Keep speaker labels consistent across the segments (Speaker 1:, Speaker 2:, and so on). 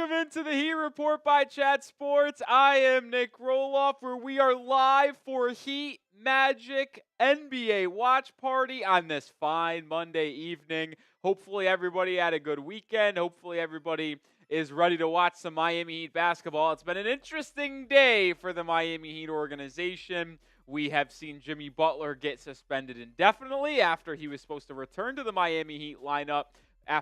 Speaker 1: Welcome into the Heat Report by Chat Sports. I am Nic Rohloff, where we are live for Heat Magic NBA Watch Party on this fine Monday evening. Hopefully everybody had a good weekend. Hopefully everybody is ready to watch some Miami Heat basketball. It's been an interesting day for the Miami Heat organization. We have seen Jimmy Butler get suspended indefinitely after he was supposed to return to the Miami Heat lineup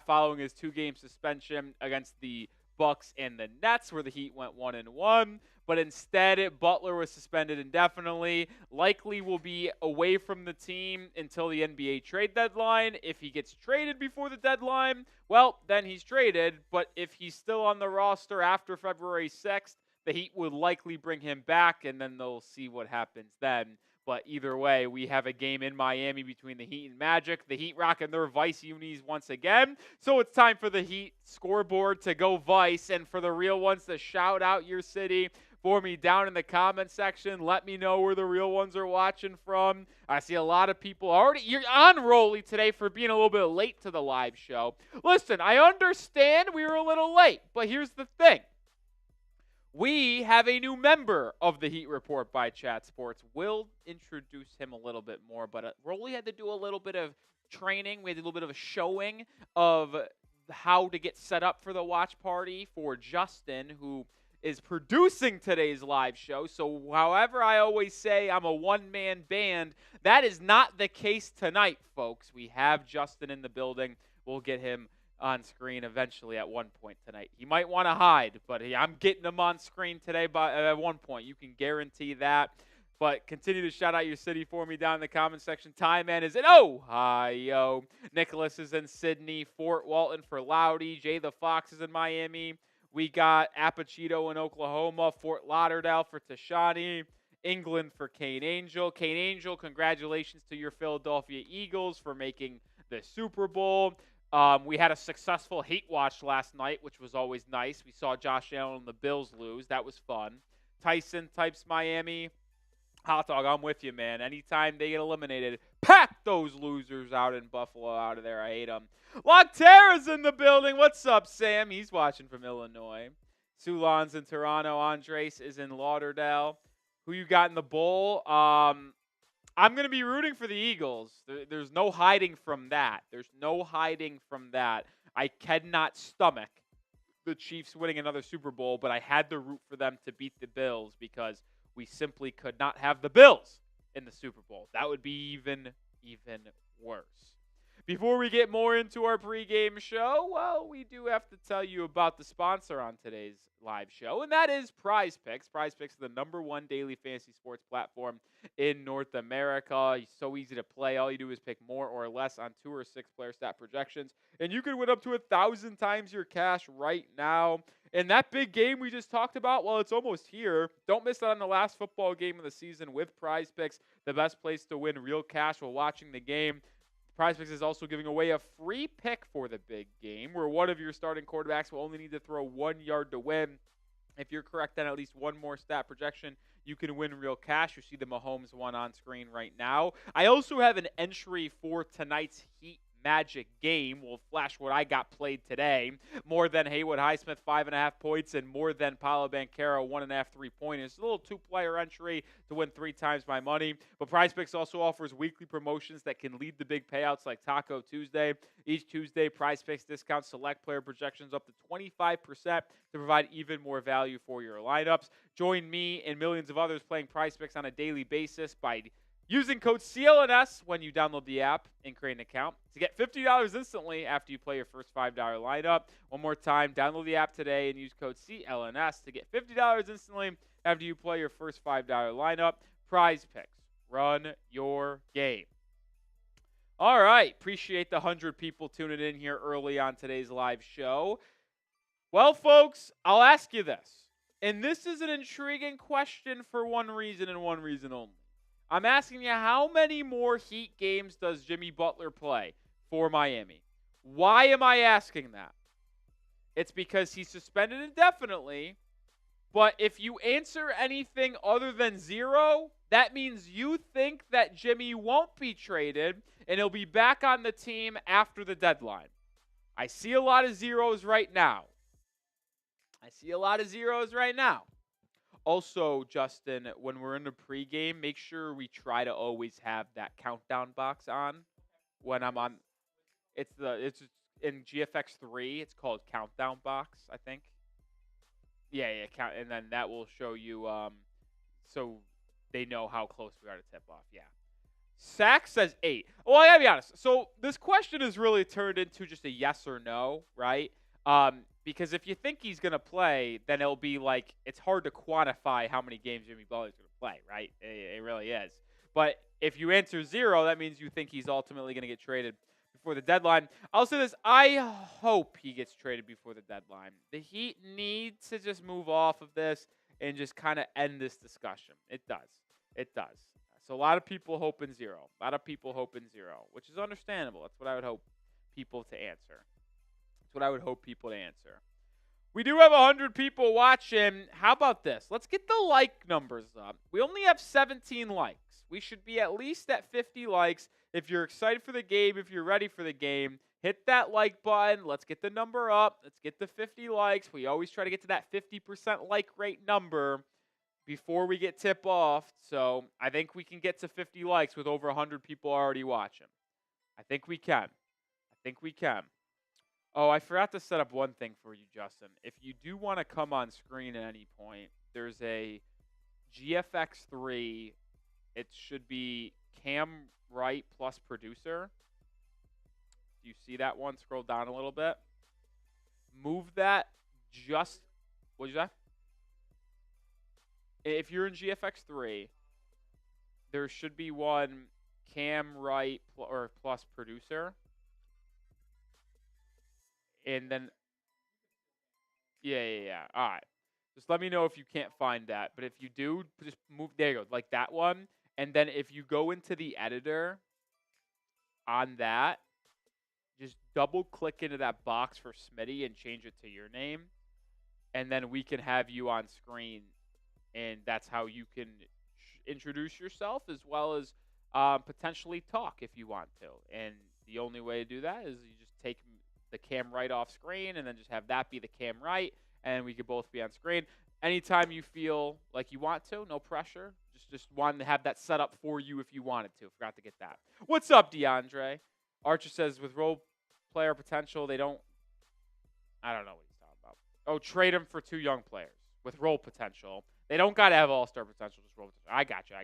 Speaker 1: following his 2-game suspension against the Bucks and the Nets, where the Heat went 1-1. But instead, Butler was suspended indefinitely. Likely will be away from the team until the NBA trade deadline. If he gets traded before the deadline, well, then he's traded. But if he's still on the roster after February 6th, the Heat would likely bring him back, and then they'll see what happens then. But either way, we have a game in Miami between the Heat and Magic. The Heat rocking their Vice unis once again. So it's time for the Heat scoreboard to go Vice, and for the real ones to shout out your city for me down in the comment section. Let me know where the real ones are watching from. I see a lot of people already. You're on Rolly today for being a little bit late to the live show. Listen, I understand we were a little late, but here's the thing. We have a new member of the Heat Report by Chat Sports. We'll introduce him a little bit more, but Rolly had to do a little bit of training. We had a little bit of a showing of how to get set up for the watch party for Justin, who is producing today's live show. So however I always say I'm a one-man band, that is not the case tonight, folks. We have Justin in the building. We'll get him on screen eventually at one point tonight. He might want to hide, but I'm getting him on screen today at one point. You can guarantee that. But continue to shout out your city for me down in the comment section. Ty Man is in Ohio. Nicholas is in Sydney. Fort Walton for Loudy. Jay the Fox is in Miami. We got Apachito in Oklahoma. Fort Lauderdale for Tashani. England for Kane Angel. Kane Angel, congratulations to your Philadelphia Eagles for making the Super Bowl. We had a successful Heat watch last night, which was always nice. We saw Josh Allen and the Bills lose. That was fun. Tyson types Miami. Hot dog, I'm with you, man. Anytime they get eliminated, pack those losers out in Buffalo out of there. I hate them. Loctera's in the building. What's up, Sam? He's watching from Illinois. Sulan's in Toronto. Andres is in Lauderdale. Who you got in the bowl? I'm going to be rooting for the Eagles. There's no hiding from that. There's no hiding from that. I cannot stomach the Chiefs winning another Super Bowl, but I had to root for them to beat the Bills because we simply could not have the Bills in the Super Bowl. That would be even worse. Before we get more into our pregame show, well, we do have to tell you about the sponsor on today's live show, and that is PrizePicks. PrizePicks is the #1 daily fantasy sports platform in North America. It's so easy to play. All you do is pick more or less on 2 or 6 player stat projections, and you can win up to 1,000 times your cash right now. And that big game we just talked about, well, it's almost here. Don't miss out on the last football game of the season with PrizePicks, the best place to win real cash while watching the game. PrizePicks is also giving away a free pick for the big game, where one of your starting quarterbacks will only need to throw 1 yard to win. If you're correct on at least one more stat projection, you can win real cash. You see the Mahomes one on screen right now. I also have an entry for tonight's Heat Magic game. We'll flash what I got played today. More than Haywood Highsmith, 5.5 points, and more than Paolo Banchero, 1.5 3-pointers. A little 2-player entry to win 3 times my money. But PrizePicks also offers weekly promotions that can lead to big payouts like Taco Tuesday. Each Tuesday, PrizePicks discounts select player projections up to 25% to provide even more value for your lineups. Join me and millions of others playing PrizePicks on a daily basis by using code CLNS when you download the app and create an account to get $50 instantly after you play your first $5 lineup. One more time, download the app today and use code CLNS to get $50 instantly after you play your first $5 lineup. PrizePicks, run your game. All right, appreciate the 100 people tuning in here early on today's live show. Well, folks, I'll ask you this, and this is an intriguing question for one reason and one reason only. I'm asking you, how many more Heat games does Jimmy Butler play for Miami? Why am I asking that? It's because he's suspended indefinitely, but if you answer anything other than 0, that means you think that Jimmy won't be traded and he'll be back on the team after the deadline. I see a lot of 0s right now. I see a lot of zeros right now. Also, Justin, when we're in the pregame, make sure we try to always have that countdown box on when I'm on. It's in GFX3. It's called countdown box, I think. Yeah, yeah, count, and then that will show you so they know how close we are to tip off. Yeah. Sack says 8. Well, I gotta be honest. So this question is really turned into just a yes or no, right? Because if you think he's gonna play, then it'll be like it's hard to quantify how many games Jimmy Butler is gonna play, right? It really is. But if you answer 0, that means you think he's ultimately gonna get traded before the deadline. I'll say this: I hope he gets traded before the deadline. The Heat need to just move off of this and just kind of end this discussion. It does. It does. So a lot of people hoping 0. A lot of people hoping 0, which is understandable. That's what I would hope people to answer. That's what I would hope people to answer. We do have 100 people watching. How about this? Let's get the like numbers up. We only have 17 likes. We should be at least at 50 likes. If you're excited for the game, if you're ready for the game, hit that like button. Let's get the number up. Let's get the 50 likes. We always try to get to that 50% like rate number before we get tip off. So I think we can get to 50 likes with over 100 people already watching. I think we can. I think we can. Oh, I forgot to set up one thing for you, Justin. If you do want to come on screen at any point, there's a GFX3. It should be Cam Wright plus producer. Do you see that one? Scroll down a little bit. Move that just. What'd you say? If you're in GFX3, there should be one Cam Wright or plus producer. And then, yeah. All right. Just let me know if you can't find that. But if you do, just move. There you go. Like that one. And then if you go into the editor on that, just double click into that box for Smitty and change it to your name. And then we can have you on screen. And that's how you can introduce yourself as well as potentially talk if you want to. And the only way to do that is you just take the Cam Wright off screen and then just have that be the Cam Wright, and we could both be on screen. Anytime you feel like you want to, no pressure. Just wanted to have that set up for you if you wanted to. Forgot to get that. What's up, DeAndre? Archer says with role player potential, they don't. I don't know what he's talking about. Oh, trade him for 2 young players with role potential. They don't got to have all-star potential, just role potential. I got you.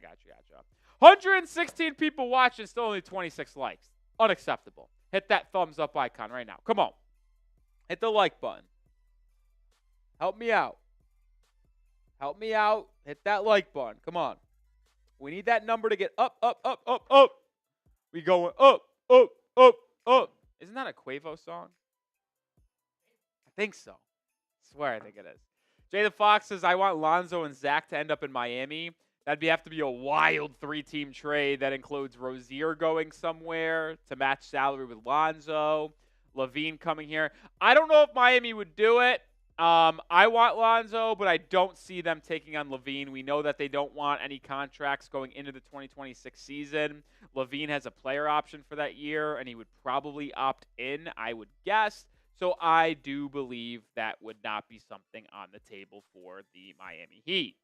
Speaker 1: 116 people watching, still only 26 likes. Unacceptable. Hit that thumbs up icon right now. Come on. Hit the like button. Help me out. Hit that like button. Come on. We need that number to get up. We going up. Isn't that a Quavo song? I think so. I swear I think it is. Jada Fox says, I want Lonzo and Zach to end up in Miami. That'd have to be a wild 3-team trade that includes Rozier going somewhere to match salary with Lonzo, LaVine coming here. I don't know if Miami would do it. I want Lonzo, but I don't see them taking on LaVine. We know that they don't want any contracts going into the 2026 season. LaVine has a player option for that year, and he would probably opt in, I would guess. So I do believe that would not be something on the table for the Miami Heat.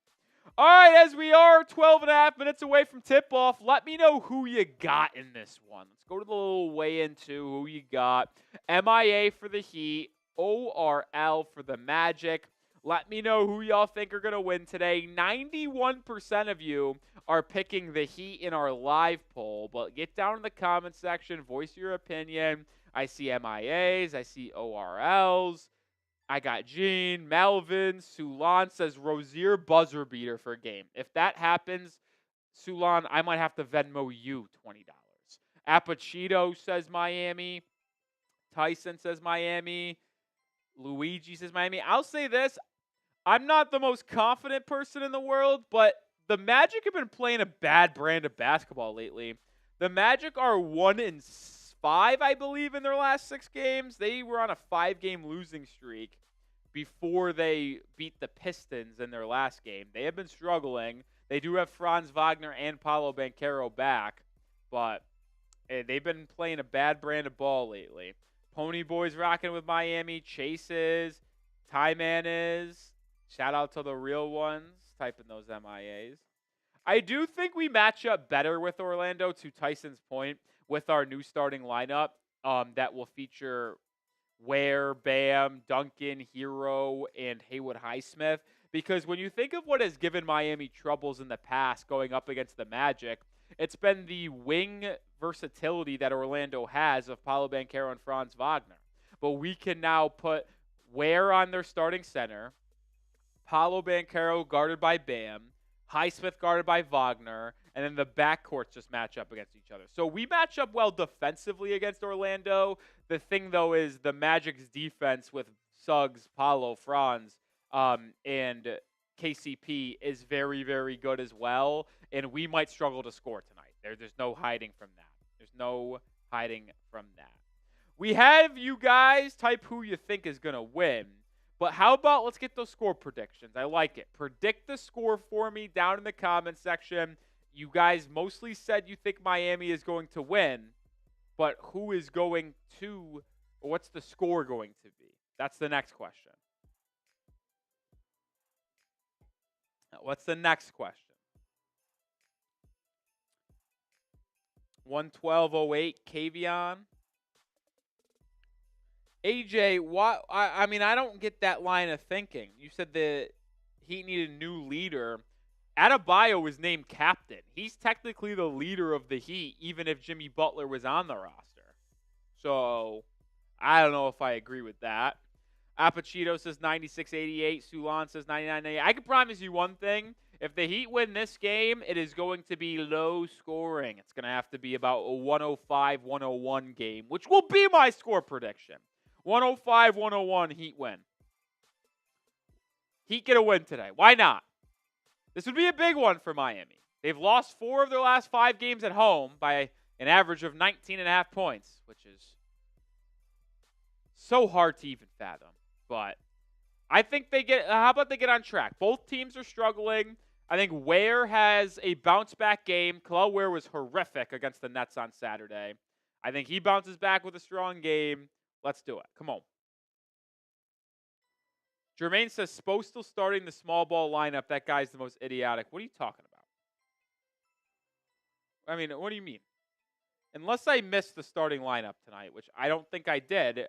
Speaker 1: All right, as we are 12 and a half minutes away from tip-off, let me know who you got in this one. Let's go to the little weigh-in to who you got. MIA for the Heat, ORL for the Magic. Let me know who y'all think are going to win today. 91% of you are picking the Heat in our live poll, but get down in the comment section, voice your opinion. I see MIAs, I see ORLs. I got Gene, Melvin, Sulan says Rozier buzzer beater for a game. If that happens, Sulan, I might have to Venmo you $20. Apachito says Miami. Tyson says Miami. Luigi says Miami. I'll say this. I'm not the most confident person in the world, but the Magic have been playing a bad brand of basketball lately. The Magic are 1-5, I believe, in their last 6 games. They were on a 5-game losing streak before they beat the Pistons in their last game. They have been struggling. They do have Franz Wagner and Paolo Banchero back, but they've been playing a bad brand of ball lately. Pony Boy's rocking with Miami. Chases. Ty Man is. Shout out to the real ones. Typing those MIAs. I do think we match up better with Orlando, to Tyson's point, with our new starting lineup that will feature Ware, Bam, Duncan, Hero, and Haywood Highsmith. Because when you think of what has given Miami troubles in the past going up against the Magic, it's been the wing versatility that Orlando has of Paolo Banchero and Franz Wagner. But we can now put Ware on their starting center, Paolo Banchero guarded by Bam, Highsmith guarded by Wagner, and then the backcourts just match up against each other. So we match up well defensively against Orlando. The thing, though, is the Magic's defense with Suggs, Paolo, Franz, and KCP is very, very good as well, and we might struggle to score tonight. There's no hiding from that. There's no hiding from that. We have you guys type who you think is going to win. But how about let's get those score predictions? I like it. Predict the score for me down in the comments section. You guys mostly said you think Miami is going to win, but who is going to, or what's the score going to be? That's the next question. What's the next question? 112.08 Kavion. AJ, what? I mean, I don't get that line of thinking. You said the Heat needed a new leader. Adebayo was named captain. He's technically the leader of the Heat, even if Jimmy Butler was on the roster. So, I don't know if I agree with that. Apachito says 96-88. Sulan says 99-88. I can promise you one thing. If the Heat win this game, it is going to be low scoring. It's going to have to be about a 105-101 game, which will be my score prediction. 105-101 Heat win. Heat get a win today. Why not? This would be a big one for Miami. They've lost 4 of their last 5 games at home by an average of 19.5 points, which is so hard to even fathom. But I think they get, how about they get on track? Both teams are struggling. I think Ware has a bounce-back game. Kel'el Ware was horrific against the Nets on Saturday. I think he bounces back with a strong game. Let's do it. Come on. Jermaine says, Spo still starting the small ball lineup. That guy's the most idiotic. What are you talking about? I mean, what do you mean? Unless I missed the starting lineup tonight, which I don't think I did,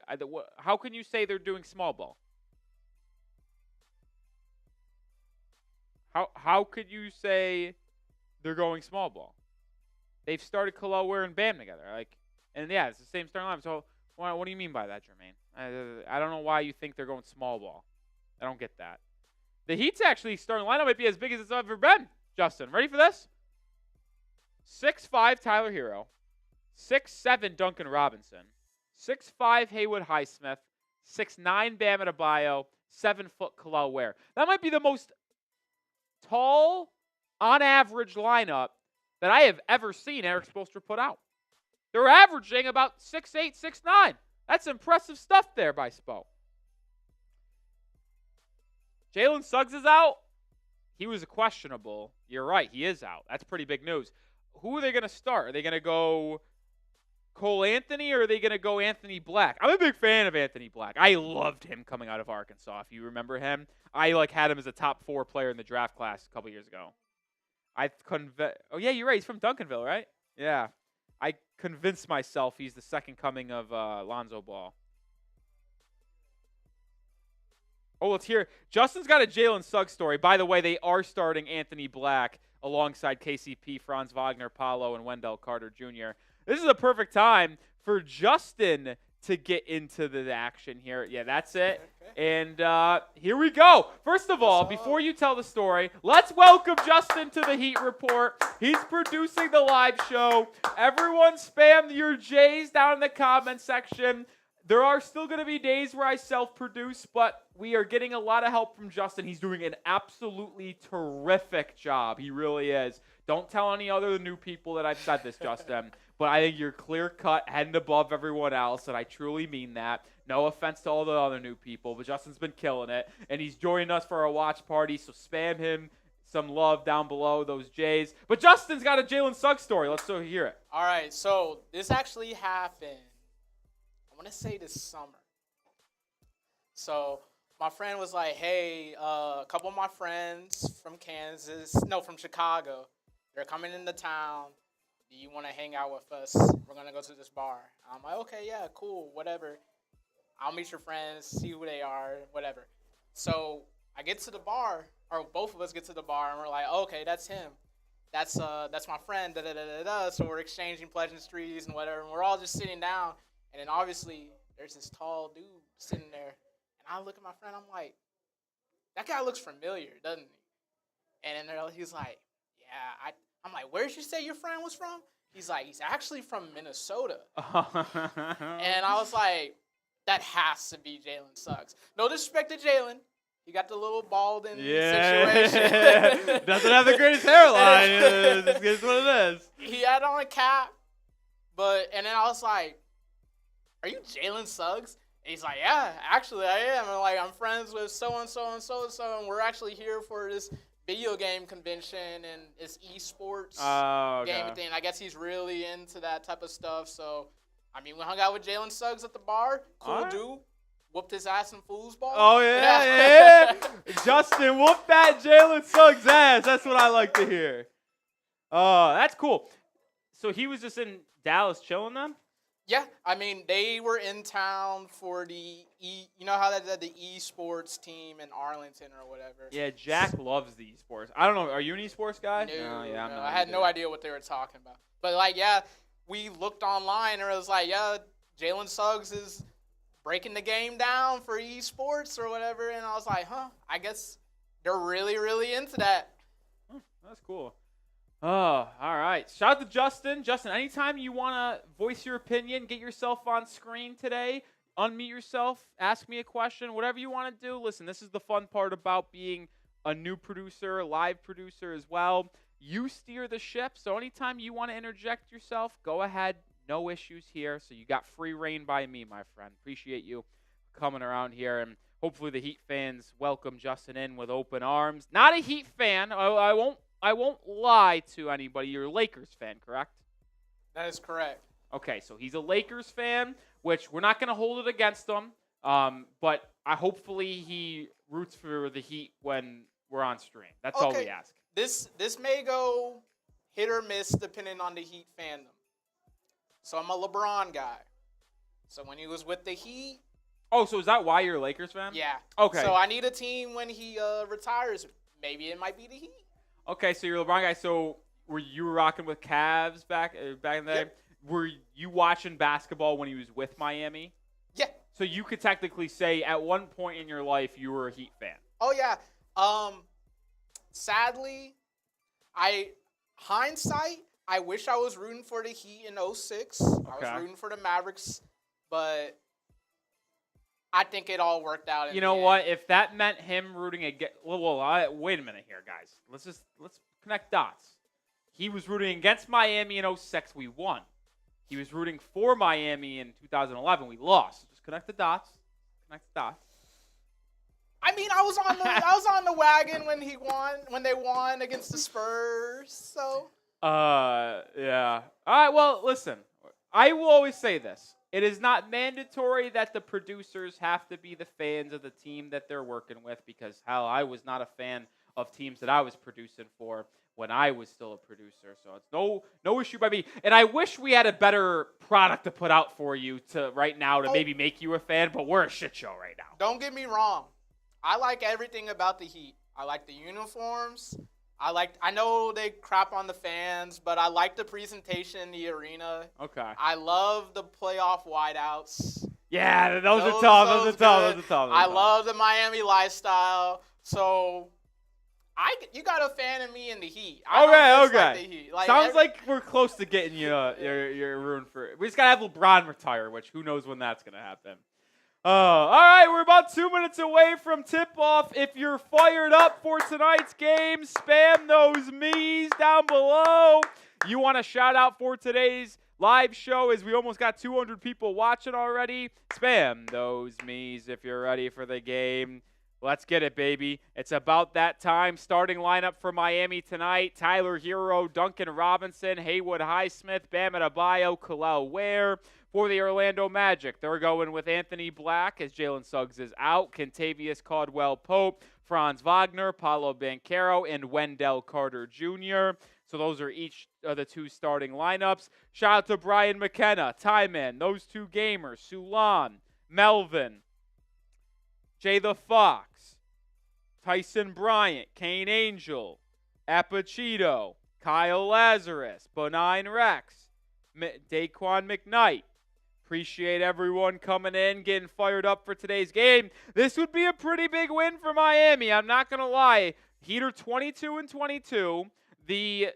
Speaker 1: how can you say they're doing small ball? How could you say they're going small ball? They've started Kel'el Ware and Bam together. And yeah, it's the same starting lineup. So what do you mean by that, Jermaine? I don't know why you think they're going small ball. I don't get that. The Heat's actually starting lineup might be as big as it's ever been. Justin, ready for this? 6'5" Tyler Hero. 6'7" Duncan Robinson. 6'5" Haywood Highsmith. 6'9" Bam Adebayo. 7-foot Kel'el Ware. That might be the most tall, on average lineup that I have ever seen Eric Spoelstra put out. They're averaging about 6'8", 6'9". That's impressive stuff there by Spo. Jalen Suggs is out. He was questionable. You're right, he is out. That's pretty big news. Who are they going to start? Are they going to go Cole Anthony or are they going to go Anthony Black? I'm a big fan of Anthony Black. I loved him coming out of Arkansas, if you remember him. I had him as a top 4 player in the draft class a couple years ago. Oh, yeah, you're right. He's from Duncanville, right? Yeah. I convinced myself he's the second coming of Lonzo Ball. Oh, let's hear. Justin's got a Jalen Suggs story. By the way, they are starting Anthony Black alongside KCP, Franz Wagner, Paolo, and Wendell Carter Jr. This is a perfect time for Justin to get into the action here. Yeah, that's it. Okay. And here we go. First of all, before you tell the story, let's welcome Justin to the Heat Report. He's producing the live show. Everyone spam your J's down in the comment section. There are still going to be days where I self-produce, but we are getting a lot of help from Justin. He's doing an absolutely terrific job. He really is. Don't tell any other new people that I've said this, Justin. But I think you're clear-cut, head and above everyone else, and I truly mean that. No offense to all the other new people, but Justin's been killing it. And he's joining us for our watch party, so spam him some love down below, those J's. But Justin's got a Jalen Suggs story. Let's hear it.
Speaker 2: All right, so this actually happened, I want to say this summer. So my friend was like, hey, a couple of my friends from from Chicago, they're coming into town. Do you want to hang out with us? We're going to go to this bar. I'm like, okay, yeah, cool, whatever. I'll meet your friends, see who they are, whatever. So I get to the bar, or both of us get to the bar, and we're like, okay, that's him. That's my friend, da-da-da-da-da. So we're exchanging pleasantries and whatever, and we're all just sitting down. And then obviously there's this tall dude sitting there. And I look at my friend, I'm like, that guy looks familiar, doesn't he? And then he's like, yeah. I'm like, where did you say your friend was from? He's like, he's actually from Minnesota. And I was like, that has to be Jalen Suggs. No disrespect to Jalen. He got the little balding situation.
Speaker 1: Doesn't have the greatest hairline. It's what it is.
Speaker 2: He had on a cap. And then I was like, are you Jalen Suggs? And he's like, yeah, actually I am. And like, I'm friends with so-and-so and so-and-so, and we're actually here for this video game convention, and it's esports game thing. I guess he's really into that type of stuff. So, I mean, we hung out with Jalen Suggs at the bar. Cool dude. Whooped his ass in foosball.
Speaker 1: Oh, yeah. Justin, whoop that Jalen Suggs ass. That's what I like to hear. That's cool. So he was just in Dallas chilling then?
Speaker 2: Yeah. I mean, they were in town for you know how they had the esports team in Arlington or whatever?
Speaker 1: Yeah, Jack loves the esports. I don't know. Are you an esports guy?
Speaker 2: No, yeah, no. I had no idea what they were talking about. But, like, yeah, we looked online, and it was like, yeah, Jalen Suggs is breaking the game down for esports or whatever, and I was like, I guess they're really, really into that.
Speaker 1: That's cool. Oh, all right. Shout out to Justin. Justin, anytime you want to voice your opinion, get yourself on screen today, unmute yourself, ask me a question, whatever you want to do. Listen, this is the fun part about being a new producer, live producer as well. You steer the ship, so anytime you want to interject yourself, go ahead. No issues here. So you got free reign by me, my friend. Appreciate you coming around here. And hopefully the Heat fans welcome Justin in with open arms. Not a Heat fan. I won't lie to anybody. You're a Lakers fan, correct?
Speaker 2: That is correct.
Speaker 1: Okay, so he's a Lakers fan, which we're not going to hold it against him. But hopefully he roots for the Heat when we're on stream. That's all we ask.
Speaker 2: This may go hit or miss depending on the Heat fandom. So I'm a LeBron guy. So when he was with the Heat.
Speaker 1: Oh, so is that why you're a Lakers fan?
Speaker 2: Yeah.
Speaker 1: Okay.
Speaker 2: So I need a team when he retires. Maybe it might be the Heat.
Speaker 1: Okay, so you're a LeBron guy. So were you rocking with Cavs back in the day?
Speaker 2: Yep.
Speaker 1: Were you watching basketball when he was with Miami?
Speaker 2: Yeah.
Speaker 1: So you could technically say at one point in your life you were a Heat fan.
Speaker 2: Oh, yeah. Sadly, hindsight, I wish I was rooting for the Heat in 2006. Okay. I was rooting for the Mavericks, but I think it all worked out.
Speaker 1: You know what? If that meant him rooting against, wait a minute here, guys. Let's connect dots. He was rooting against Miami in 2006. We won. He was rooting for Miami in 2011. We lost. Just connect the dots.
Speaker 2: I mean, I was on the wagon when they won against the Spurs. So.
Speaker 1: Yeah. All right, well, listen. I will always say this. It is not mandatory that the producers have to be the fans of the team that they're working with because, hell, I was not a fan of teams that I was producing for when I was still a producer. So it's no issue by me. And I wish we had a better product to put out for you right now to maybe make you a fan, but we're a shit show right now.
Speaker 2: Don't get me wrong. I like everything about the Heat. I like the uniforms. I know they crap on the fans, but I like the presentation in the arena.
Speaker 1: Okay.
Speaker 2: I love the playoff wideouts.
Speaker 1: Yeah, those are tough.
Speaker 2: I love the Miami lifestyle. So, you got a fan of me in the Heat.
Speaker 1: Okay.
Speaker 2: Like the Heat.
Speaker 1: Sounds like we're close to getting you your rooting for it. We just got to have LeBron retire, which who knows when that's going to happen. All right, we're about 2 minutes away from tip-off. If you're fired up for tonight's game, spam those me's down below. You want a shout-out for today's live show as we almost got 200 people watching already. Spam those me's if you're ready for the game. Let's get it, baby. It's about that time. Starting lineup for Miami tonight. Tyler Hero, Duncan Robinson, Haywood Highsmith, Bam Adebayo, Kel'el Ware. For the Orlando Magic, they're going with Anthony Black as Jalen Suggs is out, Kentavious Caldwell-Pope, Franz Wagner, Paolo Banchero, and Wendell Carter Jr. So those are each of the 2 starting lineups. Shout out to Brian McKenna, Tyman, those 2 gamers, Sulan, Melvin, Jay the Fox, Tyson Bryant, Kane Angel, Apachito, Kyle Lazarus, Benign Rex, Daquan McKnight. Appreciate everyone coming in, getting fired up for today's game. This would be a pretty big win for Miami. I'm not going to lie. Heat are 22-22. The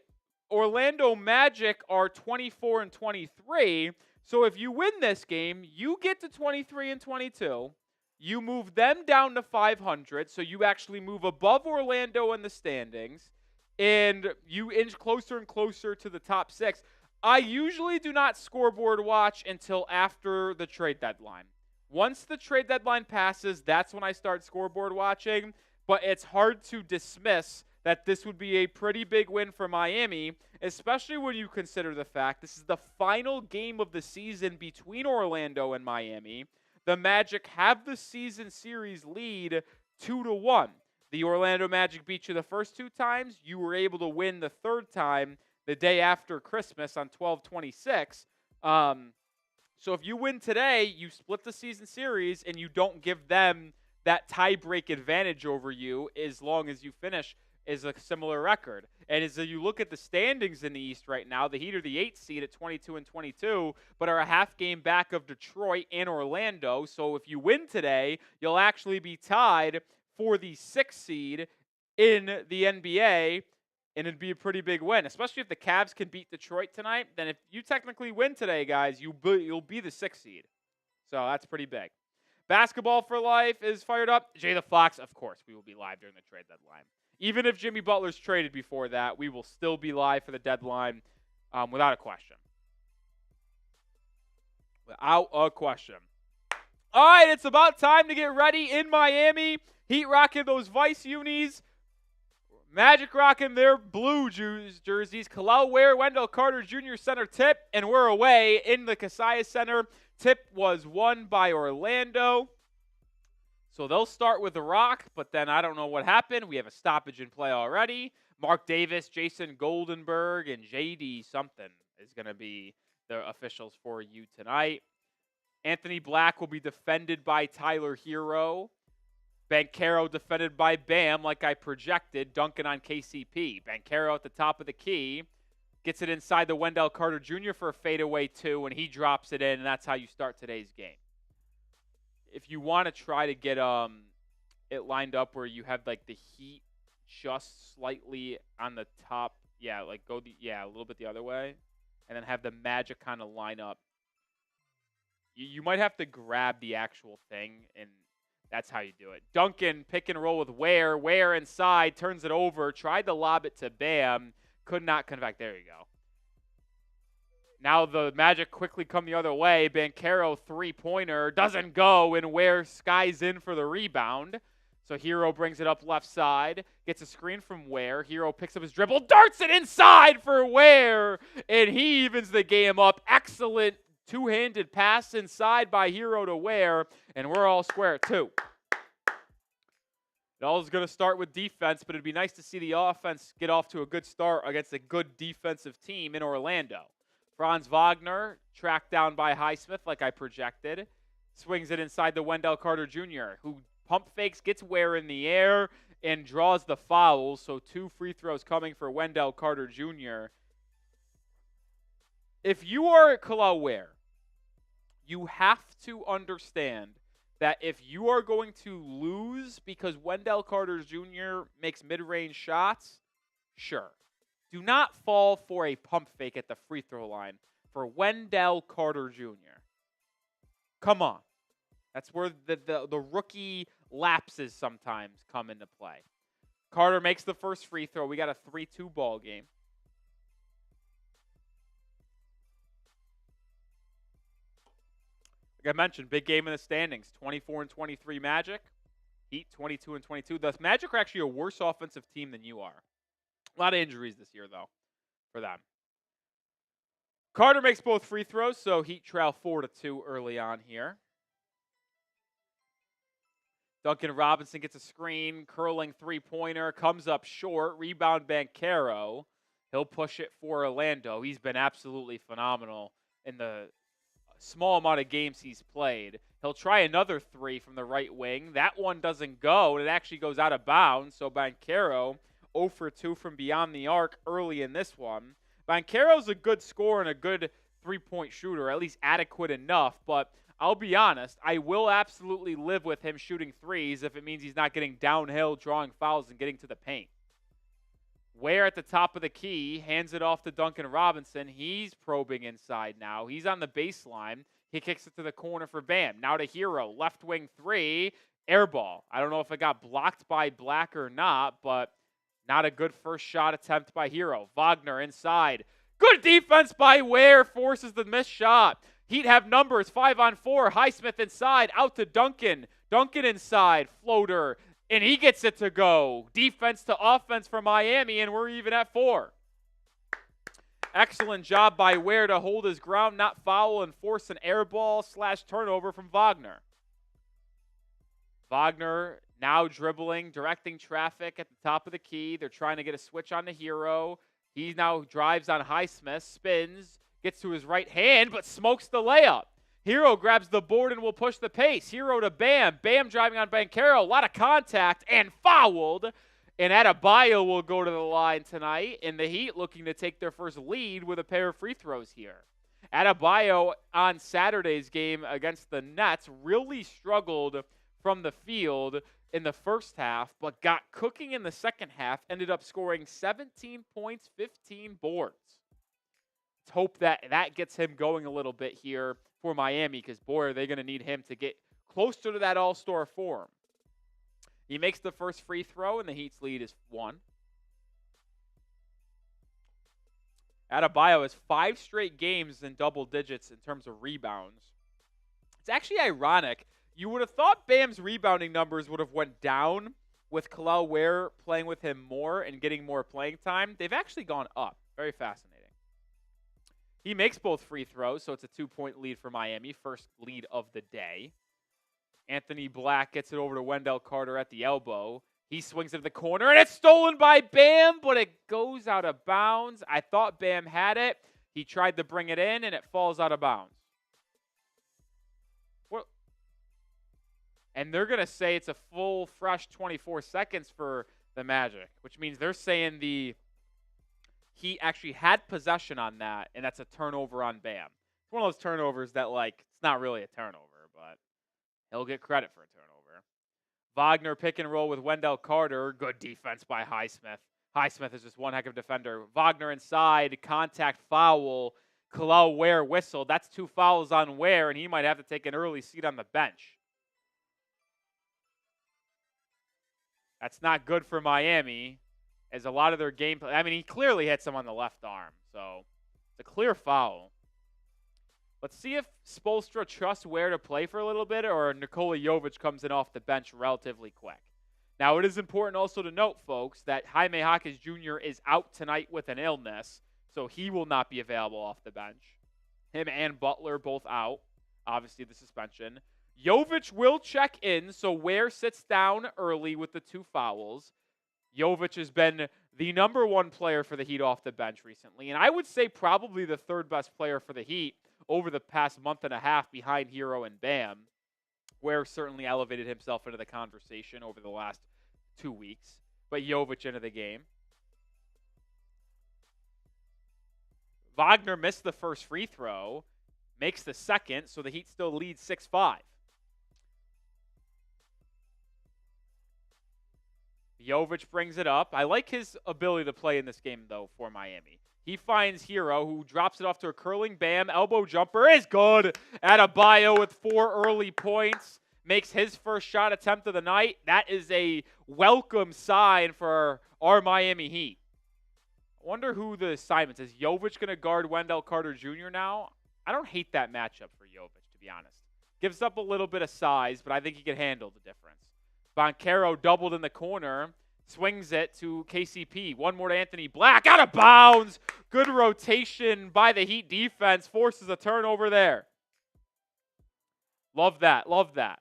Speaker 1: Orlando Magic are 24-23. So if you win this game, you get to 23-22. You move them down to 500, so you actually move above Orlando in the standings, and you inch closer and closer to the top 6. I usually do not scoreboard watch until after the trade deadline. Once the trade deadline passes, that's when I start scoreboard watching, but it's hard to dismiss that this would be a pretty big win for Miami, especially when you consider the fact this is the final game of the season between Orlando and Miami. The Magic have the season series lead 2-1. The Orlando Magic beat you the first 2 times. You were able to win the 3rd time the day after Christmas on 12/26. So if you win today, you split the season series and you don't give them that tie-break advantage over you as long as you finish is a similar record. And as you look at the standings in the East right now, the Heat are the 8th seed at 22-22, but are a half game back of Detroit and Orlando. So if you win today, you'll actually be tied for the 6th seed in the NBA, and it'd be a pretty big win, especially if the Cavs can beat Detroit tonight. Then if you technically win today, guys, you'll be the 6th seed. So that's pretty big. Basketball for Life is fired up. Jay the Fox, of course, we will be live during the trade deadline. Even if Jimmy Butler's traded before that, we will still be live for the deadline without a question. Without a question. All right, it's about time to get ready in Miami. Heat rocking those Vice unis. Magic rocking their blue jerseys. Kel'el Ware, Wendell Carter Jr. center tip, and we're away in the Casillas Center. Tip was won by Orlando. So they'll start with the rock, but then I don't know what happened. We have a stoppage in play already. Mark Davis, Jason Goldenberg, and J.D. something is going to be the officials for you tonight. Anthony Black will be defended by Tyler Hero. Banchero defended by Bam, like I projected. Duncan on KCP. Banchero at the top of the key. Gets it inside the Wendell Carter Jr. for a fadeaway 2, and he drops it in, and that's how you start today's game. If you want to try to get it lined up where you have like the Heat just slightly on the top, a little bit the other way, and then have the Magic kind of line up. You might have to grab the actual thing, and that's how you do it. Duncan pick and roll with Ware. Ware inside, turns it over, tried to lob it to Bam, could not convert. There you go. Now the Magic quickly come the other way. Banchero three-pointer doesn't go, and Ware skies in for the rebound. So Hero brings it up left side, gets a screen from Ware. Hero picks up his dribble, darts it inside for Ware, and he evens the game up. Excellent two-handed pass inside by Hero to Ware, and we're all square at 2. It all is going to start with defense, but it'd be nice to see the offense get off to a good start against a good defensive team in Orlando. Franz Wagner, tracked down by Highsmith like I projected, swings it inside the Wendell Carter Jr., who pump fakes, gets Ware in the air, and draws the fouls. So 2 free throws coming for Wendell Carter Jr. If you are Kel'el Ware, you have to understand that if you are going to lose because Wendell Carter Jr. makes mid-range shots, sure. Do not fall for a pump fake at the free throw line for Wendell Carter Jr. Come on. That's where the rookie lapses sometimes come into play. Carter makes the first free throw. We got a 3-2 ball game. Like I mentioned, big game in the standings. 24-23 Magic. Heat 22-22. The Magic are actually a worse offensive team than you are. A lot of injuries this year, though, for them. Carter makes both free throws, so Heat trail 4-2 early on here. Duncan Robinson gets a screen, curling three-pointer, comes up short, rebound Banchero. He'll push it for Orlando. He's been absolutely phenomenal in the small amount of games he's played. He'll try another three from the right wing. That one doesn't go, and it actually goes out of bounds. So Banchero 0 for 2 from beyond the arc early in this one. Banchero's a good scorer and a good three-point shooter, at least adequate enough, but I'll be honest, I will absolutely live with him shooting threes if it means he's not getting downhill, drawing fouls, and getting to the paint. Ware at the top of the key, hands it off to Duncan Robinson. He's probing inside now. He's on the baseline. He kicks it to the corner for Bam. Now to Hero, left wing three, air ball. I don't know if it got blocked by Black or not, but not a good first shot attempt by Hero. Wagner inside. Good defense by Ware, forces the missed shot. Heat have numbers, 5-on-4. Highsmith inside, out to Duncan. Duncan inside, floater, and he gets it to go. Defense to offense for Miami, and we're even at 4. Excellent job by Ware to hold his ground, not foul, and force an air ball / turnover from Wagner. Wagner now dribbling, directing traffic at the top of the key. They're trying to get a switch on the Hero. He now drives on Highsmith, spins, gets to his right hand, but smokes the layup. Hero grabs the board and will push the pace. Hero to Bam. Bam driving on Banchero. A lot of contact and fouled. And Adebayo will go to the line tonight. And the Heat looking to take their first lead with a pair of free throws here. Adebayo on Saturday's game against the Nets really struggled from the field in the first half, but got cooking in the second half, ended up scoring 17 points, 15 boards. Let's hope that gets him going a little bit here for Miami, because, boy, are they going to need him to get closer to that all-star form. He makes the first free throw, and the Heat's lead is 1. Adebayo has 5 straight games in double digits in terms of rebounds. It's actually ironic. You would have thought Bam's rebounding numbers would have went down with Kel'el Ware playing with him more and getting more playing time. They've actually gone up. Very fascinating. He makes both free throws, so it's a 2-point lead for Miami. First lead of the day. Anthony Black gets it over to Wendell Carter at the elbow. He swings it to the corner, and it's stolen by Bam, but it goes out of bounds. I thought Bam had it. He tried to bring it in, and it falls out of bounds. And they're going to say it's a full, fresh 24 seconds for the Magic, which means they're saying the Heat actually had possession on that, and that's a turnover on Bam. It's one of those turnovers that, it's not really a turnover, but he'll get credit for a turnover. Wagner pick and roll with Wendell Carter. Good defense by Highsmith. Highsmith is just one heck of a defender. Wagner inside, contact foul. Kel'el Ware whistled. That's 2 fouls on Ware, and he might have to take an early seat on the bench. That's not good for Miami, as a lot of their gameplay. I mean, he clearly hit someone on the left arm, so it's a clear foul. Let's see if Spoelstra trusts Ware to play for a little bit, or Nikola Jovic comes in off the bench relatively quick. Now, it is important also to note, folks, that Jaime Jaquez Jr. is out tonight with an illness, so he will not be available off the bench. Him and Butler both out, obviously the suspension. Jovic will check in, so Ware sits down early with the 2 fouls. Jovic has been the number 1 player for the Heat off the bench recently, and I would say probably the 3rd best player for the Heat over the past month and a half behind Hero and Bam. Ware certainly elevated himself into the conversation over the last 2 weeks, but Jovic into the game. Wagner missed the first free throw, makes the second, so the Heat still lead 6-5. Jovic brings it up. I like his ability to play in this game, though, for Miami. He finds Hero, who drops it off to a curling Bam. Elbow jumper is good. Adebayo with 4 early points. Makes his first shot attempt of the night. That is a welcome sign for our Miami Heat. I wonder who the assignment is. Jovic going to guard Wendell Carter Jr. now? I don't hate that matchup for Jovic, to be honest. Gives up a little bit of size, but I think he can handle the difference. Banchero doubled in the corner. Swings it to KCP. One more to Anthony Black. Out of bounds. Good rotation by the Heat defense. Forces a turnover there. Love that. Love that.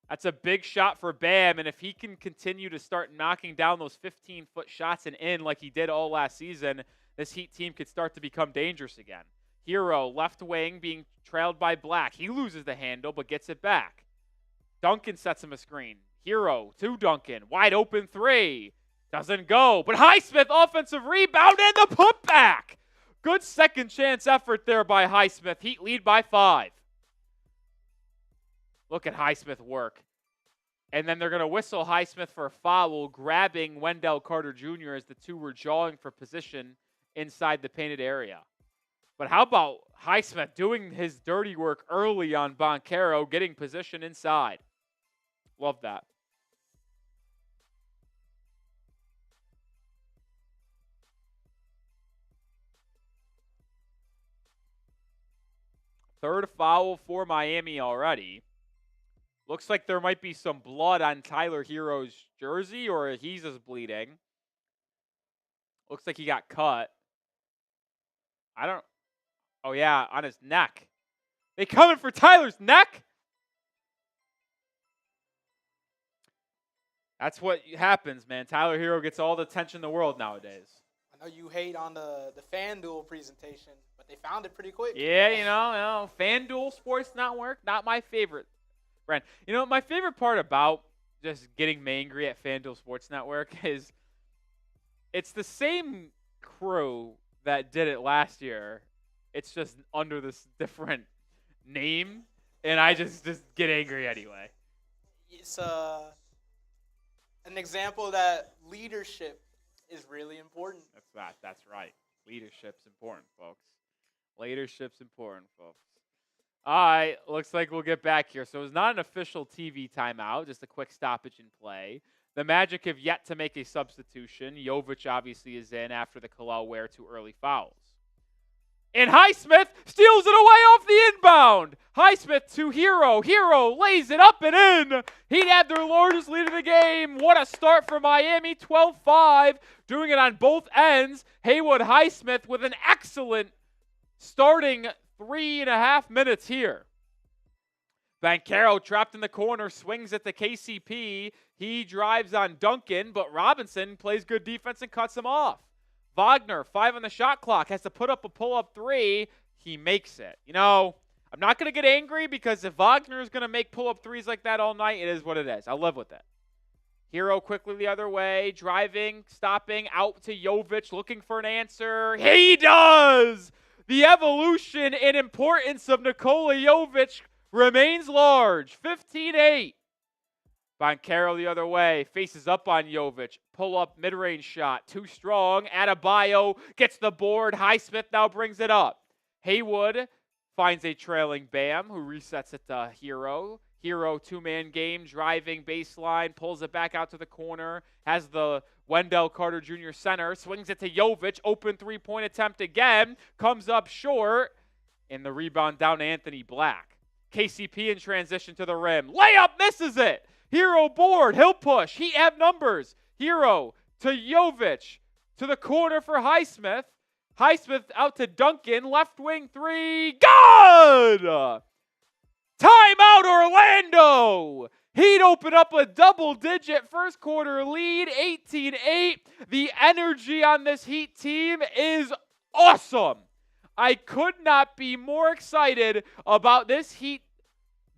Speaker 1: That's a big shot for Bam, and if he can continue to start knocking down those 15-foot shots and in like he did all last season, this Heat team could start to become dangerous again. Hero, left wing, being trailed by Black. He loses the handle, but gets it back. Duncan sets him a screen. Hero to Duncan. Wide open three. Doesn't go, but Highsmith, offensive rebound, and the putback. Good second chance effort there by Highsmith. Heat lead by 5. Look at Highsmith work. And then they're going to whistle Highsmith for a foul, grabbing Wendell Carter Jr. as the two were jawing for position inside the painted area. But how about Highsmith doing his dirty work early on Banchero, getting position inside? Love that. Third foul for Miami already. Looks like there might be some blood on Tyler Hero's jersey, or he's just bleeding. Looks like he got cut. Oh yeah, on his neck. They coming for Tyler's neck? That's what happens, man. Tyler Hero gets all the attention in the world nowadays.
Speaker 2: I know you hate on the FanDuel presentation, but they found it pretty quick.
Speaker 1: Yeah, you know, FanDuel Sports Network, not my favorite brand. You know, my favorite part about just getting angry at FanDuel Sports Network is it's the same crew that did it last year. It's just under this different name, and I just get angry anyway.
Speaker 2: It's an example that leadership is really important.
Speaker 1: That's right. Leadership's important, folks. Leadership's important, folks. All right, looks like we'll get back here. So it's not an official TV timeout, just a quick stoppage in play. The Magic have yet to make a substitution. Jovic obviously is in after the Kalal Ware 2 early fouls. And Highsmith steals it away off the inbound. Highsmith to Hero. Hero lays it up and in. He'd have their largest lead of the game. What a start for Miami, 12-5. Doing it on both ends. Haywood Highsmith with an excellent starting 3.5 minutes here. Banchero trapped in the corner, swings it to KCP. He drives on Duncan, but Robinson plays good defense and cuts him off. Wagner, 5 on the shot clock, has to put up a pull-up 3. He makes it. You know, I'm not going to get angry because if Wagner is going to make pull-up 3s like that all night, it is what it is. I'll live with it. Hero quickly the other way, driving, stopping, out to Jovic, looking for an answer. He does! The evolution and importance of Nikola Jovic remains large. 15-8. Banchero the other way, faces up on Jovic. Pull-up mid-range shot, too strong. Adebayo gets the board. Highsmith now brings it up. Haywood finds a trailing Bam, who resets it to Hero. Hero, two-man game, driving baseline, pulls it back out to the corner, has the Wendell Carter Jr. center, swings it to Jovic, open three-point attempt again, comes up short, and the rebound down to Anthony Black. KCP in transition to the rim. Layup misses it. Hero board. He'll push. Heat have numbers. Hero to Jovic. To the corner for Highsmith. Highsmith out to Duncan. Left wing 3. Good! Timeout Orlando! Heat open up a double-digit first quarter lead. 18-8. The energy on this Heat team is awesome. I could not be more excited about this Heat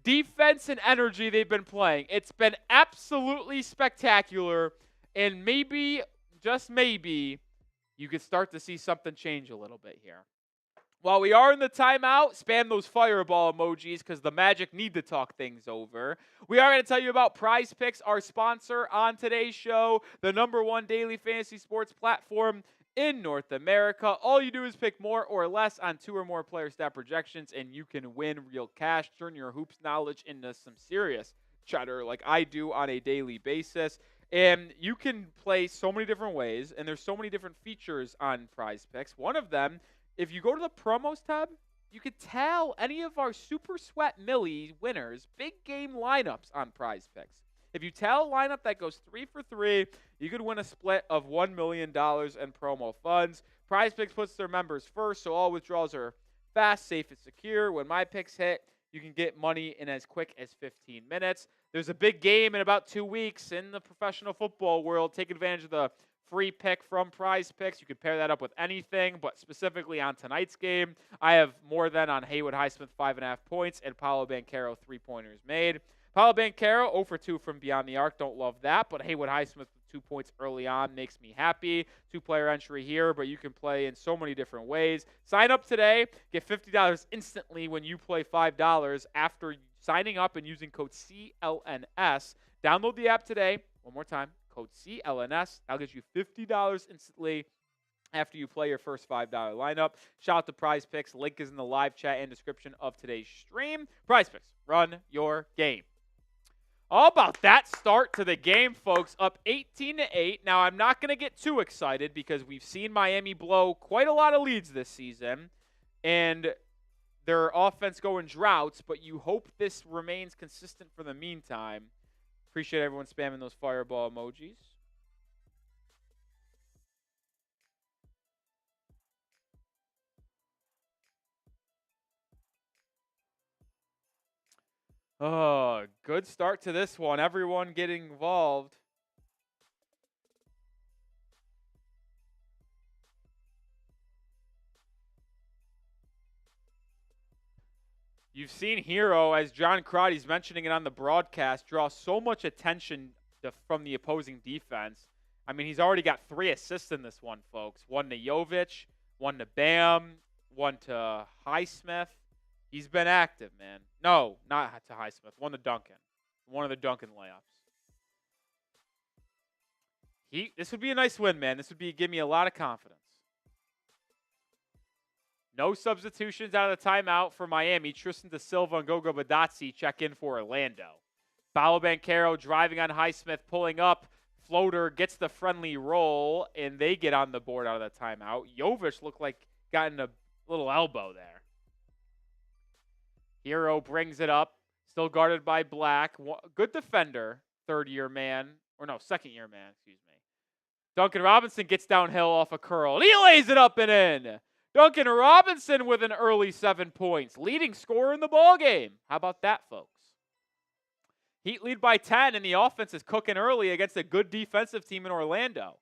Speaker 1: defense and energy they've been playing. It's been absolutely spectacular, and maybe, just maybe, you could start to see something change a little bit here. While we are in the timeout, spam those fireball emojis because the Magic need to talk things over. We are going to tell you about PrizePicks, our sponsor on today's show, the #1 daily fantasy sports platform in North America. All you do is pick more or less on 2 or more player stat projections, and you can win real cash. Turn your hoops knowledge into some serious cheddar like I do on a daily basis. And you can play so many different ways, and there's so many different features on PrizePicks. One of them, if you go to the promos tab you could tell any of our Super Sweat Millie winners big game lineups on PrizePicks. If you tell a lineup that goes 3 for 3, you could win a split of $1 million in promo funds. PrizePicks puts their members first, so all withdrawals are fast, safe, and secure. When my picks hit, you can get money in as quick as 15 minutes. There's a big game in about 2 weeks in the professional football world. Take advantage of the free pick from PrizePicks. You can pair that up with anything, but specifically on tonight's game, I have more than on Haywood Highsmith 5.5 points and Paolo Banchero 3-pointers made. Paolo Banchero 0 for 2 from beyond the arc. Don't love that, but Haywood Highsmith with 2 points early on makes me happy. 2-player entry here, but you can play in so many different ways. Sign up today. Get $50 instantly when you play $5 after signing up and using code CLNS. Download the app today. One more time, code CLNS. That'll get you $50 instantly after you play your first $5 lineup. Shout out to PrizePicks. Link is in the live chat and description of today's stream. PrizePicks, run your game. All about that start to the game, folks. Up 18-8. Now, I'm not going to get too excited because we've seen Miami blow quite a lot of leads this season, and their offense go in droughts, but you hope this remains consistent for the meantime. Appreciate everyone spamming those fireball emojis. Oh, good start to this one. Everyone getting involved. You've seen Hero, as John Crotty's mentioning it on the broadcast, draw so much attention from the opposing defense. I mean, he's already got 3 assists in this one, folks. 1 to Jovic, 1 to Bam, 1 to Highsmith. He's been active, man. No, not to Highsmith. 1 to Duncan. One of the Duncan layups. This would be a nice win, man. This would give me a lot of confidence. No substitutions out of the timeout for Miami. Tristan Da Silva and Goga Bitadze check in for Orlando. Paolo Banchero driving on Highsmith, pulling up. Floater gets the friendly roll, and they get on the board out of the timeout. Jovic looked like got in a little elbow there. Hero brings it up, still guarded by Black. Good defender, third-year man. Or no, second-year man, excuse me. Duncan Robinson gets downhill off a curl, and he lays it up and in. Duncan Robinson with an early 7 points, leading scorer in the ballgame. How about that, folks? Heat lead by 10, and the offense is cooking early against a good defensive team in Orlando.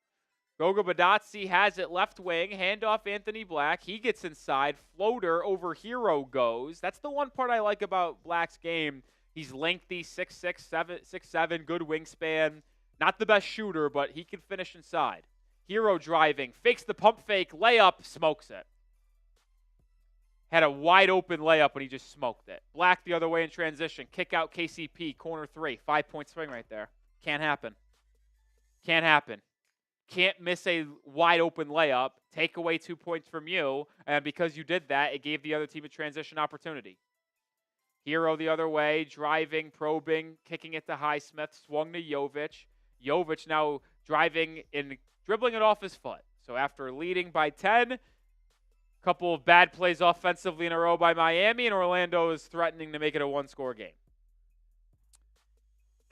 Speaker 1: Goga Bitadze has it left wing, handoff Anthony Black. He gets inside, floater over Hero goes. That's the one part I like about Black's game. He's lengthy, 6'6", 6'7", good wingspan. Not the best shooter, but he can finish inside. Hero driving, fakes the pump fake, layup, smokes it. Had a wide open layup and he just smoked it. Black the other way in transition, kick out KCP, corner 3, 5-point swing right there. Can't happen. Can't happen. Can't miss a wide open layup, take away 2 points from you, and because you did that, it gave the other team a transition opportunity. Hero the other way, driving, probing, kicking it to Highsmith, swung to Jovic. Jovic now driving and dribbling it off his foot. So after leading by 10, couple of bad plays offensively in a row by Miami, and Orlando is threatening to make it a one-score game.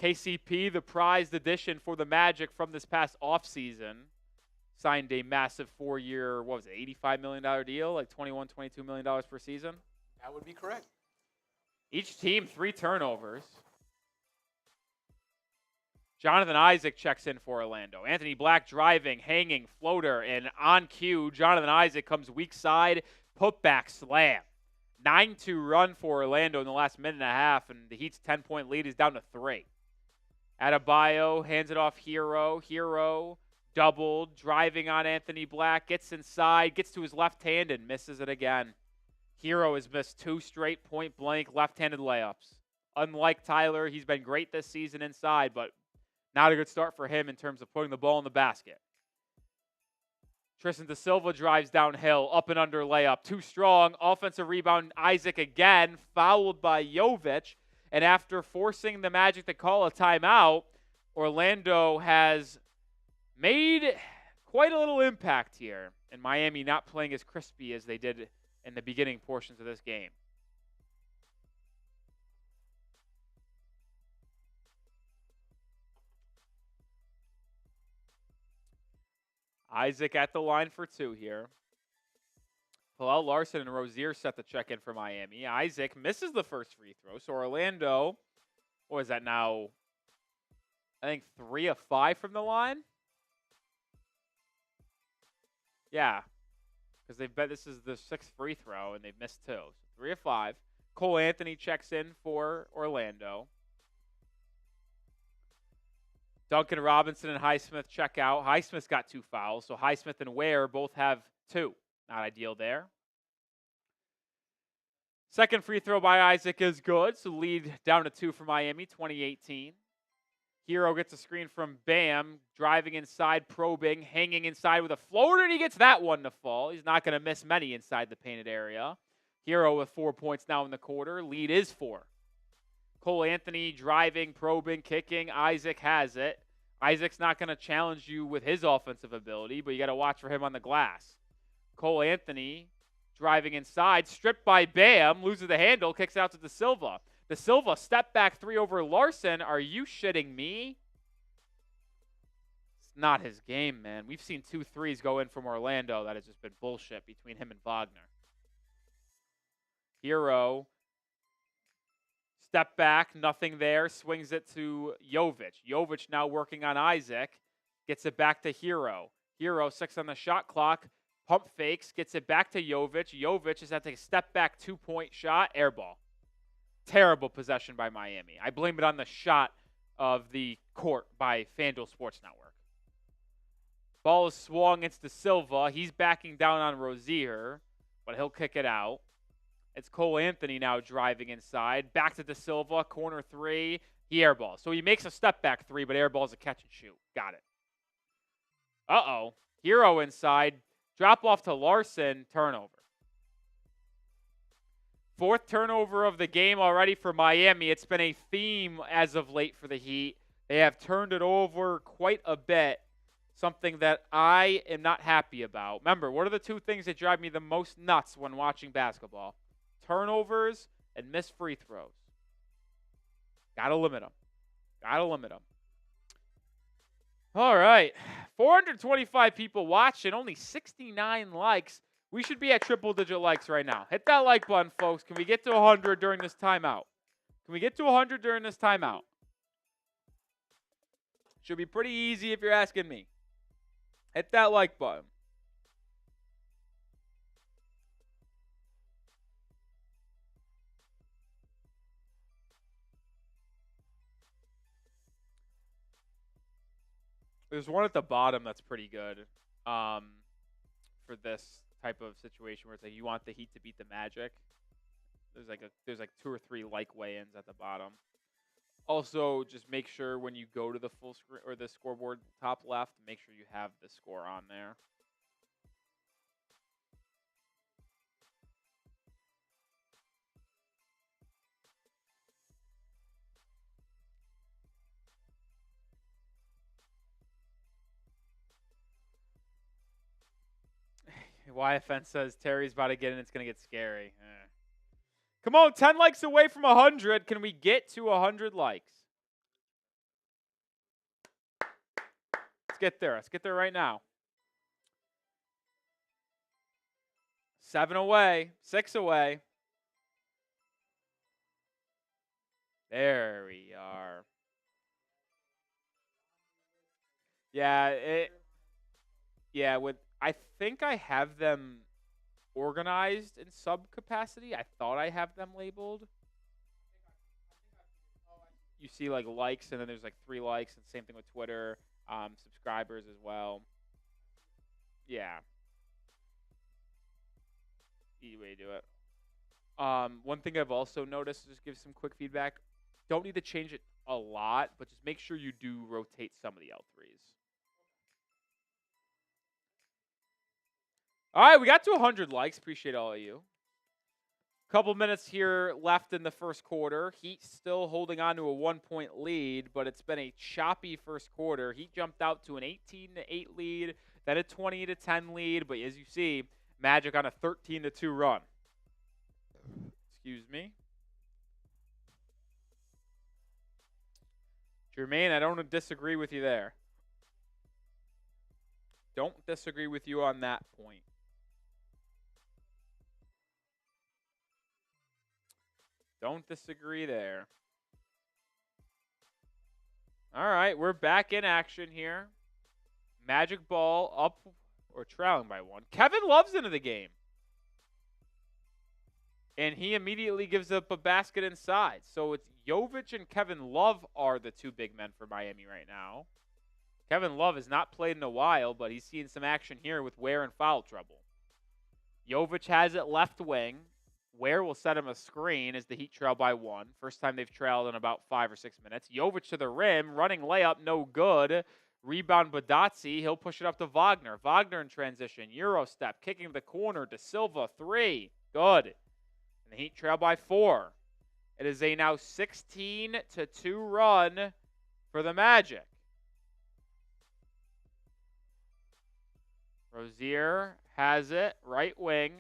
Speaker 1: KCP, the prized addition for the Magic from this past offseason, signed a massive 4-year, $85 million deal, like $21, $22 million per season?
Speaker 2: That would be correct.
Speaker 1: Each team, 3 turnovers. Jonathan Isaac checks in for Orlando. Anthony Black driving, hanging, floater, and on cue, Jonathan Isaac comes weak side, putback slam. 9-2 run for Orlando in the last minute and a half, and the Heat's 10-point lead is down to 3. Adebayo hands it off Hero. Hero doubled, driving on Anthony Black, gets inside, gets to his left hand, and misses it again. Hero has missed 2 straight point-blank left-handed layups. Unlike Tyler, he's been great this season inside, but not a good start for him in terms of putting the ball in the basket. Tristan Da Silva drives downhill, up and under layup. Too strong. Offensive rebound, Isaac again, fouled by Jovic. And after forcing the Magic to call a timeout, Orlando has made quite a little impact here. And Miami not playing as crispy as they did in the beginning portions of this game. Isaac at the line for 2 here. Hillel, Larson, and Rozier set the check in for Miami. Isaac misses the first free throw. So Orlando, what is that now? I think 3 of 5 from the line. Yeah, because they've bet this is the 6th free throw, and they've missed 2. So 3 of 5. Cole Anthony checks in for Orlando. Duncan Robinson and Highsmith check out. Highsmith's got 2 fouls, so Highsmith and Ware both have 2. Not ideal there. Second free throw by Isaac is good, so lead down to 2 for Miami, 20-18. Hero gets a screen from Bam, driving inside, probing, hanging inside with a floater, and he gets that one to fall. He's not going to miss many inside the painted area. Hero with 4 points now in the quarter. Lead is 4. Cole Anthony driving, probing, kicking. Isaac has it. Isaac's not going to challenge you with his offensive ability, but you got to watch for him on the glass. Cole Anthony driving inside, stripped by Bam, loses the handle, kicks out to De Silva. De Silva, step back 3 over Larson. Are you shitting me? It's not his game, man. We've seen 2 threes go in from Orlando. That has just been bullshit between him and Wagner. Hero, step back, nothing there, swings it to Jovic. Jovic now working on Isaac, gets it back to Hero. Hero, 6 on the shot clock, pump fakes, gets it back to Jovic. Jovic is at the step back 2-point shot, air ball. Terrible possession by Miami. I blame it on the shot of the court by FanDuel Sports Network. Ball is swung. It's De Silva. He's backing down on Rozier, but he'll kick it out. It's Cole Anthony now driving inside. Back to De Silva. Corner 3. He airballs. So he makes a step back 3, but airballs a catch and shoot. Got it. Uh-oh. Hero inside. Drop off to Larson. Turnover. 4th turnover of the game already for Miami. It's been a theme as of late for the Heat. They have turned it over quite a bit, something that I am not happy about. Remember, what are the 2 things that drive me the most nuts when watching basketball? Turnovers and missed free throws. Got to limit them. Got to limit them. All right. 425 people watching, only 69 likes. We should be at triple-digit likes right now. Hit that like button, folks. Can we get to 100 during this timeout? Can we get to 100 during this timeout? Should be pretty easy if you're asking me. Hit that like button. There's one at the bottom that's pretty good for this type of situation where it's like you want the Heat to beat the Magic. There's like 2 or 3 like weigh-ins at the bottom. Also, just make sure when you go to the full screen or the scoreboard top left, make sure you have the score on there. YFN says Terry's about to get in. It's going to get scary. Come on, 10 likes away from 100. Can we get to 100 likes? Let's get there. Let's get there right now. 7 away. 6 away. There we are. Yeah, I think I have them organized in sub capacity. I thought I have them labeled. You see like likes, and then there's like 3 likes, and same thing with Twitter, subscribers as well. Yeah. Easy way to do it. One thing I've also noticed, just give some quick feedback. Don't need to change it a lot, but just make sure you do rotate some of the L3s. All right, we got to 100 likes. Appreciate all of you. Couple minutes here left in the first quarter. Heat still holding on to a 1-point lead, but it's been a choppy first quarter. Heat jumped out to an 18-8 lead, then a 20-10 lead, but as you see, Magic on a 13-2 run. Excuse me. Jermaine, I don't disagree with you there. Don't disagree with you on that point. Don't disagree there. All right, we're back in action here. Magic Ball up or trailing by 1. Kevin Love's into the game. And he immediately gives up a basket inside. So it's Jovic and Kevin Love are the two big men for Miami right now. Kevin Love has not played in a while, but he's seen some action here with Ware in foul trouble. Jovic has it left wing. Ware will set him a screen as the Heat trail by 1. First time they've trailed in about 5 or 6 minutes. Jovic to the rim, running layup, no good. Rebound Bitadze, he'll push it up to Wagner. Wagner in transition, Euro step, kicking the corner to Silva, 3. Good. And the Heat trail by 4. It is a now 16-2 run for the Magic. Rozier has it, right wing.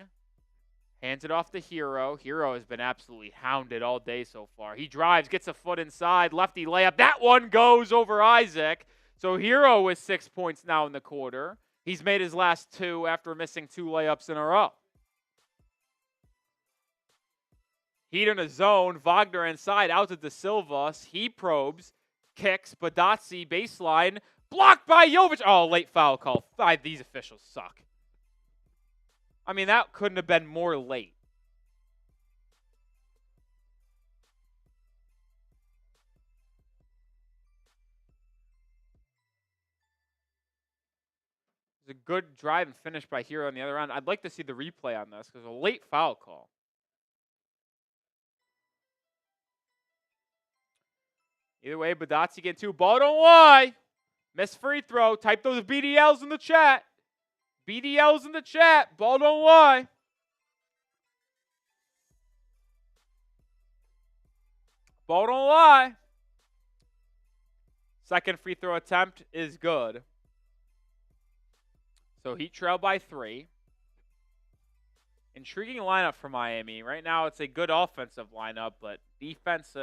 Speaker 1: Hands it off to Hero. Hero has been absolutely hounded all day so far. He drives, gets a foot inside, lefty layup. That one goes over Isaac. So Hero with 6 points now in the quarter. He's made his last 2 after missing 2 layups in a row. Heat in a zone. Wagner inside, out to De Silva. He probes, kicks, Bitadze baseline. Blocked by Jovic. Oh, late foul call. These officials suck. I mean, that couldn't have been more late. It's a good drive and finish by Hero on the other end. I'd like to see the replay on this because a late foul call. Either way, Bitadze getting 2. Ball don't lie. Missed free throw. Type those BDLs in the chat. BDLs in the chat. Ball don't lie. Ball don't lie. Second free throw attempt is good. So Heat trail by 3. Intriguing lineup for Miami. Right now it's a good offensive lineup, but defense,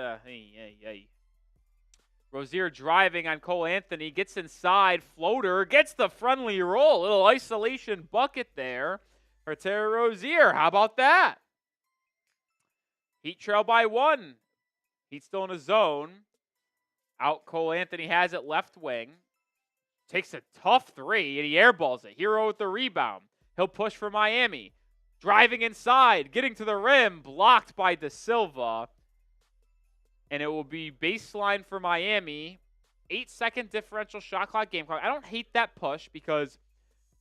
Speaker 1: Rozier driving on Cole Anthony, gets inside, floater, gets the friendly roll. Little isolation bucket there for Terry Rozier. How about that? Heat trail by 1. Heat still in a zone. Out Cole Anthony has it left wing. Takes a tough 3, and he airballs it. Hero with the rebound. He'll push for Miami. Driving inside, getting to the rim, blocked by De Silva. And it will be baseline for Miami. 8-second differential shot clock, game clock. I don't hate that push because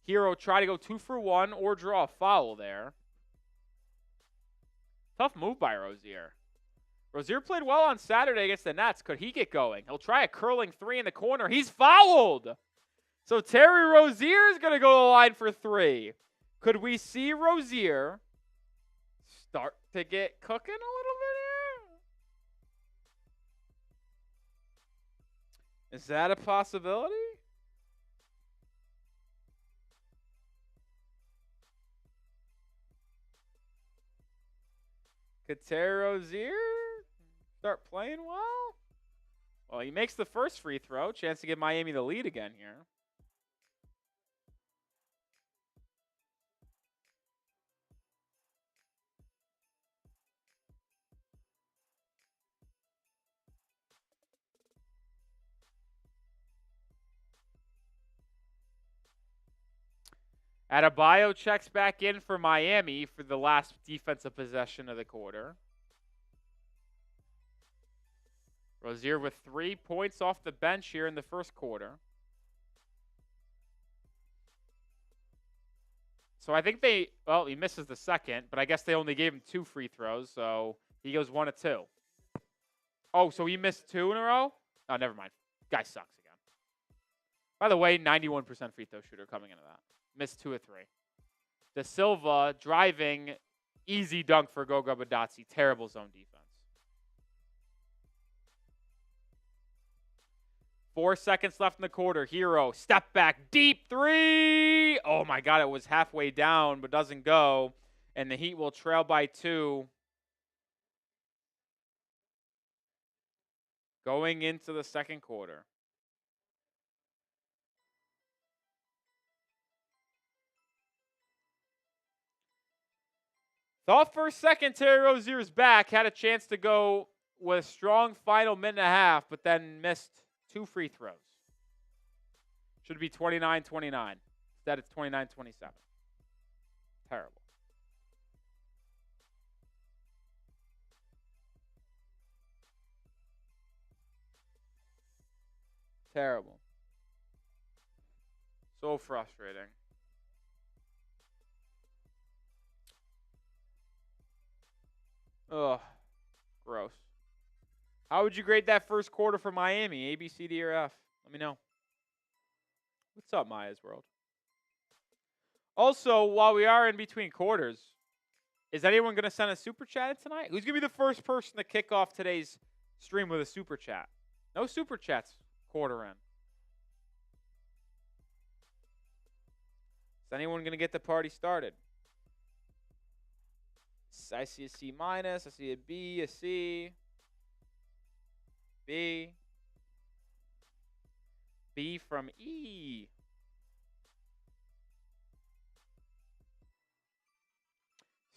Speaker 1: Hero tried to go 2 for 1 or draw a foul there. Tough move by Rozier. Rozier played well on Saturday against the Nets. Could he get going? He'll try a curling 3 in the corner. He's fouled. So Terry Rozier is going to go to the line for 3. Could we see Rozier start to get cooking a little bit here? Is that a possibility? Could Terry Rozier start playing well? Well, he makes the first free throw. Chance to give Miami the lead again here. Adebayo checks back in for Miami for the last defensive possession of the quarter. Rozier with 3 points off the bench here in the first quarter. So I think he misses the second, but I guess they only gave him 2 free throws, so he goes 1 of 2. Oh, so he missed 2 in a row? Oh, never mind. Guy sucks again. By the way, 91% free throw shooter coming into that. Missed 2 of 3. De Silva driving, easy dunk for Goga Bitadze. Terrible zone defense. 4 seconds left in the quarter. Hero, step back, deep 3. Oh my God, it was halfway down, but doesn't go. And the Heat will trail by 2 going into the second quarter. Thought for a second Terry Rozier's back, had a chance to go with a strong final minute and a half, but then missed 2 free throws. Should be 29-29. Instead, it's 29-27. Terrible. Terrible. So frustrating. Ugh. Gross. How would you grade that first quarter for Miami? A, B, C, D, or F? Let me know. What's up, Maya's World? Also, while we are in between quarters, is anyone going to send a super chat tonight? Who's going to be the first person to kick off today's stream with a super chat? No super chats quarter in. Is anyone going to get the party started? I see a C minus. I see a B, a C. B. B from E.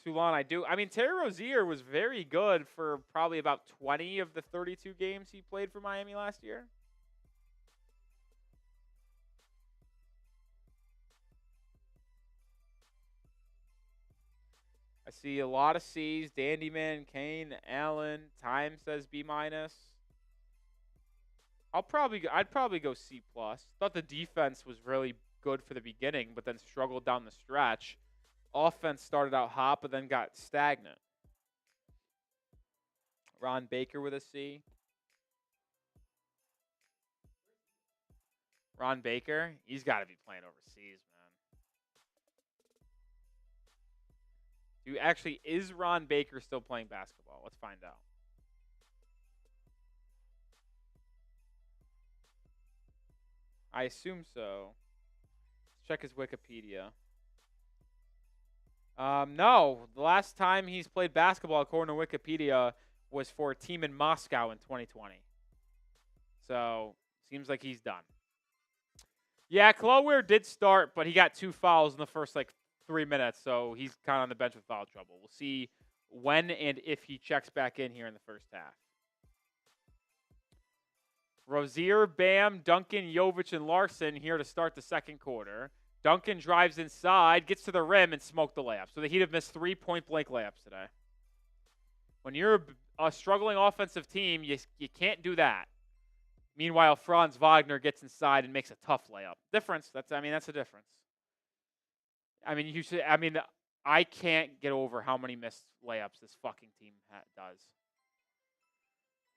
Speaker 1: Sulan, I mean, Terry Rozier was very good for probably about 20 of the 32 games he played for Miami last year. I see a lot of C's. Dandyman, Kane, Allen. Time says B minus. I'd probably go C plus. Thought the defense was really good for the beginning, but then struggled down the stretch. Offense started out hot, but then got stagnant. Ron Baker with a C. Ron Baker, he's got to be playing overseas, man. Actually, is Ron Baker still playing basketball? Let's find out. I assume so. Let's check his Wikipedia. No, the last time he's played basketball, according to Wikipedia, was for a team in Moscow in 2020. So, seems like he's done. Yeah, Cloware did start, but he got 2 fouls in the first, 3 minutes, so he's kind of on the bench with foul trouble. We'll see when and if he checks back in here in the first half. Rozier, Bam, Duncan, Jovic, and Larson here to start the second quarter. Duncan drives inside, gets to the rim, and smoked the layup. So the Heat have missed 3 point-blank layups today. When you're a struggling offensive team, you can't do that. Meanwhile, Franz Wagner gets inside and makes a tough layup. Difference. That's a difference. I can't get over how many missed layups this fucking team does.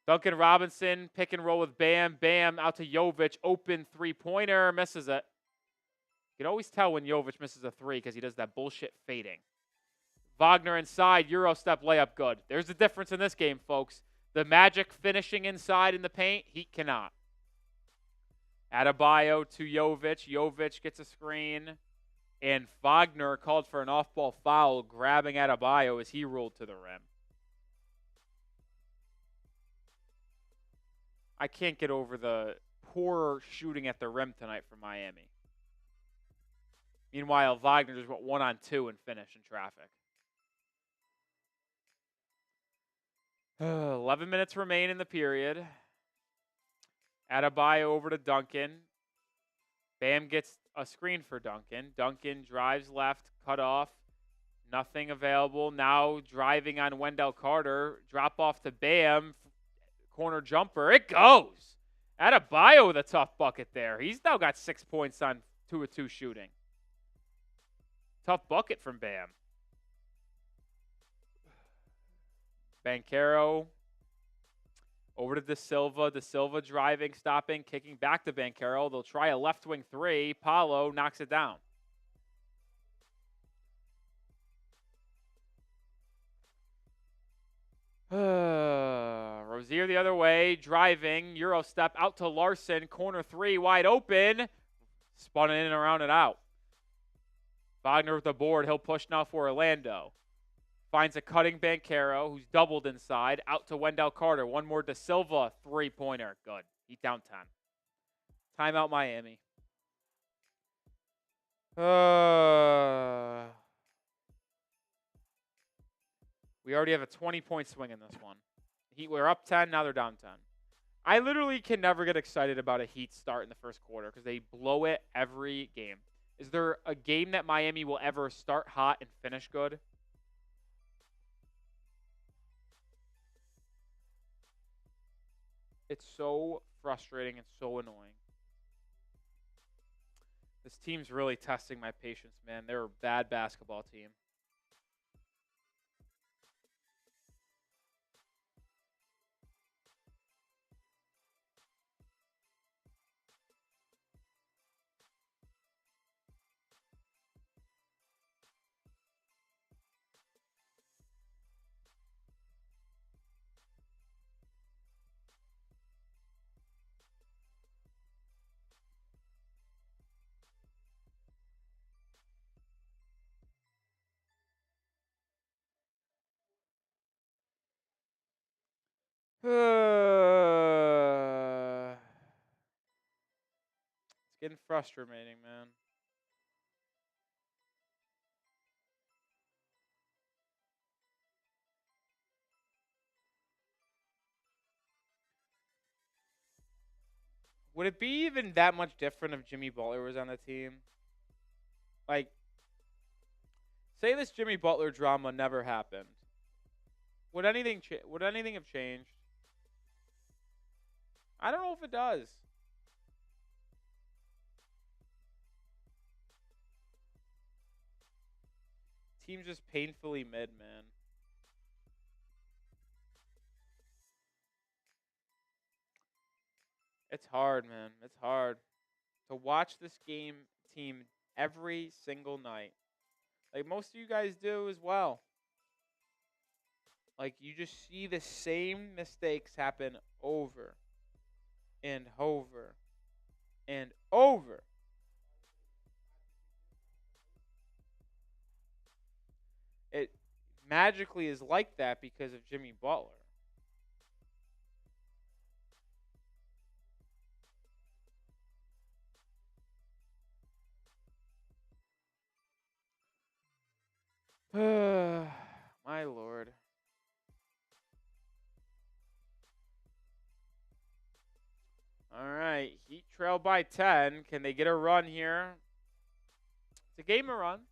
Speaker 1: Duncan Robinson, pick and roll with Bam. Bam out to Jovic. Open three-pointer. Misses it. You can always tell when Jovic misses a three because he does that bullshit fading. Wagner inside. Euro step layup good. There's the difference in this game, folks. The Magic finishing inside in the paint. Heat cannot. Adebayo to Jovic. Jovic gets a screen. And Wagner called for an off-ball foul, grabbing Adebayo as he rolled to the rim. I can't get over the poor shooting at the rim tonight for Miami. Meanwhile, Wagner just went 1-on-2 and finished in traffic. 11 minutes remain in the period. Adebayo over to Duncan. Bam gets a screen for Duncan. Duncan drives left, cut off. Nothing available. Now driving on Wendell Carter. Drop off to Bam. Corner jumper. It goes. Adebayo with a tough bucket there. He's now got 6 points on 2 of 2 shooting. Tough bucket from Bam. Banchero over to De Silva. De Silva driving, stopping, kicking back to Banchero. They'll try a left wing three. Paulo knocks it down. Rozier the other way, driving, Euro step out to Larson, corner three, wide open, spun in and around and out. Wagner with the board, he'll push now for Orlando. Finds a cutting Banchero, who's doubled inside. Out to Wendell Carter. One more to Silva. Three-pointer. Good. He's down 10. Timeout Miami. We already have a 20-point swing in this one. Heat were up 10. Now they're down 10. I literally can never get excited about a Heat start in the first quarter because they blow it every game. Is there a game that Miami will ever start hot and finish good? It's so frustrating and so annoying. This team's really testing my patience, man. They're a bad basketball team. It's getting frustrating, man. Would it be even that much different if Jimmy Butler was on the team? Like, say this Jimmy Butler drama never happened. Would anything have changed? I don't know if it does. Team's just painfully mid, man. It's hard, man. It's hard to watch this team every single night. Like most of you guys do as well. Like you just see the same mistakes happen over and over and over. It magically is like that because of Jimmy Butler. My lord. All right, Heat trail by 10. Can they get a run here? It's a game of runs.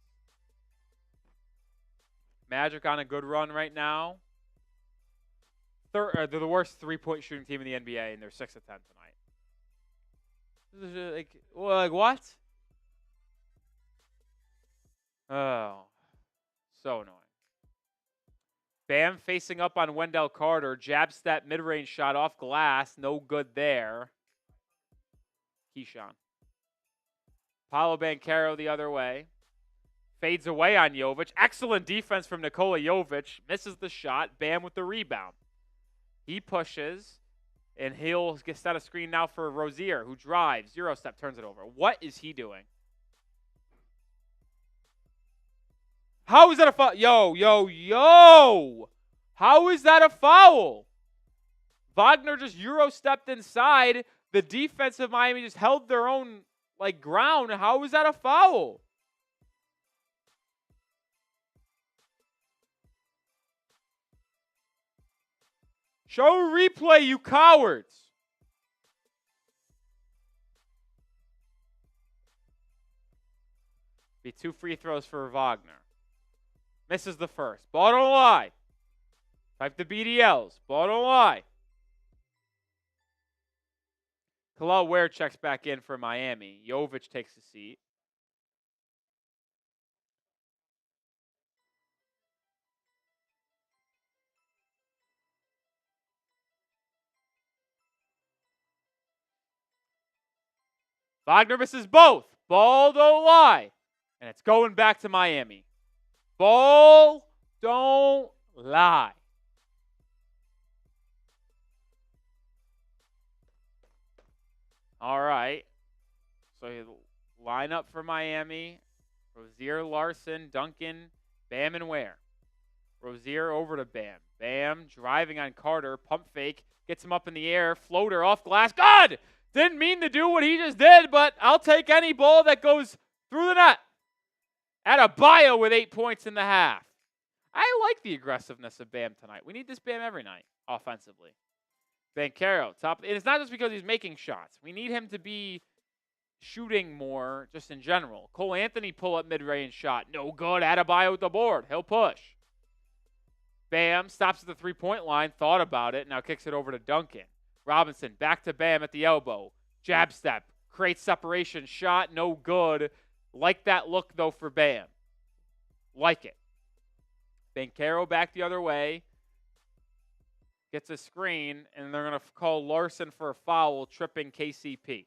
Speaker 1: Magic on a good run right now. They're the worst three-point shooting team in the NBA, and they're 6 of 10 tonight. This is like what? Oh, so annoying. Bam facing up on Wendell Carter. Jab step mid-range shot off glass. No good there. Keyshawn. Paolo Banchero the other way. Fades away on Jovic. Excellent defense from Nikola Jovic. Misses the shot. Bam with the rebound. He pushes, and he'll set a screen now for Rozier, who drives. 0-step, turns it over. What is he doing? How is that a foul? Yo. How is that a foul? Wagner just Euro-stepped inside. The defense of Miami just held their own ground. How is that a foul? Show replay, you cowards. Be 2 free throws for Wagner. Misses the first. Ball don't lie. Type the BDLs. Ball don't lie. Kalal Ware checks back in for Miami. Jovic takes a seat. Wagner misses both. Ball don't lie. And it's going back to Miami. Ball don't lie. All right. So line up for Miami. Rozier, Larson, Duncan, Bam, and Ware. Rozier over to Bam. Bam driving on Carter. Pump fake. Gets him up in the air. Floater off glass. God! Didn't mean to do what he just did, but I'll take any ball that goes through the net. Adebayo with 8 points in the half. I like the aggressiveness of Bam tonight. We need this Bam every night, offensively. Banchero, top. And it's not just because he's making shots. We need him to be shooting more just in general. Cole Anthony pull-up mid-range shot. No good. Adebayo with the board. He'll push. Bam stops at the three-point line. Thought about it. Now kicks it over to Duncan. Robinson back to Bam at the elbow. Jab step. Creates separation. Shot. No good. Like that look, though, for Bam. Like it. Banchero back the other way. Gets a screen, and they're going to call Larson for a foul, tripping KCP.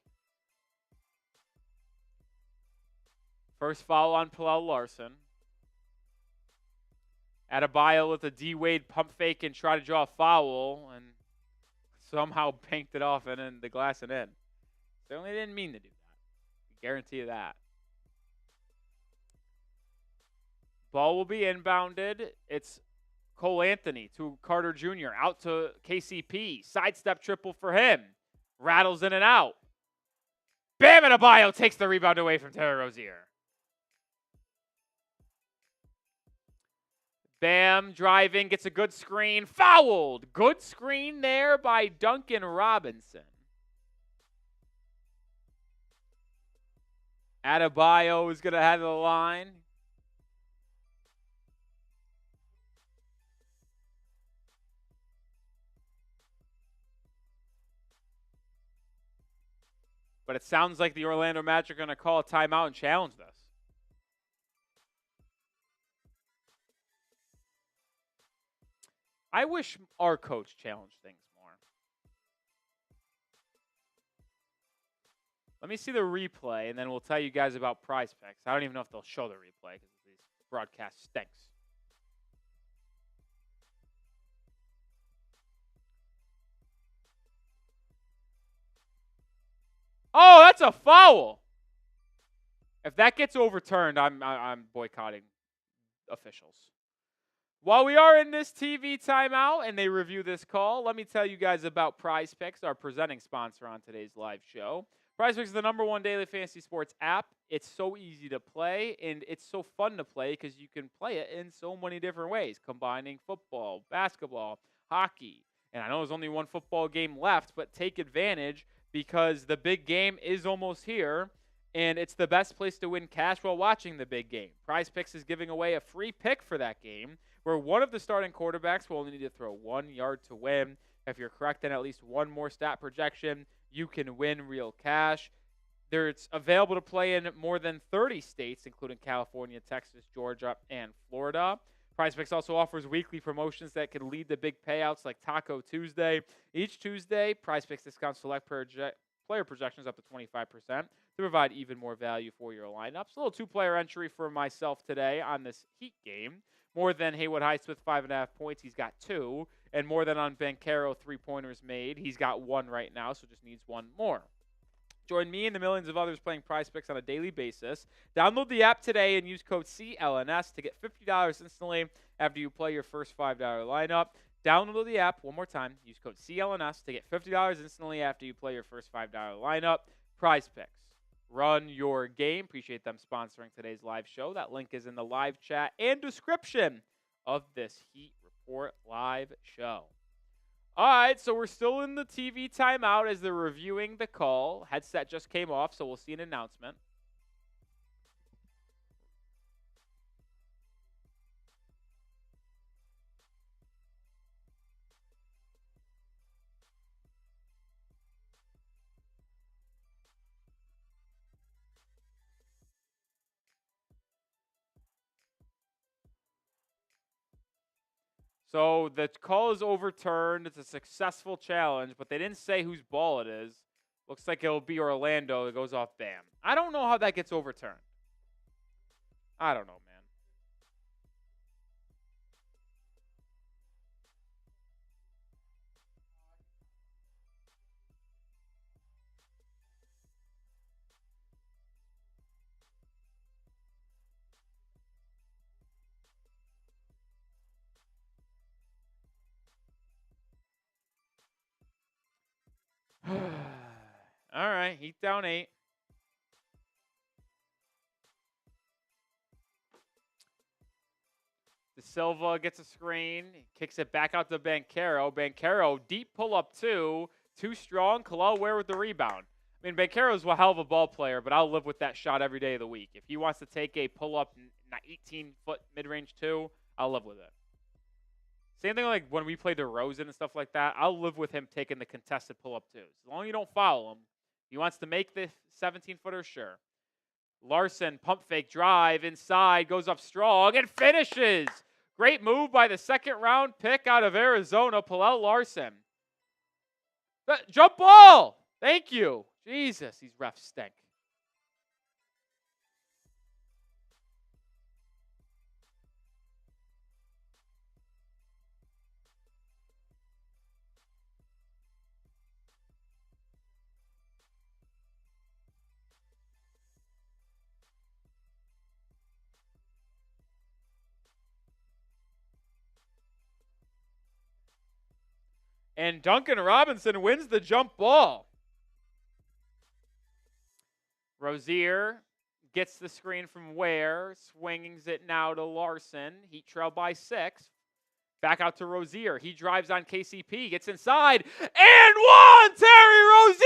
Speaker 1: First foul on Paul Larson. Adebayo with a D-Wade pump fake and try to draw a foul, and somehow banked it off and in the glass and in. Certainly didn't mean to do that. I guarantee you that. Ball will be inbounded. It's Cole Anthony to Carter Jr. Out to KCP. Sidestep triple for him. Rattles in and out. Bam Adebayo takes the rebound away from Terry Rozier. Bam driving, gets a good screen. Fouled. Good screen there by Duncan Robinson. Adebayo is going to head to the line. But it sounds like the Orlando Magic are going to call a timeout and challenge this. I wish our coach challenged things more. Let me see the replay, and then we'll tell you guys about PrizePicks. I don't even know if they'll show the replay because these broadcast stinks. Oh, that's a foul. If that gets overturned, I'm boycotting officials. While we are in this TV timeout and they review this call, let me tell you guys about PrizePicks, our presenting sponsor on today's live show. PrizePicks is the #1 daily fantasy sports app. It's so easy to play, and it's so fun to play because you can play it in so many different ways, combining football, basketball, hockey. And I know there's only one football game left, but take advantage because the big game is almost here, and it's the best place to win cash while watching the big game. PrizePicks is giving away a free pick for that game, where one of the starting quarterbacks will only need to throw 1 yard to win. If you're correct in at least one more stat projection, you can win real cash. It's available to play in more than 30 states, including California, Texas, Georgia, and Florida. PrizePicks also offers weekly promotions that can lead to big payouts like Taco Tuesday. Each Tuesday, PrizePicks discounts select player projections up to 25% to provide even more value for your lineups. A little two-player entry for myself today on this Heat game. More than Haywood Heights with 5.5 points. He's got 2. And more than on Banchero, 3-pointers made. He's got 1 right now, so just needs 1 more. Join me and the millions of others playing PrizePicks on a daily basis. Download the app today and use code CLNS to get $50 instantly after you play your first $5 lineup. Download the app one more time. Use code CLNS to get $50 instantly after you play your first $5 lineup. PrizePicks. Run your game. Appreciate them sponsoring today's live show. That link is in the live chat and description of this Heat Report live show. All right, so we're still in the TV timeout as they're reviewing the call. Headset just came off, so we'll see an announcement. So the call is overturned. It's a successful challenge, but they didn't say whose ball it is. Looks like it'll be Orlando. It goes off Bam. I don't know how that gets overturned. I don't know, man. All right, Heat down 8. De Silva gets a screen, kicks it back out to Banchero. Banchero, deep pull-up 2. Too strong. Kalal Ware with the rebound. I mean, Banchero's a hell of a ball player, but I'll live with that shot every day of the week. If he wants to take a pull-up 18-foot mid-range 2, I'll live with it. Same thing like when we played DeRozan and stuff like that. I'll live with him taking the contested pull-up 2s. As long as you don't foul him. He wants to make the 17-footer, sure. Larson, pump fake drive inside, goes up strong and finishes. Great move by the second-round pick out of Arizona, Pallel Larson. Jump ball! Thank you. Jesus, these refs stink. And Duncan Robinson wins the jump ball. Rozier gets the screen from Ware, swings it now to Larson. Heat trail by 6. Back out to Rozier. He drives on KCP, gets inside, and one! Terry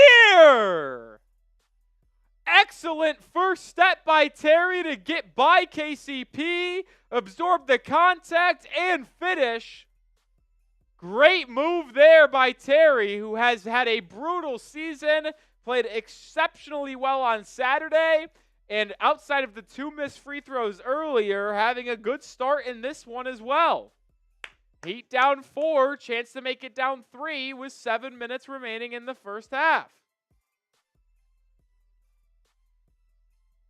Speaker 1: Rozier! Excellent first step by Terry to get by KCP, absorb the contact, and finish. Great move there by Terry, who has had a brutal season, played exceptionally well on Saturday, and outside of the 2 missed free throws earlier, having a good start in this one as well. Heat down 4, chance to make it down 3 with 7 minutes remaining in the first half.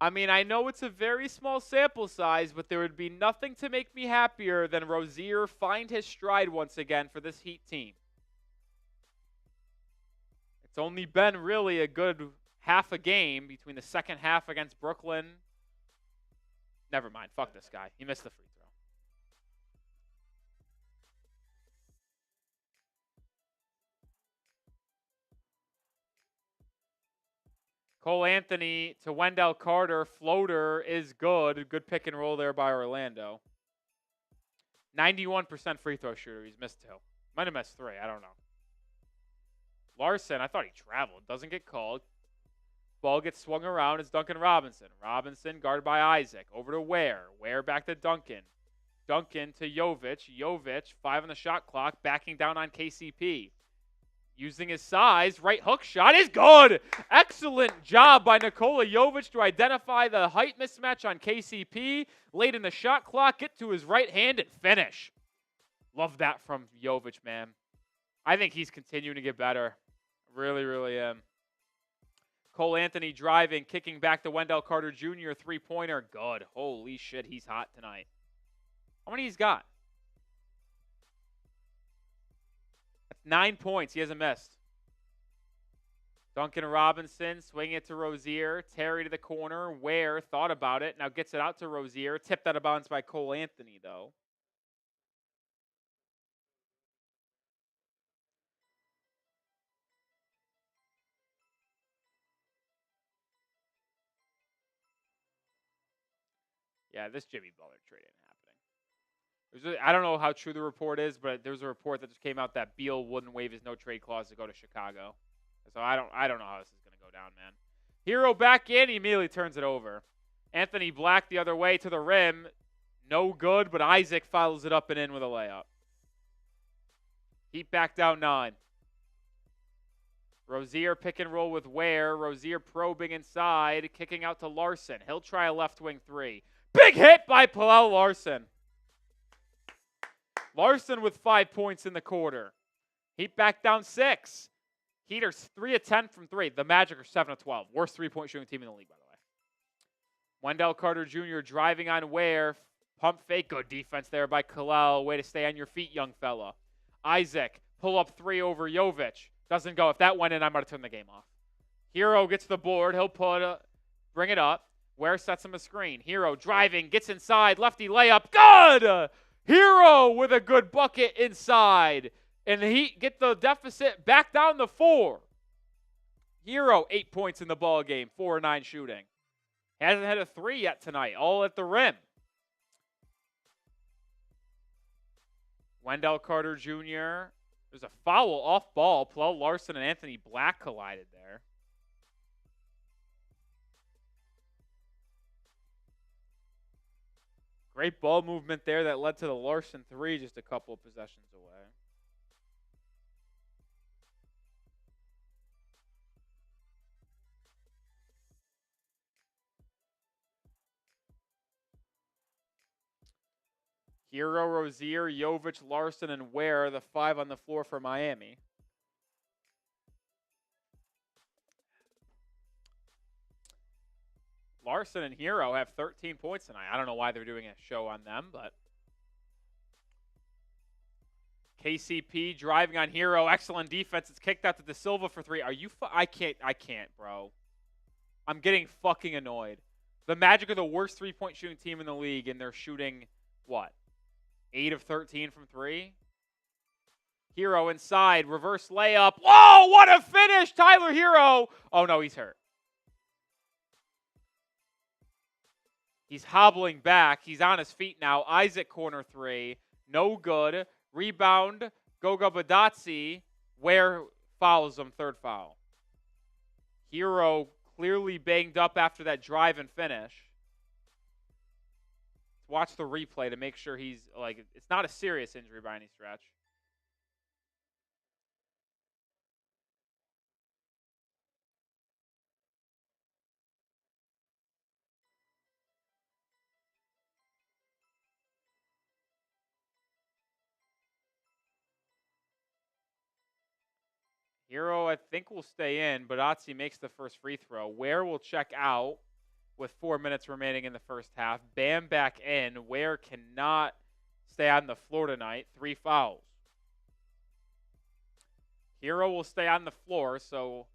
Speaker 1: I mean, I know it's a very small sample size, but there would be nothing to make me happier than Rozier find his stride once again for this Heat team. It's only been really a good half a game between the second half against Brooklyn. Never mind. Fuck this guy. He missed the free throw. Cole Anthony to Wendell Carter. Floater is good. Good pick and roll there by Orlando. 91% free throw shooter. He's missed 2. Might have missed 3. I don't know. Larson, I thought he traveled. Doesn't get called. Ball gets swung around. It's Duncan Robinson. Robinson guarded by Isaac. Over to Ware. Ware back to Duncan. Duncan to Jovic. Jovic, 5 on the shot clock, backing down on KCP. Using his size, right hook shot is good. Excellent job by Nikola Jovic to identify the height mismatch on KCP. Late in the shot clock, get to his right hand and finish. Love that from Jovic, man. I think he's continuing to get better. Really, really am. Cole Anthony driving, kicking back to Wendell Carter Jr. Three-pointer. Good. Holy shit, he's hot tonight. How many he's got? 9 points. He hasn't missed. Duncan Robinson swinging it to Rozier. Terry to the corner. Ware thought about it. Now gets it out to Rozier. Tipped out of bounds by Cole Anthony, though. Yeah, this Jimmy Butler trade ain't happening. I don't know how true the report is, but there's a report that just came out that Beal wouldn't waive his no-trade clause to go to Chicago. So I don't know how this is going to go down, man. Hero back in. He immediately turns it over. Anthony Black the other way to the rim. No good, but Isaac follows it up and in with a layup. Heat back down 9. Rozier pick and roll with Ware. Rozier probing inside, kicking out to Larson. He'll try a left wing 3. Big hit by Pallel Larson. Larson with 5 points in the quarter. Heat back down 6. Heaters 3 of 10 from 3. The Magic are 7 of 12. Worst three-point shooting team in the league, by the way. Wendell Carter Jr. driving on Ware. Pump fake. Good defense there by Kalel. Way to stay on your feet, young fella. Isaac, pull up 3 over Jovic. Doesn't go. If that went in, I'm going to turn the game off. Hero gets the board. He'll bring it up. Ware sets him a screen. Hero driving, gets inside. Lefty layup. Good! Hero with a good bucket inside. And the Heat get the deficit back down to 4. Hero, 8 points in the ball game, 4-9 shooting. Hasn't had a 3 yet tonight, all at the rim. Wendell Carter Jr. There's a foul off ball. Plo Larson and Anthony Black collided there. Great ball movement there that led to the Larson 3 just a couple of possessions away. Hero, Rozier, Jovic, Larson, and Ware, the 5 on the floor for Miami. Larson and Hero have 13 points tonight. I don't know why they're doing a show on them, but KCP driving on Hero. Excellent defense. It's kicked out to De Silva for 3. Are you I can't, bro. I'm getting fucking annoyed. The Magic are the worst three-point shooting team in the league, and they're shooting, what, 8 of 13 from 3? Hero inside. Reverse layup. Whoa, what a finish! Tyler Hero. Oh, no, he's hurt. He's hobbling back. He's on his feet now. Isaac corner 3. No good. Rebound. Goga Bitadze. Ware fouls him. Third foul. Hero clearly banged up after that drive and finish. Watch the replay to make sure he's, like, it's not a serious injury by any stretch. Hero, I think, will stay in. Bitadze makes the first free throw. Ware will check out with 4 minutes remaining in the first half. Bam back in. Ware cannot stay on the floor tonight. 3 fouls. Hero will stay on the floor, so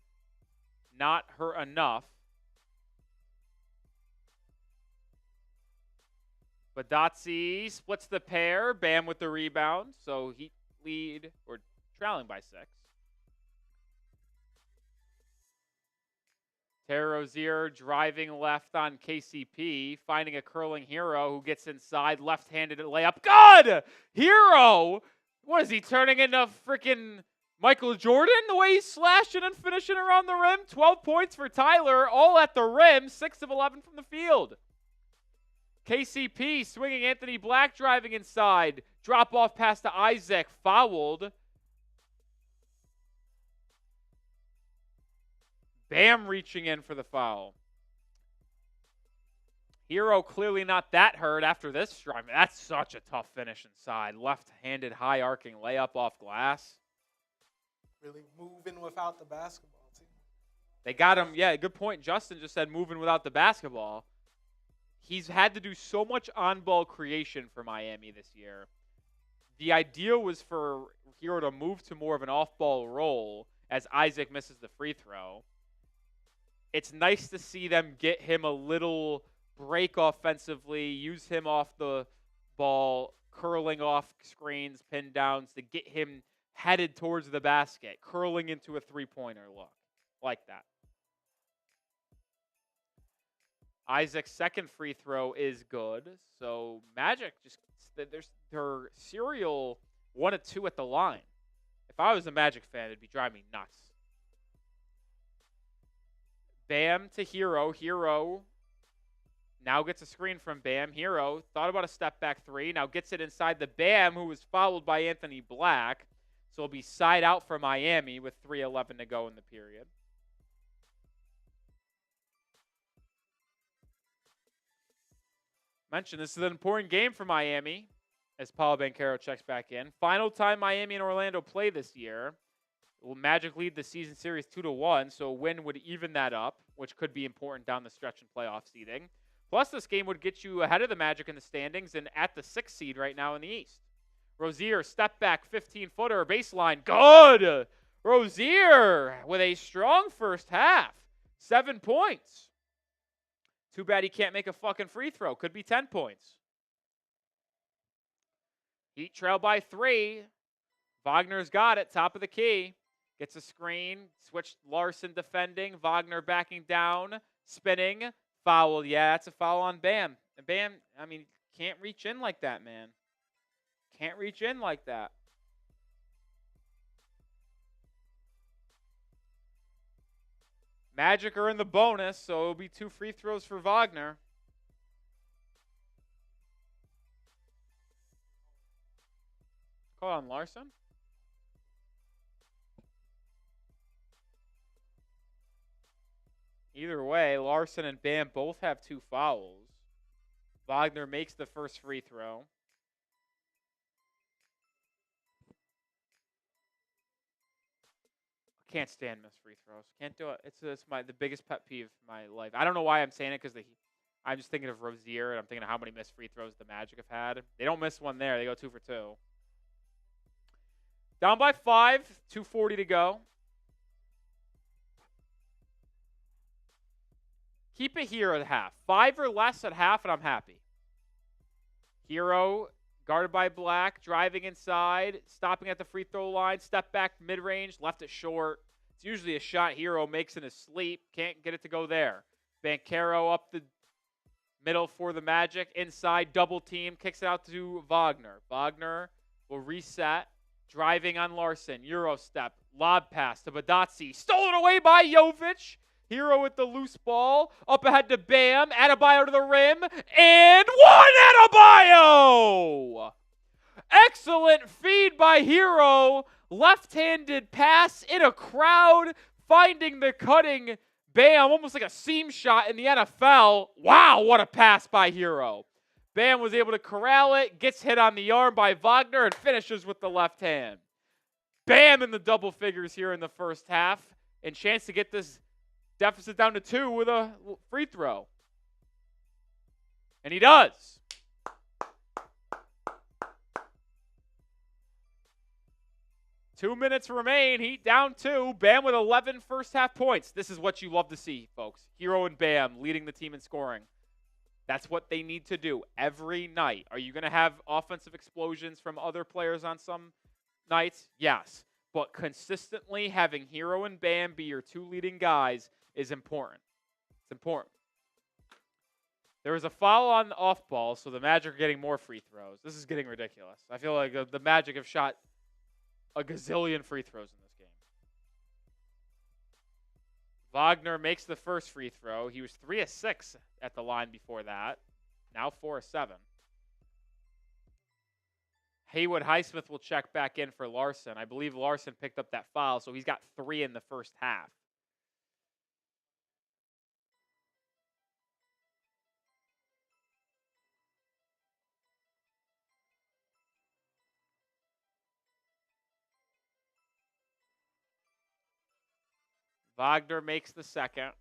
Speaker 1: not hurt enough. Bitadze splits the pair. Bam with the rebound. So Heat lead, or trailing by 6. Terry Rozier driving left on KCP, finding a curling Hero who gets inside, left-handed layup. Good! Hero! What is he, turning into freaking Michael Jordan? The way he's slashing and finishing around the rim. 12 points for Tyler, all at the rim. 6 of 11 from the field. KCP swinging Anthony Black, driving inside. Drop-off pass to Isaac, fouled. Bam reaching in for the foul. Hero clearly not that hurt after this drive. That's such a tough finish inside. Left-handed high arcing layup off glass.
Speaker 2: Really moving without the basketball, too.
Speaker 1: They got him. Yeah, good point. Justin just said moving without the basketball. He's had to do so much on-ball creation for Miami this year. The idea was for Hero to move to more of an off-ball role as Isaac misses the free throw. It's nice to see them get him a little break offensively, use him off the ball, curling off screens, pin downs to get him headed towards the basket, curling into a three-pointer look like that. Isaac's second free throw is good. So Magic they're serial 1 of 2 at the line. If I was a Magic fan, it'd be driving me nuts. Bam to Hero. Hero now gets a screen from Bam. Hero thought about a step back 3. Now gets it inside the Bam, who was fouled by Anthony Black. So it'll be side out for Miami with 3:11 to go in the period. Mentioned this is an important game for Miami as Paolo Banchero checks back in. Final time Miami and Orlando play this year. Will Magic lead the season series 2-1, so a win would even that up, which could be important down the stretch in playoff seeding. Plus, this game would get you ahead of the Magic in the standings and at the 6th seed right now in the East. Rozier, step back, 15-footer, baseline. Good! Rozier with a strong first half. 7 points. Too bad he can't make a fucking free throw. Could be 10 points. Heat trail by 3. Wagner's got it, top of the key. Gets a screen. Switched Larson defending. Wagner backing down. Spinning. Foul. Yeah, that's a foul on Bam. And Bam, I mean, can't reach in like that, man. Can't reach in like that. Magic are in the bonus, so it'll be 2 free throws for Wagner. Call on Larson. Either way, Larson and Bam both have 2 fouls. Wagner makes the first free throw. Can't stand missed free throws. Can't do it. It's the biggest pet peeve of my life. I don't know why I'm saying it, because I'm just thinking of Rozier, and I'm thinking of how many missed free throws the Magic have had. They don't miss one there. They go 2 for 2. Down by 5, 2:40 to go. Keep it here at half. 5 or less at half, and I'm happy. Hero guarded by Black, driving inside, stopping at the free throw line, step back mid-range, left it short. It's usually a shot Hero makes in his sleep. Can't get it to go there. Banchero up the middle for the Magic. Inside, double team, kicks it out to Wagner. Wagner will reset, driving on Larson. Euro step, lob pass to Bitadze. Stolen away by Jovic. Hero with the loose ball. Up ahead to Bam. Adebayo to the rim. And one Adebayo! Excellent feed by Hero. Left-handed pass in a crowd. Finding the cutting Bam. Almost like a seam shot in the NFL. Wow, what a pass by Hero. Bam was able to corral it. Gets hit on the arm by Wagner and finishes with the left hand. Bam in the double figures here in the first half. And chance to get this deficit down to 2 with a free throw. And he does. Two minutes remain. Heat down 2. Bam with 11 first half points. This is what you love to see, folks. Hero and Bam leading the team in scoring. That's what they need to do every night. Are you going to have offensive explosions from other players on some nights? Yes. But consistently having Hero and Bam be your 2 leading guys is important. It's important. There was a foul on the off ball, so the Magic are getting more free throws. This is getting ridiculous. I feel like the Magic have shot a gazillion free throws in this game. Wagner makes the first free throw. He was 3 of 6 at the line before that. Now 4 of 7. Haywood Highsmith will check back in for Larson. I believe Larson picked up that foul, so he's got 3 in the first half. Wagner makes the second.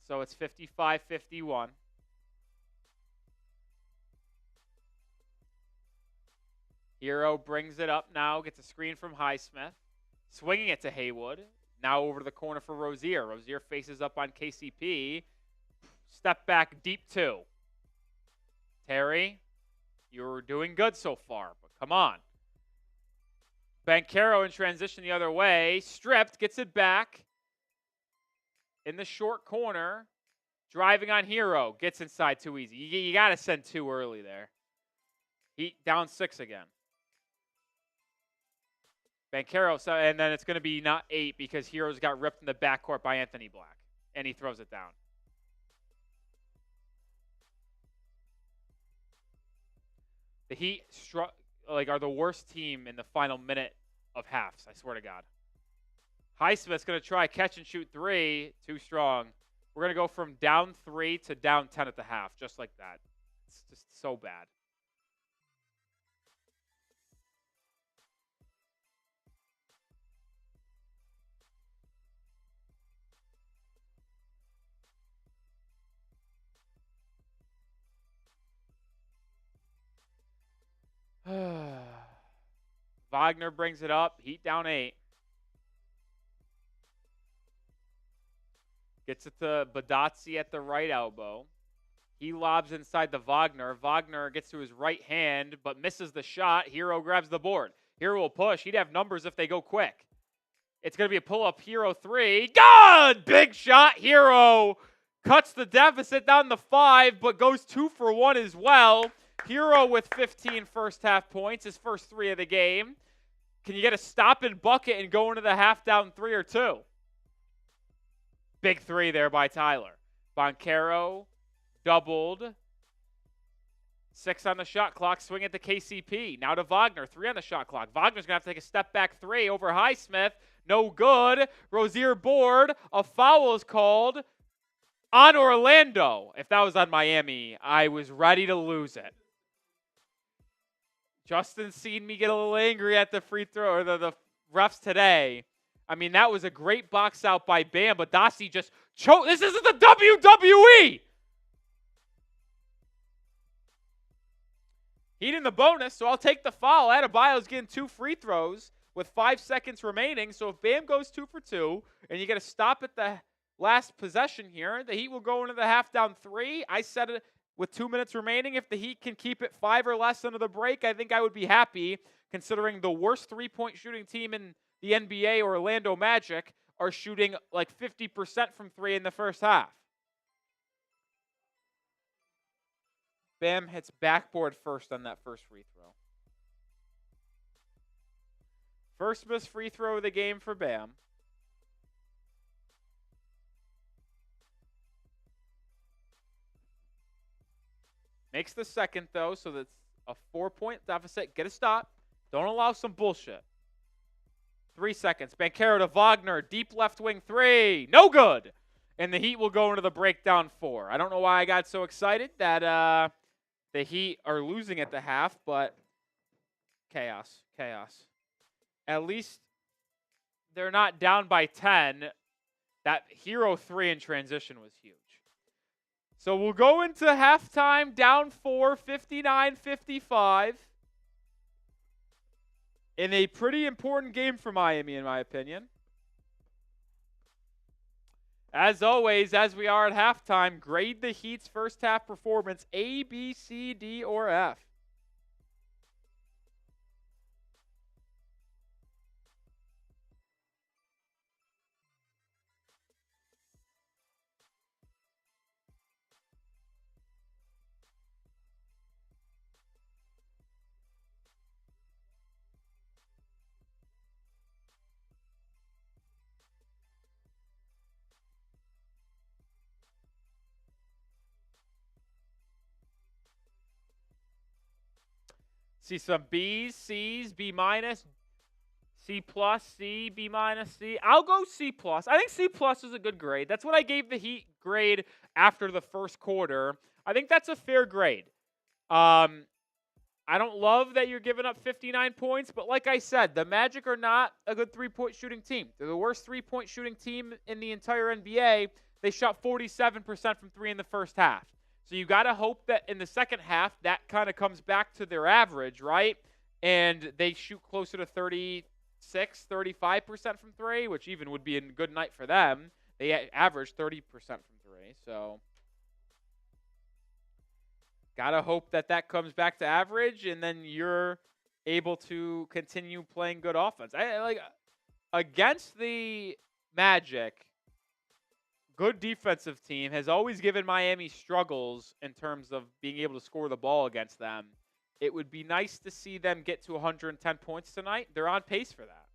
Speaker 1: So it's 55-51. Hero brings it up now, gets a screen from Highsmith. Swinging it to Haywood. Now over to the corner for Rozier. Rozier faces up on KCP. Step back deep 2. Terry, you're doing good so far, but come on. Banchero in transition the other way. Stripped, gets it back. In the short corner, driving on Hero. Gets inside too easy. You got to send 2 early there. Heat down 6 again. Banchero, and then it's going to be not 8 because Hero's got ripped in the backcourt by Anthony Black. And he throws it down. The Heat are the worst team in the final minute of halves, I swear to God. Highsmith's going to try catch and shoot 3. Too strong. We're going to go from down 3 to down 10 at the half, just like that. It's just so bad. Wagner brings it up. Heat down 8. Gets it to Bitadze at the right elbow. He lobs inside the Wagner. Wagner gets to his right hand, but misses the shot. Hero grabs the board. Hero will push. He'd have numbers if they go quick. It's going to be a pull-up Hero 3. Good! Big shot. Hero cuts the deficit down to 5, but goes 2 for 1 as well. Hero with 15 first-half points, his first 3 of the game. Can you get a stop and bucket and go into the half down 3 or 2? Big 3 there by Tyler. Boncaro doubled. 6 on the shot clock. Swing at the KCP. Now to Wagner. 3 on the shot clock. Wagner's going to have to take a step back 3 over Highsmith. No good. Rozier board. A foul is called on Orlando. If that was on Miami, I was ready to lose it. Justin seen me get a little angry at the free throw or the refs today. I mean, that was a great box out by Bam, but Dasi just choked. This isn't the WWE. Heat in the bonus, so I'll take the foul. Adebayo's getting 2 free throws with 5 seconds remaining. So if Bam goes 2 for 2 and you get a stop at the last possession here, the Heat will go into the half down 3. I said it with 2 minutes remaining. If the Heat can keep it 5 or less under the break, I think I would be happy, considering the worst three-point shooting team in the NBA, Orlando Magic, are shooting like 50% from 3 in the first half. Bam hits backboard first on that first free throw. First missed free throw of the game for Bam. Makes the second, though, so that's a 4-point deficit. Get a stop. Don't allow some bullshit. 3 seconds. Banchero to Wagner. Deep left wing 3. No good. And the Heat will go into the breakdown 4. I don't know why I got so excited that the Heat are losing at the half, but chaos. At least they're not down by 10. That Hero 3 in transition was huge. So we'll go into halftime down 4, 59-55. In a pretty important game for Miami, in my opinion. As always, as we are at halftime, grade the Heat's first half performance A, B, C, D, or F. See some B's, C's, B minus, C plus, C, B minus, C. I'll go C plus. I think C plus is a good grade. That's what I gave the Heat grade after the first quarter. I think that's a fair grade. I don't love that you're giving up 59 points, but like I said, the Magic are not a good three-point shooting team. They're the worst three-point shooting team in the entire NBA. They shot 47% from 3 in the first half. So you got to hope that in the second half, that kind of comes back to their average, right? And they shoot closer to 36, 35% from 3, which even would be a good night for them. They average 30% from 3, so got to hope that that comes back to average, and then you're able to continue playing good offense. I like against the Magic, good defensive team has always given Miami struggles in terms of being able to score the ball against them. It would be nice to see them get to 110 points tonight. They're on pace for that.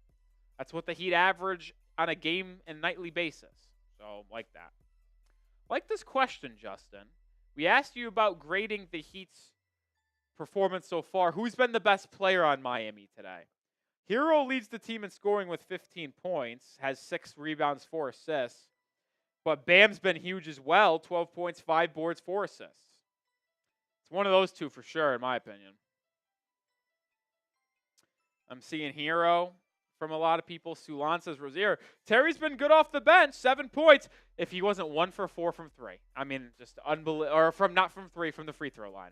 Speaker 1: That's what the Heat average on a game and nightly basis. So, like that. Like this question, Justin. We asked you about grading the Heat's performance so far. Who's been the best player on Miami today? Hero leads the team in scoring with 15 points, has 6 rebounds, 4 assists. But Bam's been huge as well, 12 points, 5 boards, 4 assists. It's one of those two for sure, in my opinion. I'm seeing Hero from a lot of people. Sulan says Rozier. Terry's been good off the bench, 7 points. If he wasn't 1 for 4 from 3. I mean, just unbelievable. Or from not from 3, from the free throw line.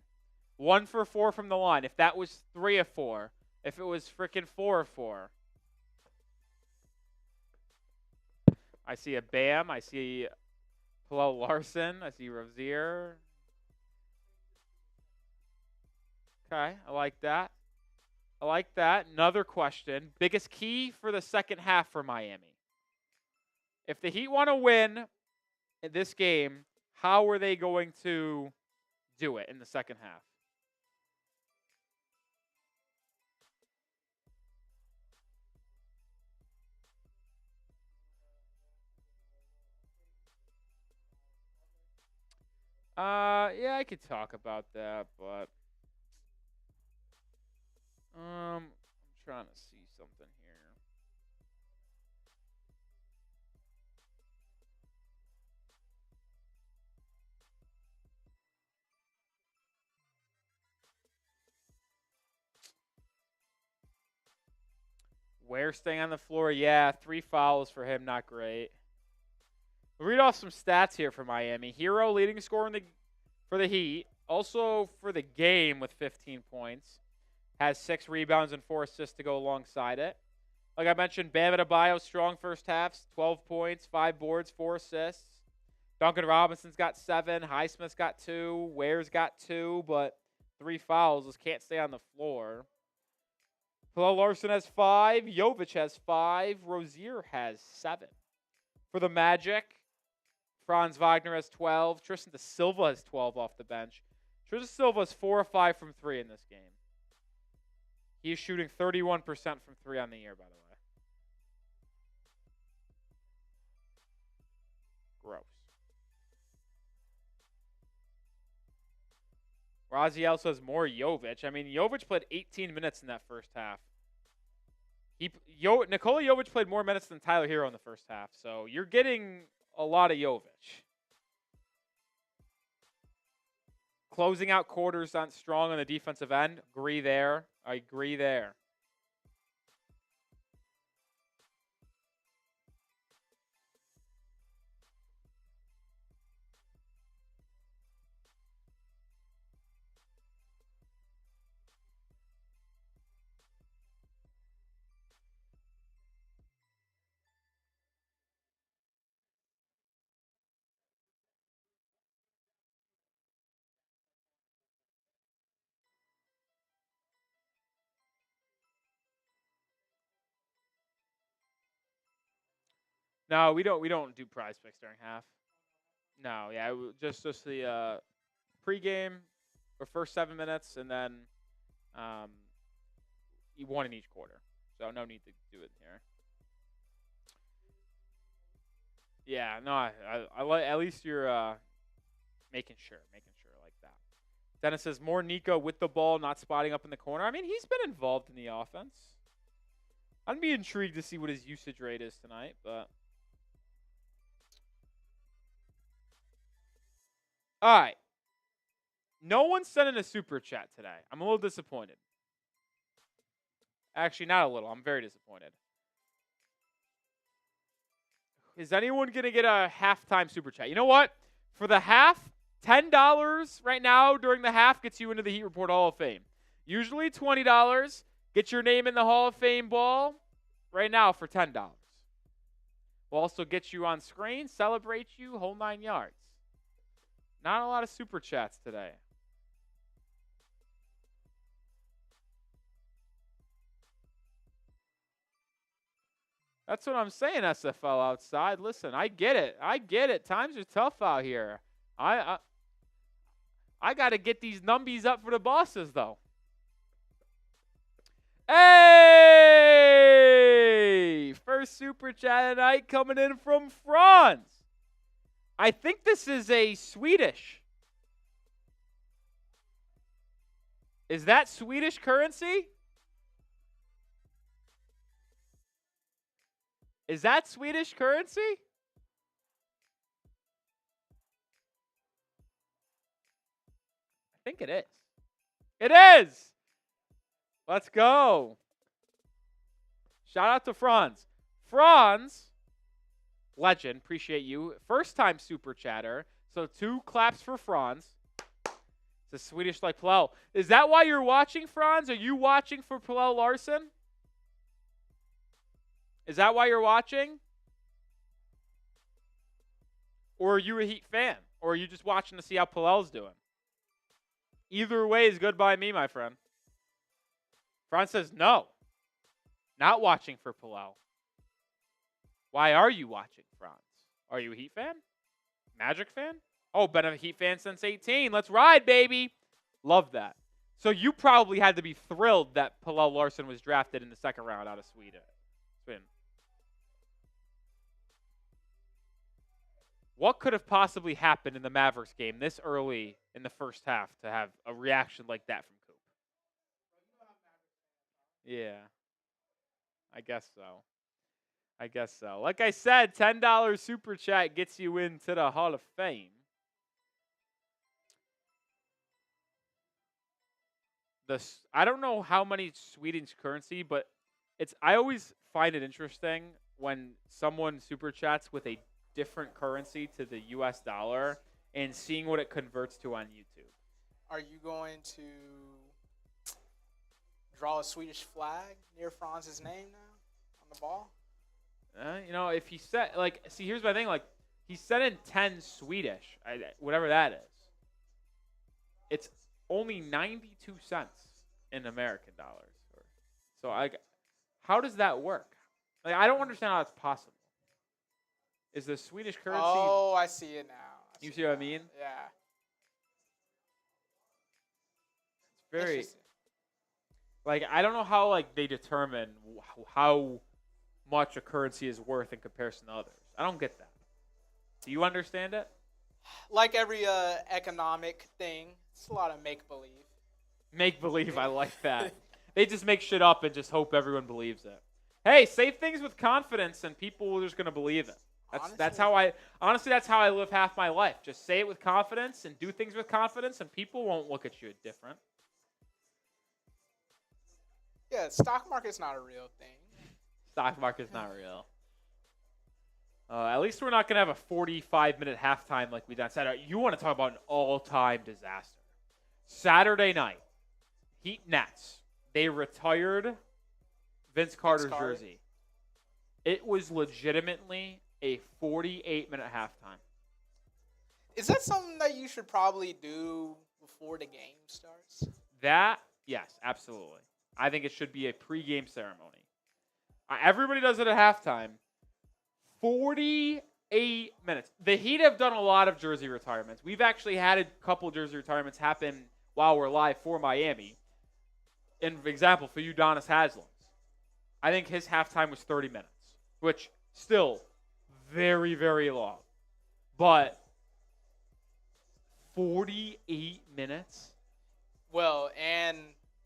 Speaker 1: 1 for 4 from the line. If that was 3 of 4. If it was freaking 4 of 4. I see a Bam. I see Hillel Larson. I see Rozier. Okay, I like that. I like that. Another question. Biggest key for the second half for Miami. If the Heat want to win in this game, how are they going to do it in the second half? Yeah, I could talk about that, but I'm trying to see something here. Ware staying on the floor, yeah, 3 fouls for him, not great. We'll read off some stats here for Miami. Hero leading scorer for the Heat, also for the game with 15 points. Has 6 rebounds and 4 assists to go alongside it. Like I mentioned, Bam Adebayo, strong first halves, 12 points, 5 boards, 4 assists. Duncan Robinson's got 7. Highsmith's got 2. Ware's got 2, but 3 fouls. Just can't stay on the floor. Palo Larson has 5. Jovic has 5. Rozier has 7. For the Magic, Franz Wagner has 12. Tristan da Silva has 12 off the bench. Tristan Silva is 4 of 5 from 3 in this game. He is shooting 31% from 3 on the year, by the way. Gross. Raziel says more Jovic. I mean, Jovic played 18 minutes in that first half. Nikola Jovic played more minutes than Tyler Hero in the first half, so you're getting a lot of Jovic. Closing out quarters on strong on the defensive end. Agree there. I agree there. No, we don't do prize picks during half. No, yeah, just the pregame or first 7 minutes, and then one in each quarter. So no need to do it here. Yeah, no, I like at least you're making sure like that. Dennis says more Nico with the ball, not spotting up in the corner. I mean, he's been involved in the offense. I'd be intrigued to see what his usage rate is tonight, but all right. No one sent in a super chat today. I'm a little disappointed. Actually, not a little. I'm very disappointed. Is anyone going to get a halftime super chat? You know what? For the half, $10 right now during the half gets you into the Heat Report Hall of Fame. Usually $20. Get your name in the Hall of Fame ball right now for $10. We'll also get you on screen, celebrate you, whole 9 yards. Not a lot of super chats today. That's what I'm saying, SFL outside. Listen, I get it. Times are tough out here. I got to get these numbies up for the bosses, though. Hey! First super chat tonight coming in from Franz. I think this is a Swedish. Is that Swedish currency? Is that Swedish currency? I think it is. It is! Let's go. Shout out to Franz. Franz, legend, appreciate you. First time super chatter. So 2 claps for Franz. It's a Swedish like Pallel. Is that why you're watching, Franz? Are you watching for Pallel Larson? Is that why you're watching? Or are you a Heat fan? Or are you just watching to see how Pallel's doing? Either way is good by me, my friend. Franz says no. Not watching for Palau. Why are you watching, Franz? Are you a Heat fan? Magic fan? Oh, been a Heat fan since 18. Let's ride, baby. Love that. So you probably had to be thrilled that Palau Larson was drafted in the second round out of Sweden. What could have possibly happened in the Mavericks game this early in the first half to have a reaction like that from Coop? Yeah, I guess so. Like I said, $10 super chat gets you into the Hall of Fame. I don't know how many Sweden's currency, but I always find it interesting when someone super chats with a different currency to the US dollar and seeing what it converts to on YouTube.
Speaker 2: Are you going to draw a Swedish flag near Franz's name now on the ball?
Speaker 1: If he said, here's my thing. He said in 10 Swedish, whatever that is. It's only 92 cents in American dollars. So, how does that work? I don't understand how that's possible. Is the Swedish currency...
Speaker 2: Oh, I see it now.
Speaker 1: You see what I mean?
Speaker 2: Yeah.
Speaker 1: It's very... I don't know how, they determine how much a currency is worth in comparison to others. I don't get that. Do you understand it?
Speaker 2: Like every economic thing, it's a lot of make-believe.
Speaker 1: Make-believe, I like that. They just make shit up and just hope everyone believes it. Hey, say things with confidence and people are just going to believe it. That's how I live half my life. Just say it with confidence and do things with confidence and people won't look at you different.
Speaker 2: Yeah, stock market's not a real thing.
Speaker 1: Stock market's not real. At least we're not going to have a 45-minute halftime like we done Saturday. You want to talk about an all-time disaster. Saturday night, Heat Nets. They retired Vince Carter's jersey. It was legitimately a 48-minute halftime.
Speaker 2: Is that something that you should probably do before the game starts?
Speaker 1: Yes, absolutely. I think it should be a pregame ceremony. Everybody does it at halftime. 48 minutes. The Heat have done a lot of jersey retirements. We've actually had a couple jersey retirements happen while we're live for Miami. An example for Udonis Haslem. I think his halftime was 30 minutes, which still very, very long. But 48 minutes?
Speaker 2: Well, and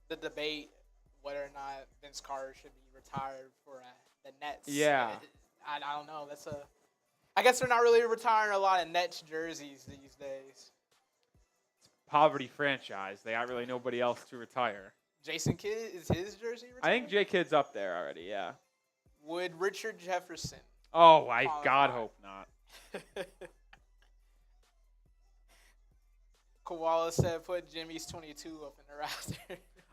Speaker 2: the debate whether or not Vince Carter should be retired for the Nets.
Speaker 1: Yeah.
Speaker 2: I don't know. I guess they're not really retiring a lot of Nets jerseys these days.
Speaker 1: It's a poverty franchise. They got really nobody else to retire.
Speaker 2: Jason Kidd, is his jersey retired?
Speaker 1: I think J Kidd's up there already, yeah.
Speaker 2: Would Richard Jefferson?
Speaker 1: Oh, I God hope not.
Speaker 2: Koala said put Jimmy's 22 up in the roster.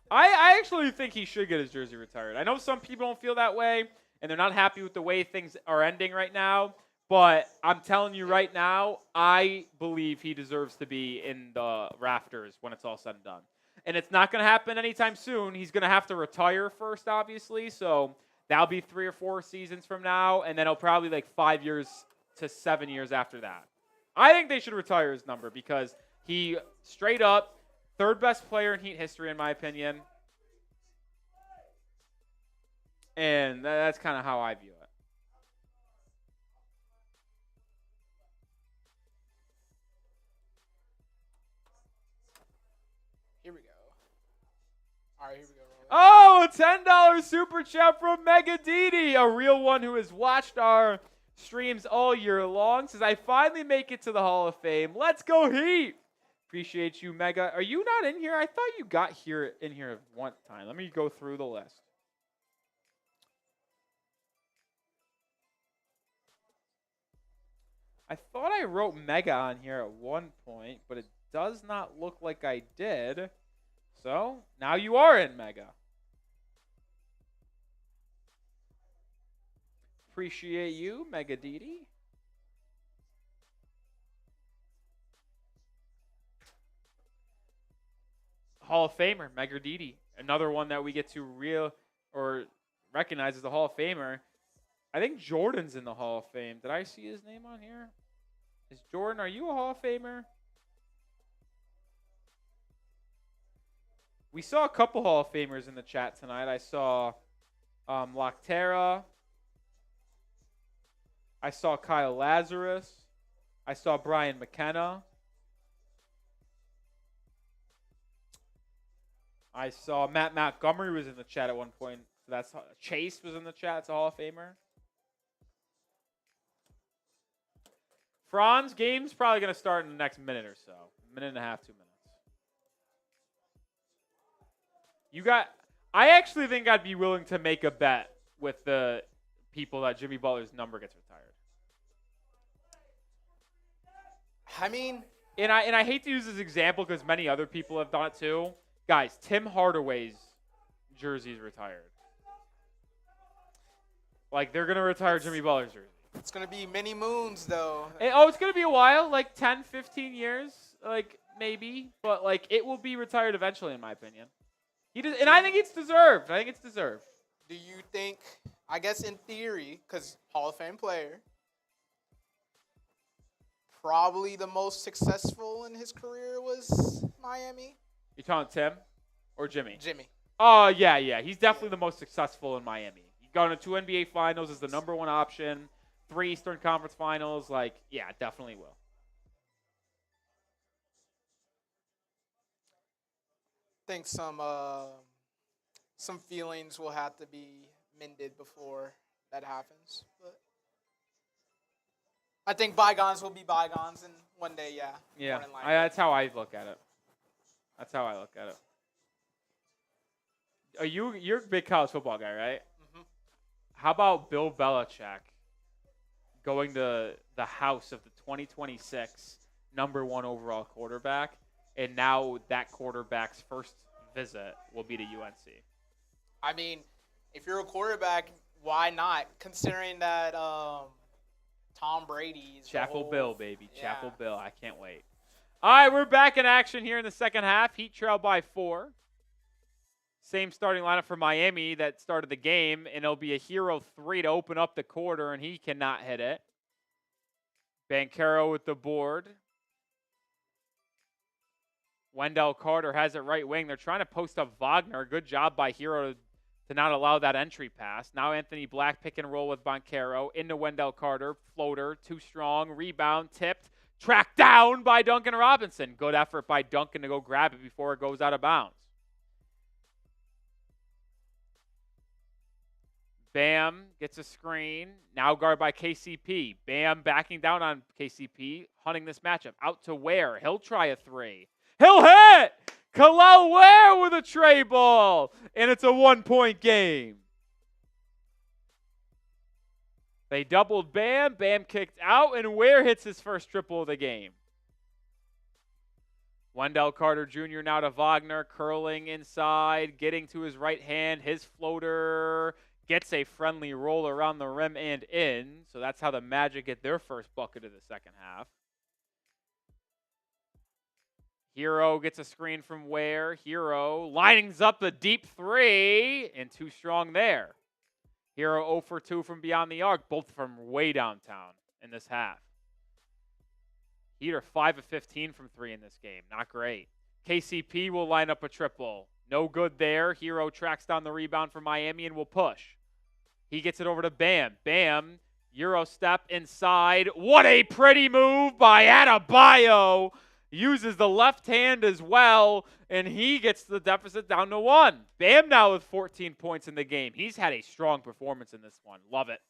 Speaker 1: I actually think he should get his jersey retired. I know some people don't feel that way, and they're not happy with the way things are ending right now. But I'm telling you right now, I believe he deserves to be in the rafters when it's all said and done. And it's not going to happen anytime soon. He's going to have to retire first, obviously. So that'll be 3 or 4 seasons from now, and then it'll probably 5 years to 7 years after that. I think they should retire his number because he straight up third best player in Heat history, in my opinion. And that's kind of how I view it.
Speaker 2: Here we go. All right, here we go.
Speaker 1: Oh, $10 super chat from Mega Didi, a real one who has watched our streams all year long. Says, I finally make it to the Hall of Fame. Let's go Heat. Appreciate you, Mega. Are you not in here? I thought you got in here one time. Let me go through the list. I thought I wrote Mega on here at one point, but it does not look like I did. So, now you are in, Mega. Appreciate you, Mega Didi. Hall of Famer, Mega Didi. another one that we get to recognize as the Hall of Famer. I think Jordan's in the Hall of Fame. Did I see his name on here? Is Jordan, are you a Hall of Famer? We saw a couple Hall of Famers in the chat tonight. I saw Loctera. I saw Kyle Lazarus. I saw Brian McKenna. I saw Matt Montgomery was in the chat at one point. So that's Chase was in the chat. It's a Hall of Famer. Franz, game's probably going to start in the next minute or so. Minute and a half, 2 minutes. I actually think I'd be willing to make a bet with the people that Jimmy Butler's number gets retired.
Speaker 2: I mean,
Speaker 1: and I hate to use this example because many other people have done it too. Guys, Tim Hardaway's jersey is retired. Like, they're going to retire Jimmy Butler's jersey.
Speaker 2: It's going to be many moons, though.
Speaker 1: It's going to be a while, like 10, 15 years, like maybe. But, like, it will be retired eventually, in my opinion. And I think it's deserved.
Speaker 2: Do you think, I guess in theory, because Hall of Fame player, probably the most successful in his career was Miami?
Speaker 1: You talking Tim or Jimmy?
Speaker 2: Jimmy.
Speaker 1: Oh, yeah. He's definitely the most successful in Miami. He got into 2 NBA finals as the number 1 option, 3 Eastern Conference finals. Like, yeah, definitely will.
Speaker 2: I think some feelings will have to be mended before that happens. But I think bygones will be bygones, and one day, yeah.
Speaker 1: Yeah, that's how I look at it. You're a big college football guy, right?
Speaker 2: Mm-hmm.
Speaker 1: How about Bill Belichick going to the house of the 2026 number 1 overall quarterback, and now that quarterback's first visit will be to UNC?
Speaker 2: I mean, if you're a quarterback, why not? Considering that Tom Brady's
Speaker 1: Chapel Bill, baby.
Speaker 2: Yeah.
Speaker 1: Chapel Bill. I can't wait. All right, we're back in action here in the second half. Heat trail by 4. Same starting lineup for Miami that started the game, and it'll be a Hero 3 to open up the quarter, and he cannot hit it. Banchero with the board. Wendell Carter has it right wing. They're trying to post up Wagner. Good job by Hero to not allow that entry pass. Now Anthony Black pick and roll with Banchero. Into Wendell Carter. Floater. Too strong. Rebound. Tipped. Tracked down by Duncan Robinson. Good effort by Duncan to go grab it before it goes out of bounds. Bam gets a screen. Now guard by KCP. Bam backing down on KCP. Hunting this matchup. Out to Ware. He'll try a 3. He'll hit! Kalal Ware with a tray ball. And it's a 1-point game. They doubled Bam. Bam kicked out. And Ware hits his first triple of the game. Wendell Carter Jr. now to Wagner. Curling inside. Getting to his right hand. His floater gets a friendly roll around the rim and in. So that's how the Magic get their first bucket of the second half. Hero gets a screen from Ware. Hero lines up a deep 3 and too strong there. Hero 0 for 2 from beyond the arc, both from way downtown in this half. Heat are 5 of 15 from 3 in this game. Not great. KCP will line up a triple. No good there. Hero tracks down the rebound for Miami and will push. He gets it over to Bam. Bam, Euro step inside. What a pretty move by Adebayo. Uses the left hand as well, and he gets the deficit down to 1. Bam now with 14 points in the game. He's had a strong performance in this one. Love it.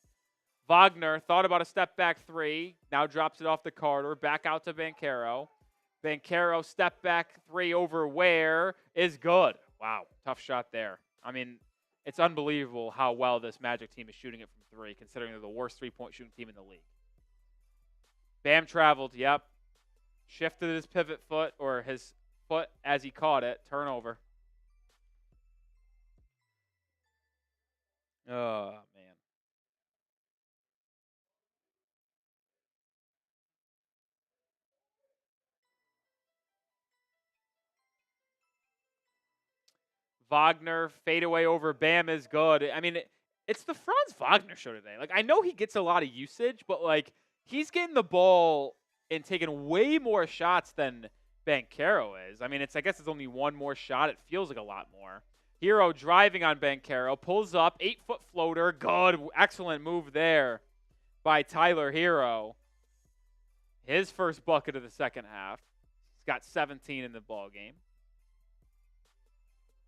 Speaker 1: Wagner thought about a step back 3. Now drops it off to Carter. Back out to Banchero. Banchero step back 3 over Ware is good. Wow, tough shot there. I mean, it's unbelievable how well this Magic team is shooting it from 3, considering they're the worst 3-point shooting team in the league. Bam traveled, yep. Shifted his pivot foot, or his foot as he caught it. Turnover. Oh, man. Wagner, fadeaway over Bam is good. I mean, it's the Franz Wagner show today. Like, I know he gets a lot of usage, but, like, he's getting the ball and taking way more shots than Banchero is. I mean, I guess it's only one more shot. It feels like a lot more. Hero driving on Banchero, pulls up, 8-foot floater. Good, excellent move there by Tyler Hero. His first bucket of the second half. He's got 17 in the ball game.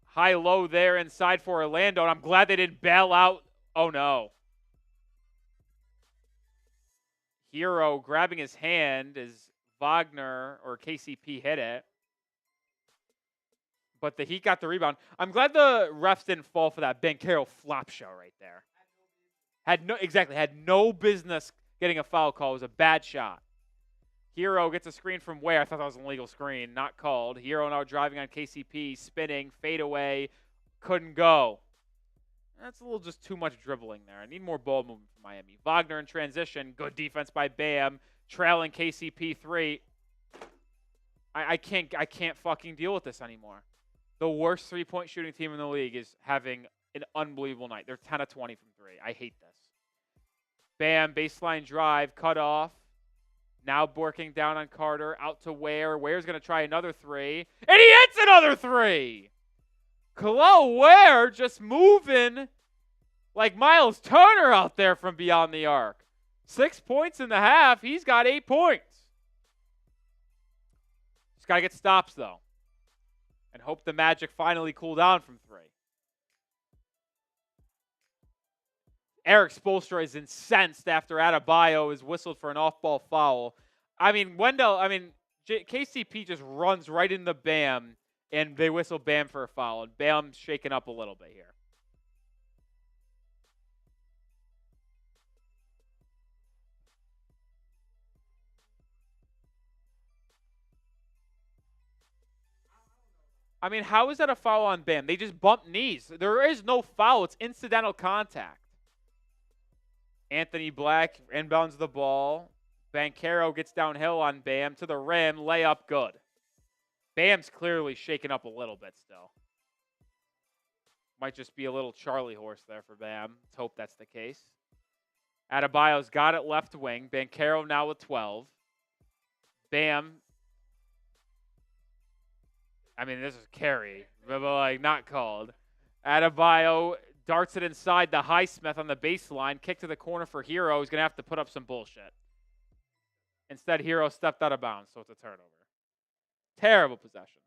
Speaker 1: High-low there inside for Orlando, and I'm glad they didn't bail out. Oh, no. Hero grabbing his hand as Wagner or KCP hit it. But the Heat got the rebound. I'm glad the refs didn't fall for that Banchero flop show right there. Had no business getting a foul call. It was a bad shot. Hero gets a screen from where? I thought that was an illegal screen. Not called. Hero now driving on KCP, spinning, fade away. Couldn't go. That's a little just too much dribbling there. I need more ball movement from Miami. Wagner in transition. Good defense by Bam. Trailing KCP 3. I can't fucking deal with this anymore. The worst three-point shooting team in the league is having an unbelievable night. They're 10 of 20 from 3. I hate this. Bam, baseline drive, cut off. Now working down on Carter, out to Ware. Ware's going to try another 3. And he hits another 3! Khalil Ware just moving like Miles Turner out there from beyond the arc. 6 points in the half. He's got 8 points. Just got to get stops, though. And hope the Magic finally cool down from 3. Eric Spoelstra is incensed after Adebayo is whistled for an off-ball foul. I mean, KCP just runs right into Bam, and they whistle Bam for a foul. And Bam's shaken up a little bit here. I mean, how is that a foul on Bam? They just bumped knees. There is no foul. It's incidental contact. Anthony Black inbounds the ball. Banchero gets downhill on Bam to the rim. Layup good. Bam's clearly shaken up a little bit still. Might just be a little Charlie horse there for Bam. Let's hope that's the case. Adebayo's got it left wing. Banchero now with 12. Bam. I mean, this is carry, but like not called. Adebayo darts it inside the Highsmith on the baseline. Kick to the corner for Hero. He's going to have to put up some bullshit. Instead, Hero stepped out of bounds, so it's a turnover. Terrible possession.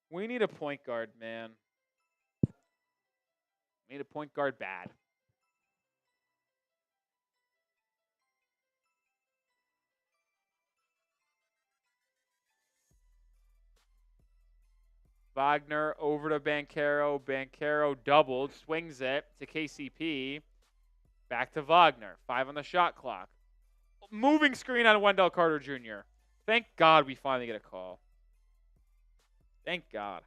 Speaker 1: We need a point guard, man. We need a point guard bad. Wagner over to Banchero. Banchero doubled, swings it to KCP. Back to Wagner. 5 on the shot clock. Moving screen on Wendell Carter Jr. Thank God we finally get a call. Thank God.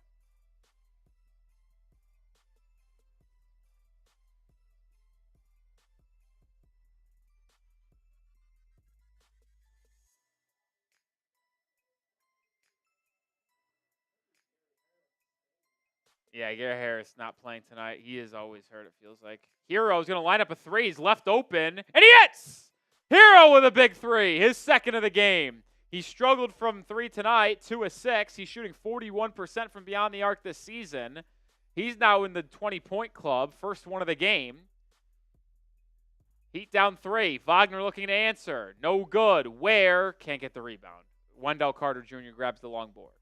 Speaker 1: Yeah, Gary Harris not playing tonight. He is always hurt, it feels like. Hero's going to line up a 3. He's left open, and he hits! Hero with a big 3, his second of the game. He struggled from 3 tonight, 2 of 6. He's shooting 41% from beyond the arc this season. He's now in the 20-point club, first one of the game. Heat down 3. Wagner looking to answer. No good. Ware can't get the rebound. Wendell Carter Jr. grabs the long board.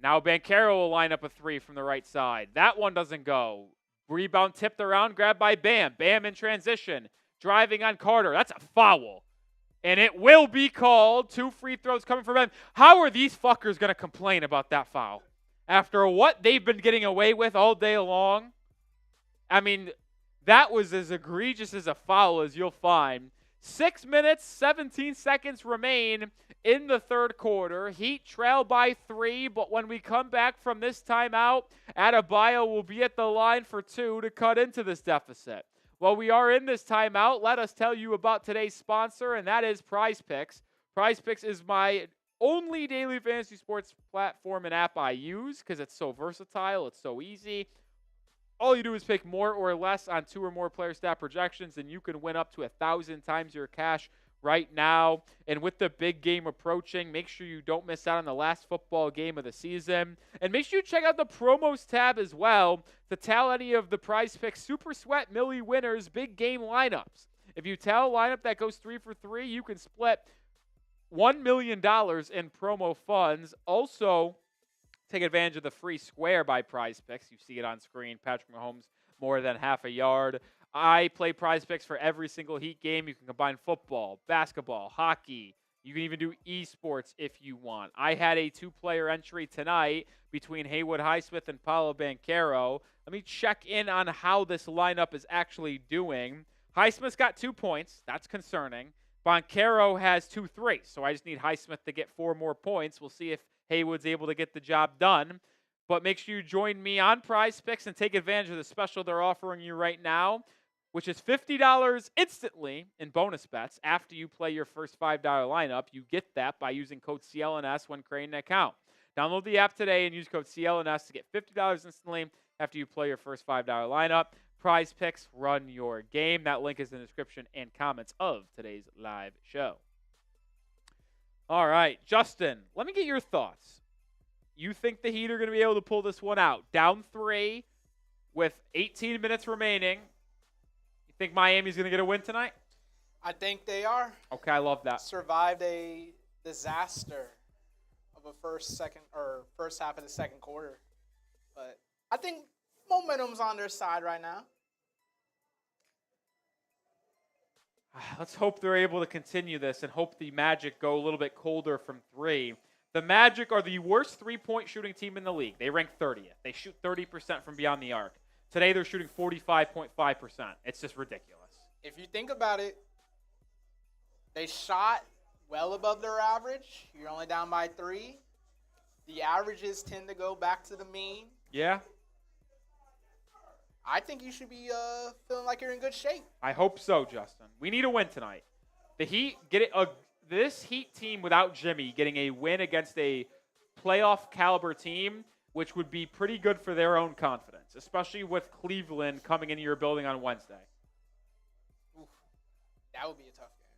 Speaker 1: Now Banchero will line up a 3 from the right side. That one doesn't go. Rebound tipped around, grabbed by Bam. Bam in transition. Driving on Carter. That's a foul. And it will be called. 2 free throws coming from Bam. How are these fuckers going to complain about that foul? After what they've been getting away with all day long? I mean, that was as egregious as a foul as you'll find. 6 minutes, 17 seconds remain in the third quarter. Heat trail by 3, but when we come back from this timeout, Adebayo will be at the line for 2 to cut into this deficit. While we are in this timeout, let us tell you about today's sponsor, and that is PrizePicks. PrizePicks is my only daily fantasy sports platform and app I use because it's so versatile. It's so easy. All you do is pick more or less on 2 or more player stat projections, and you can win up to 1,000 times your cash right now. And with the big game approaching, make sure you don't miss out on the last football game of the season. And make sure you check out the promos tab as well to tell any of the PrizePicks Super Sweat Millie winners big game lineups. If you tell a lineup that goes 3 for 3, you can split $1 million in promo funds. Also, take advantage of the free square by PrizePicks. You see it on screen. Patrick Mahomes more than half a yard. I play PrizePicks for every single Heat game. You can combine football, basketball, hockey. You can even do esports if you want. I had a 2-player entry tonight between Haywood Highsmith and Paolo Banchero. Let me check in on how this lineup is actually doing. Highsmith's got 2 points. That's concerning. Banchero has 2 threes, so I just need Highsmith to get 4 more points. We'll see if Haywood's able to get the job done. But make sure you join me on PrizePicks and take advantage of the special they're offering you right now, which is $50 instantly in bonus bets after you play your first $5 lineup. You get that by using code CLNS when creating an account. Download the app today and use code CLNS to get $50 instantly after you play your first $5 lineup. PrizePicks, run your game. That link is in the description and comments of today's live show. All right, Justin, let me get your thoughts. You think the Heat are going to be able to pull this one out? Down 3 with 18 minutes remaining. You think Miami's going to get a win tonight?
Speaker 2: I think they are.
Speaker 1: Okay, I love that.
Speaker 2: Survived a disaster of a first half of the second quarter. But I think momentum's on their side right now.
Speaker 1: Let's hope they're able to continue this and hope the Magic go a little bit colder from 3. The Magic are the worst 3-point shooting team in the league. They rank 30th. They shoot 30% from beyond the arc. Today they're shooting 45.5%. It's just ridiculous.
Speaker 2: If you think about it, they shot well above their average. You're only down by 3. The averages tend to go back to the mean.
Speaker 1: Yeah.
Speaker 2: I think you should be feeling like you're in good shape.
Speaker 1: I hope so, Justin. We need a win tonight. The Heat this Heat team without Jimmy getting a win against a playoff caliber team, which would be pretty good for their own confidence, especially with Cleveland coming into your building on Wednesday.
Speaker 2: Oof, that would be a tough game.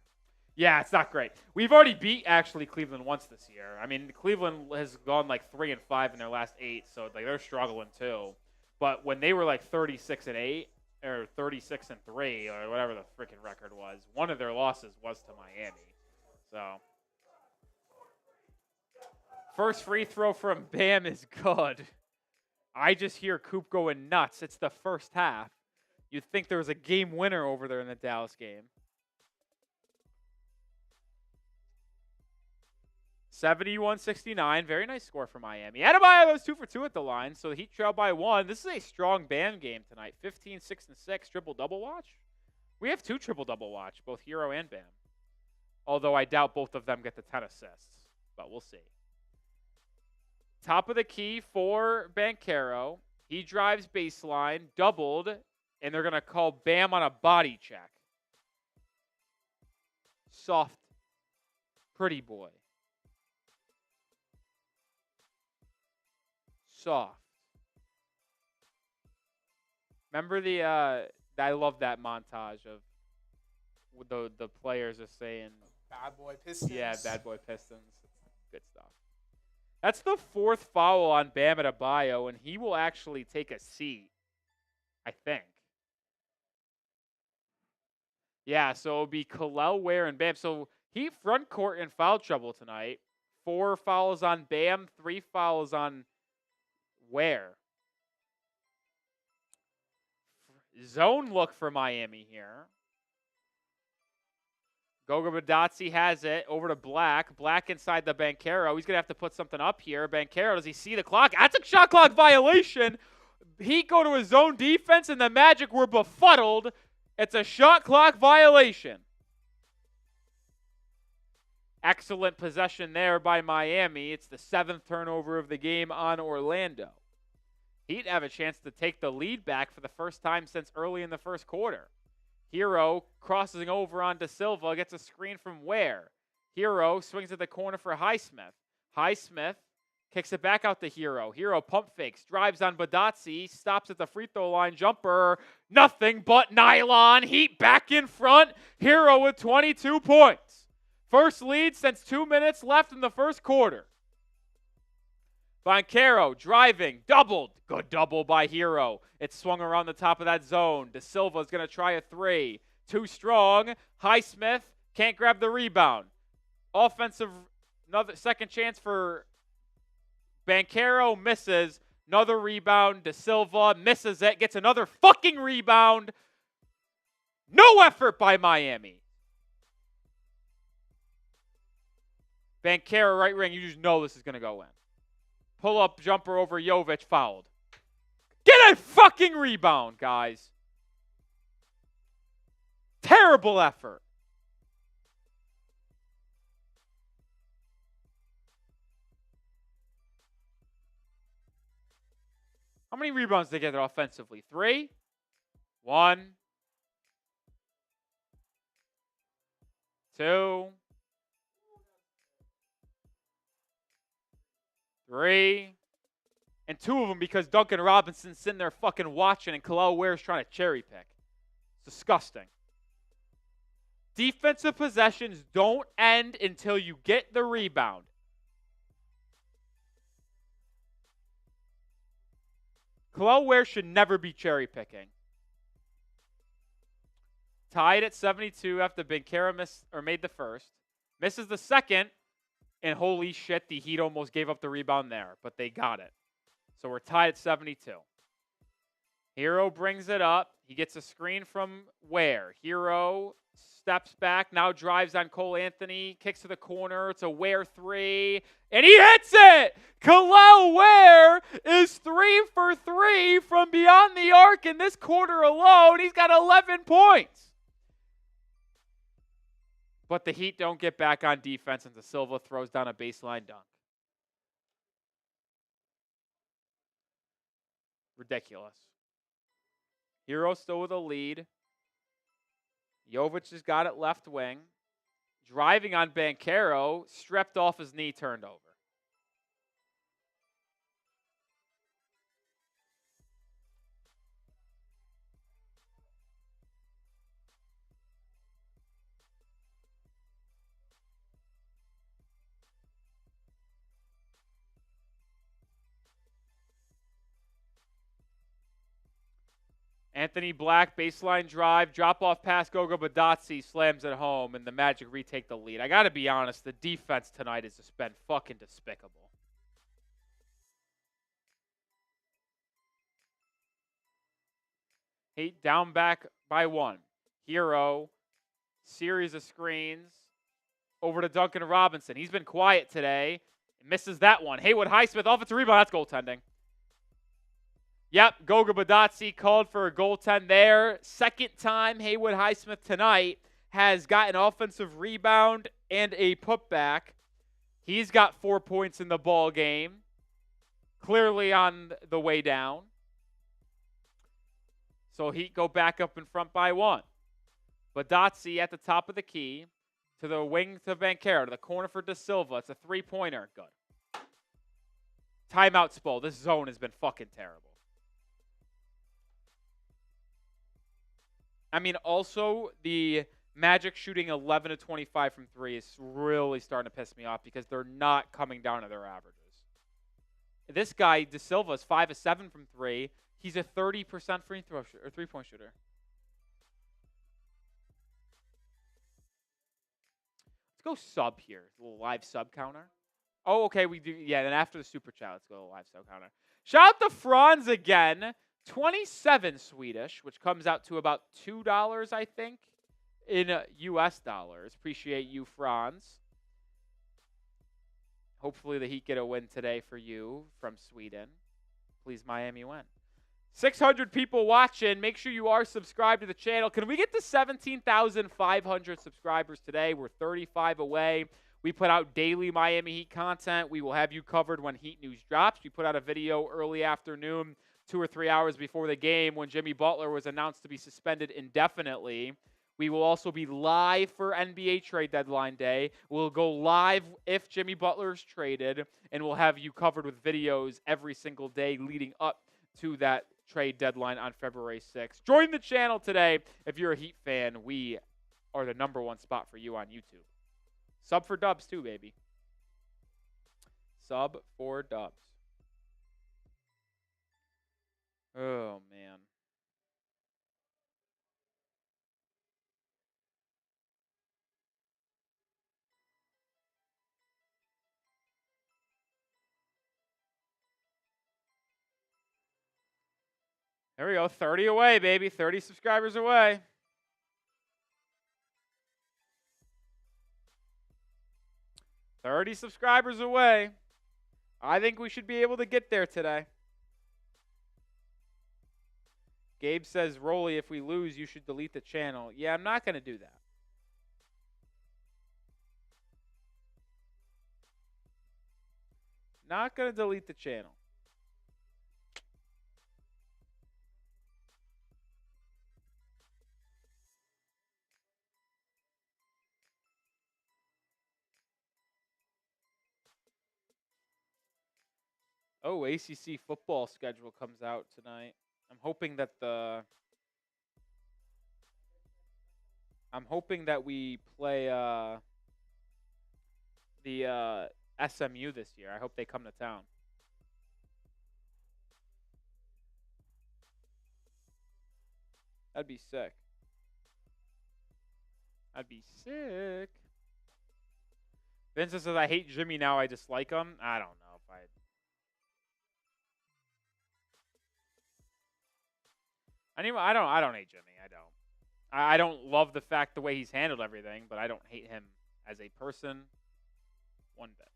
Speaker 1: Yeah, it's not great. We've already beat actually Cleveland once this year. I mean, Cleveland has gone like 3-5 in their last 8, so like they're struggling too. But when they were like 36-8 or 36-3 or whatever the freaking record was, one of their losses was to Miami. So first free throw from Bam is good. I just hear Coop going nuts. It's the first half. You'd think there was a game winner over there in the Dallas game. 71-69. Very nice score for Miami. Adebayo was 2 for 2 at the line, so the Heat trail by 1. This is a strong Bam game tonight. 15, 6, and 6. Triple-double watch? We have 2 triple-double watch, both Hero and Bam. Although I doubt both of them get the 10 assists, but we'll see. Top of the key for Banchero. He drives baseline, doubled, and they're going to call Bam on a body check. Soft, pretty boy. Soft. Remember I love that montage of the players are saying
Speaker 2: Bad boy Pistons.
Speaker 1: Yeah, bad boy Pistons. Good stuff. That's the 4th foul on Bam Adebayo, and he will actually take a seat, I think. Yeah, so it'll be Khalil Ware and Bam. So Heat front court in foul trouble tonight. 4 fouls on Bam, 3 fouls on Ware. Zone look for Miami here. Goga Bitadze has it over to Black. Black inside the Banchero. He's going to have to put something up here. Banchero, does he see the clock? That's a shot clock violation. Heat go to his zone defense, and the Magic were befuddled. It's a shot clock violation. Excellent possession there by Miami. It's the 7th turnover of the game on Orlando. Heat have a chance to take the lead back for the first time since early in the first quarter. Hero crossing over onto Silva, gets a screen from Ware. Hero swings at the corner for Highsmith. Highsmith kicks it back out to Hero. Hero pump fakes, drives on Bitadze, stops at the free throw line, jumper, nothing but nylon. Heat back in front. Hero with 22 points. First lead since 2 minutes left in the first quarter. Banchero driving, doubled. Good double by Hero. It swung around the top of that zone. De Silva is going to try a three. Too strong. Highsmith can't grab the rebound. Offensive, another second chance for Banchero, misses. Another rebound. De Silva misses it. Gets another fucking rebound. No effort by Miami. Banchero right ring. You just know this is going to go in. Pull-up jumper over Jovic, fouled. Get a fucking rebound, guys. Terrible effort. How many rebounds did they get offensively? 3? 1. 2. 3. And 2 of them because Duncan Robinson's sitting there fucking watching and Khalil Ware's trying to cherry pick. It's disgusting. Defensive possessions don't end until you get the rebound. Khalil Ware should never be cherry picking. Tied at 72 after Banchero made the first. Misses the second. And holy shit, the Heat almost gave up the rebound there, but they got it. So we're tied at 72. Hero brings it up. He gets a screen from Ware. Hero steps back, now drives on Cole Anthony, kicks to the corner. It's a Ware three, and he hits it! Khalil Ware is 3 for 3 from beyond the arc in this quarter alone. He's got 11 points. But the Heat don't get back on defense, and De Silva throws down a baseline dunk. Ridiculous. Hero still with a lead. Jovic has got it left wing. Driving on Banchero, stripped off his knee, turned over. Anthony Black, baseline drive, drop-off pass, Goga Bitadze slams it home, and the Magic retake the lead. I got to be honest, the defense tonight has just been fucking despicable. Heat down back by 1. Hero, series of screens, over to Duncan Robinson. He's been quiet today. Misses that one. Haywood Highsmith, offensive rebound. That's goaltending. Yep, Goga Bitadze called for a goaltend there. Second time Haywood Highsmith tonight has got an offensive rebound and a putback. He's got 4 points in the ball game. Clearly on the way down. So Heat go back up in front by 1. Bitadze at the top of the key. To the wing to Banchero. To the corner for De Silva. It's a three-pointer. Good. Timeout, Spo. This zone has been fucking terrible. I mean, also, the Magic shooting 11 to 25 from 3 is really starting to piss me off because they're not coming down to their averages. This guy, De Silva, is 5 of 7 from 3. He's a 30% free throw or three-point shooter. Let's go sub here. A little live sub counter. Oh, okay, we do. Yeah, then after the super chat, let's go to the live sub counter. Shout out to Franz again. 27 Swedish, which comes out to about $2, I think, in U.S. dollars. Appreciate you, Franz. Hopefully the Heat get a win today for you from Sweden. Please, Miami win. 600 people watching. Make sure you are subscribed to the channel. Can we get to 17,500 subscribers today? We're 35 away. We put out daily Miami Heat content. We will have you covered when Heat news drops. We put out a video early afternoon, 2 or 3 hours before the game when Jimmy Butler was announced to be suspended indefinitely. We will also be live for NBA trade deadline day. We'll go live if Jimmy Butler is traded, and we'll have you covered with videos every single day leading up to that trade deadline on February 6th. Join the channel today if you're a Heat fan. We are the #1 spot for you on YouTube. Sub for dubs too, baby. Sub for dubs. Oh, man. There we go. 30 away, baby. 30 subscribers away. $30 subscribers away. I think we should be able to get there today. Gabe says, Rolly, if we lose, you should delete the channel. Yeah, I'm not going to do that. Not going to delete the channel. Oh, ACC football schedule comes out tonight. I'm hoping that we play the SMU this year. I hope they come to town. That'd be sick. I'd be sick. Vincent says, I hate Jimmy now. I dislike him. I don't know if I... Anyway, I don't hate Jimmy. I don't. I don't love the fact the way he's handled everything, but I don't hate him as a person one bit.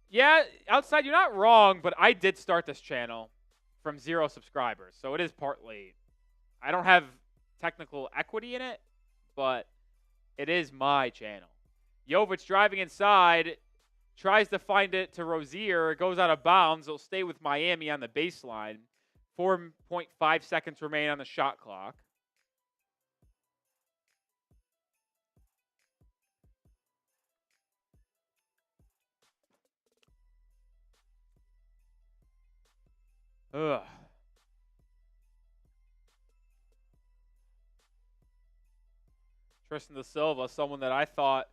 Speaker 1: Yeah, outside, you're not wrong, but I did start this channel from 0 subscribers, so it is partly... I don't have technical equity in it, but it is my channel. Jovic driving inside, tries to find it to Rozier, goes out of bounds. It'll stay with Miami on the baseline. 4.5 seconds remain on the shot clock. Ugh. Tristan da Silva, someone that I thought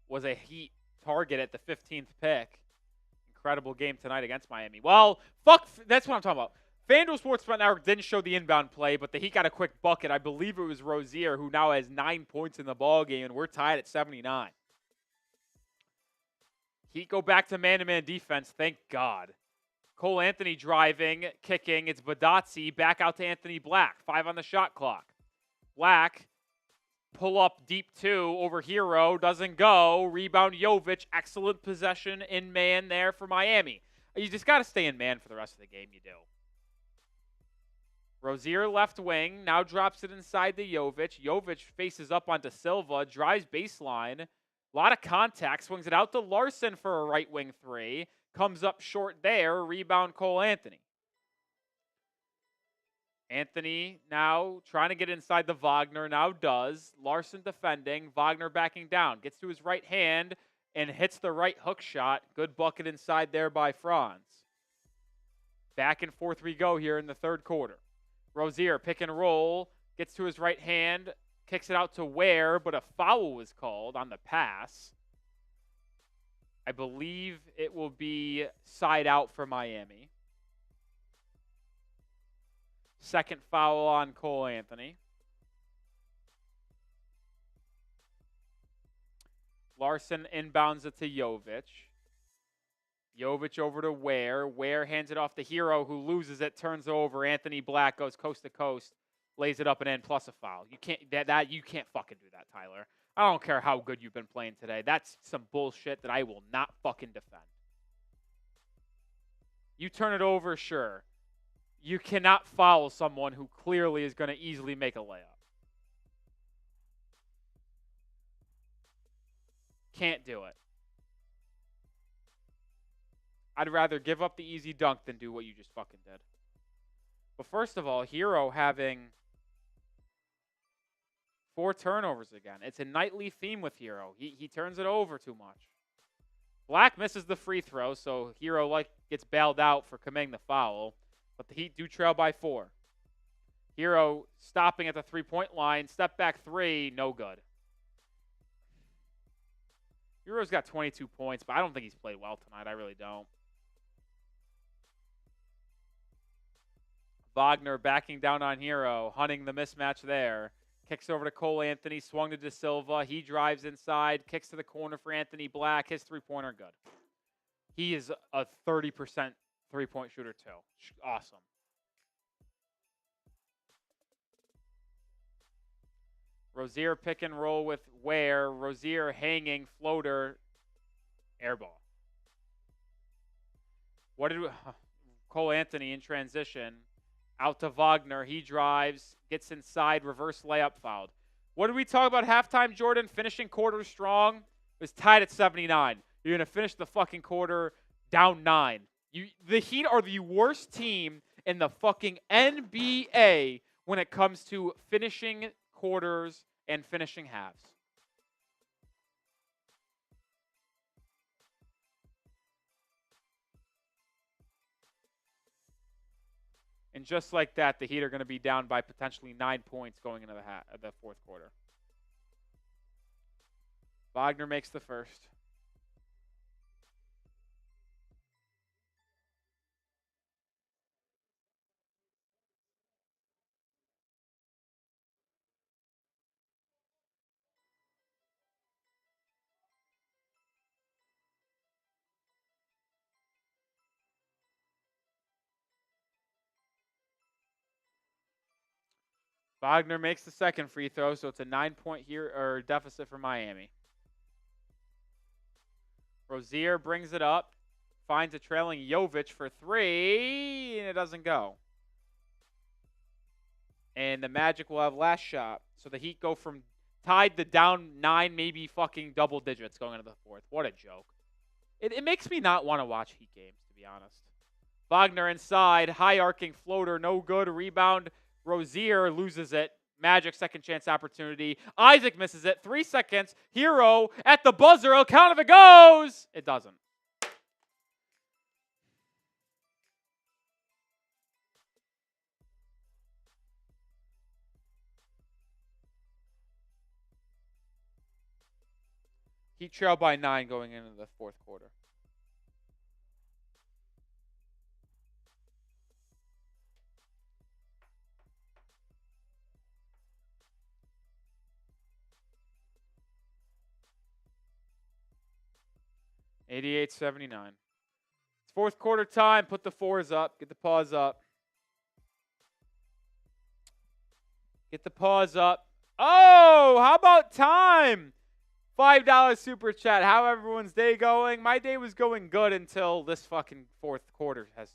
Speaker 1: was a Heat target at the 15th pick. Incredible game tonight against Miami. Well, fuck, that's what I'm talking about. FanDuel Sportsbook Network didn't show the inbound play, but the Heat got a quick bucket. I believe it was Rozier, who now has 9 points in the ballgame, and we're tied at 79. Heat go back to man-to-man defense, thank God. Cole Anthony driving, kicking. It's Bitadze back out to Anthony Black. 5 on the shot clock. Black, pull up deep 2 over Hero. Doesn't go. Rebound Jovic. Excellent possession in man there for Miami. You just got to stay in man for the rest of the game. You do. Rozier left wing. Now drops it inside to Jovic. Jovic faces up onto Silva. Drives baseline. A lot of contact. Swings it out to Larson for a right wing 3. Comes up short there. Rebound Cole Anthony. Anthony now trying to get inside the Wagner. Now does. Larson defending. Wagner backing down. Gets to his right hand and hits the right hook shot. Good bucket inside there by Franz. Back and forth we go here in the third quarter. Rozier pick and roll. Gets to his right hand. Kicks it out to Ware, but a foul was called on the pass. I believe it will be side out for Miami. Second foul on Cole Anthony. Larson inbounds it to Jovic. Jovic over to Ware. Ware hands it off to Hero, who loses it, turns over. Anthony Black goes coast to coast, lays it up and in, plus a foul. You can't you can't fucking do that, Tyler. I don't care how good you've been playing today. That's some bullshit that I will not fucking defend. You turn it over, sure. You cannot foul someone who clearly is going to easily make a layup. Can't do it. I'd rather give up the easy dunk than do what you just fucking did. But first of all, Hero having 4 turnovers again. It's a nightly theme with Hero. He turns it over too much. Black misses the free throw, so Hero gets bailed out for committing the foul. But the Heat do trail by 4. Hero stopping at the 3-point line. Step back 3, no good. Hero's got 22 points, but I don't think he's played well tonight. I really don't. Wagner backing down on Hero, hunting the mismatch there. Kicks over to Cole Anthony, swung to De Silva. He drives inside, kicks to the corner for Anthony Black. His three-pointer good. He is a 30% three-point shooter too. Awesome. Rozier pick and roll with Ware. Rozier hanging, floater, air ball. Cole Anthony in transition. Out to Wagner. He drives, gets inside, reverse layup fouled. What did we talk about halftime, Jordan? Finishing quarter strong. It was tied at 79. You're going to finish the fucking quarter down 9. The Heat are the worst team in the fucking NBA when it comes to finishing quarters and finishing halves. And just like that, the Heat are going to be down by potentially 9 points going into the fourth quarter. Wagner makes the first. Wagner makes the second free throw, so it's a 9-point deficit for Miami. Rozier brings it up, finds a trailing Jovic for 3, and it doesn't go. And the Magic will have last shot, so the Heat go from tied to down 9, maybe fucking double digits going into the fourth. What a joke. It makes me not want to watch Heat games, to be honest. Wagner inside, high arcing floater, no good. Rebound. Rozier loses it. Magic second chance opportunity. Isaac misses it. 3 seconds. Hero at the buzzer. I'll count if it goes. It doesn't. Heat trail by 9 going into the fourth quarter. $88-79. It's fourth quarter time. Put the 4s up. Get the paws up. Get the paws up. Oh, how about time? $5 super chat. How everyone's day going? My day was going good until this fucking fourth quarter has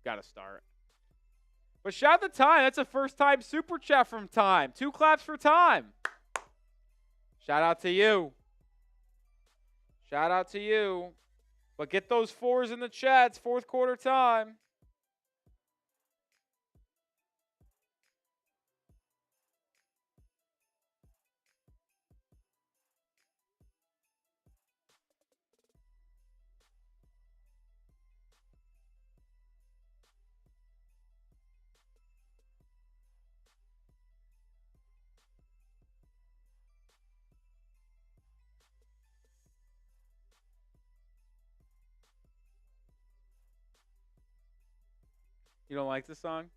Speaker 1: got to start. But shout out to Time. That's a first time super chat from Time. 2 claps for Time. Shout out to you. Shout out to you. But get those 4s in the chats. Fourth quarter time. You don't like the song?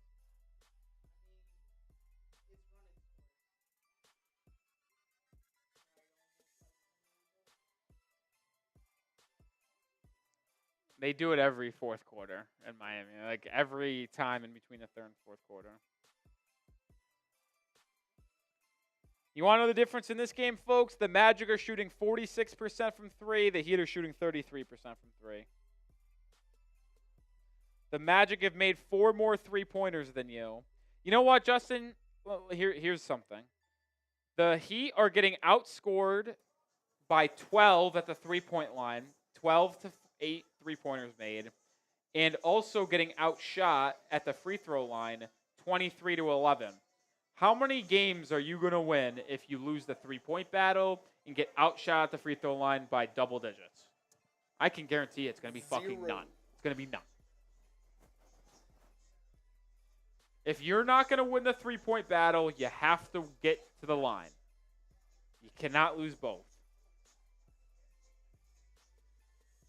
Speaker 1: They do it every fourth quarter in Miami. Like every time in between the third and fourth quarter. You want to know the difference in this game, folks? The Magic are shooting 46% from 3. The Heat are shooting 33% from 3. The Magic have made 4 more three-pointers than you. You know what, Justin? Well, here's something. The Heat are getting outscored by 12 at the three-point line. 12 to 8 three-pointers made. And also getting outshot at the free throw line, 23 to 11. How many games are you going to win if you lose the 3-point battle and get outshot at the free throw line by double digits? I can guarantee it's going to be fucking
Speaker 2: 0.
Speaker 1: none. It's going to be none. If you're not going to win the 3-point battle, you have to get to the line. You cannot lose both.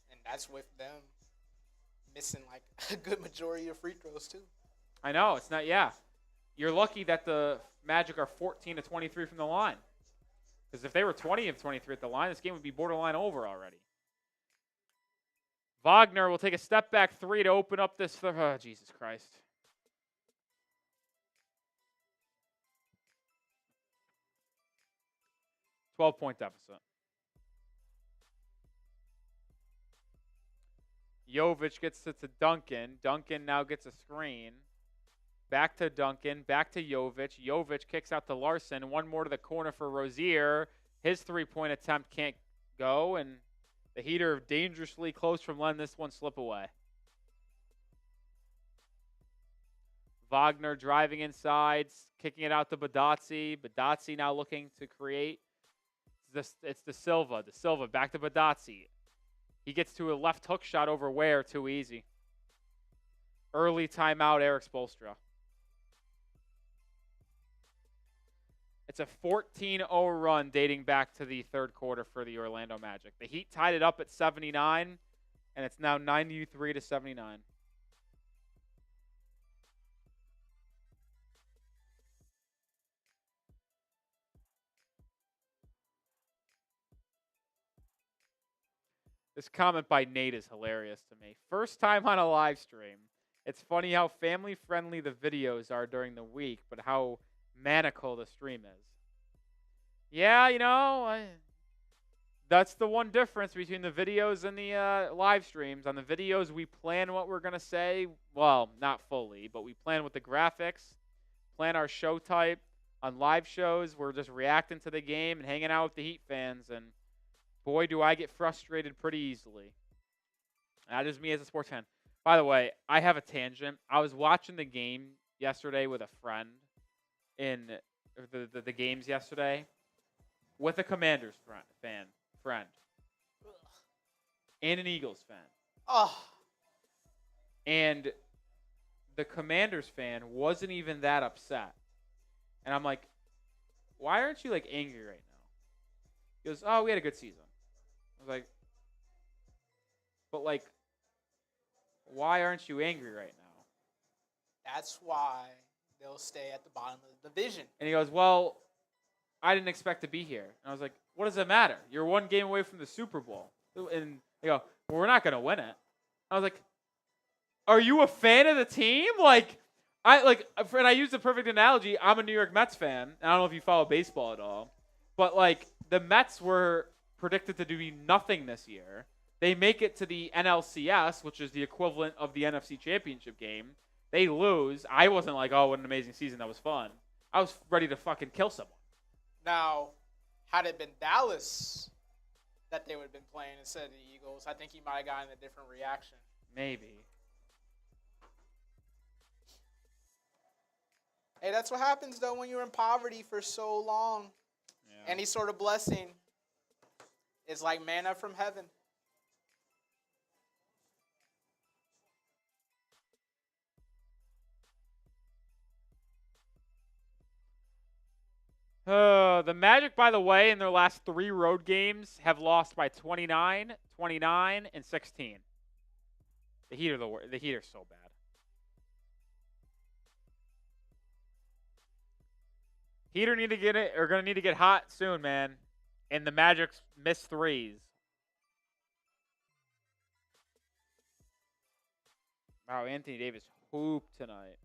Speaker 2: And that's with them missing like a good majority of free throws too.
Speaker 1: I know, it's not, yeah. You're lucky that the Magic are 14 to 23 from the line. Because if they were 20 of 23 at the line, this game would be borderline over already. Wagner will take a step back 3 to open up this. Oh, Jesus Christ. $12-point deficit. Jovic gets it to Duncan. Duncan now gets a screen. Back to Duncan. Back to Jovic. Jovic kicks out to Larson. One more to the corner for Rozier. His 3-point attempt can't go, and the Heat are dangerously close from letting this one slip away. Wagner driving inside, kicking it out to Bitadze. Bitadze now looking to create. It's the Silva. The Silva back to Bitadze. He gets to a left hook shot over Ware, too easy. Early timeout, Eric Spoelstra. It's a 14-0 run dating back to the third quarter for the Orlando Magic. The Heat tied it up at 79, and it's now 93 to 79. This comment by Nate is hilarious to me. First time on a live stream. It's funny how family-friendly the videos are during the week, but how maniacal the stream is. Yeah, you know, that's the one difference between the videos and the live streams. On the videos, we plan what we're going to say. Well, not fully, but we plan with the graphics, plan our show type. On live shows, we're just reacting to the game and hanging out with the Heat fans, and boy, do I get frustrated pretty easily. That is me as a sports fan. By the way, I have a tangent. I was watching the game yesterday with a friend in the games yesterday with a Commanders friend, and an Eagles fan.
Speaker 2: Oh.
Speaker 1: And the Commanders fan wasn't even that upset. And I'm like, why aren't you like angry right now? He goes, oh, we had a good season. I was like, but like, why aren't you angry right now?
Speaker 2: That's why they'll stay at the bottom of the division.
Speaker 1: And he goes, well, I didn't expect to be here. And I was like, what does it matter? You're one game away from the Super Bowl. And they go, well, we're not going to win it. I was like, are you a fan of the team? And I used the perfect analogy. I'm a New York Mets fan. I don't know if you follow baseball at all. But, like, the Mets were predicted to do nothing this year. They make it to the NLCS, which is the equivalent of the NFC Championship game. They lose. I wasn't like, oh, what an amazing season. That was fun. I was ready to fucking kill someone.
Speaker 2: Now, had it been Dallas that they would have been playing instead of the Eagles, I think he might have gotten a different reaction.
Speaker 1: Maybe.
Speaker 2: Hey, that's what happens, though, when you're in poverty for so long. Yeah. Any sort of blessing is like manna from heaven.
Speaker 1: The Magic, by the way, in their last 3 road games have lost by 29, 29, and 16. The Heat are so bad. Heat are going to need to get hot soon, man. And the Magic's missed threes. Wow, Anthony Davis hooped tonight.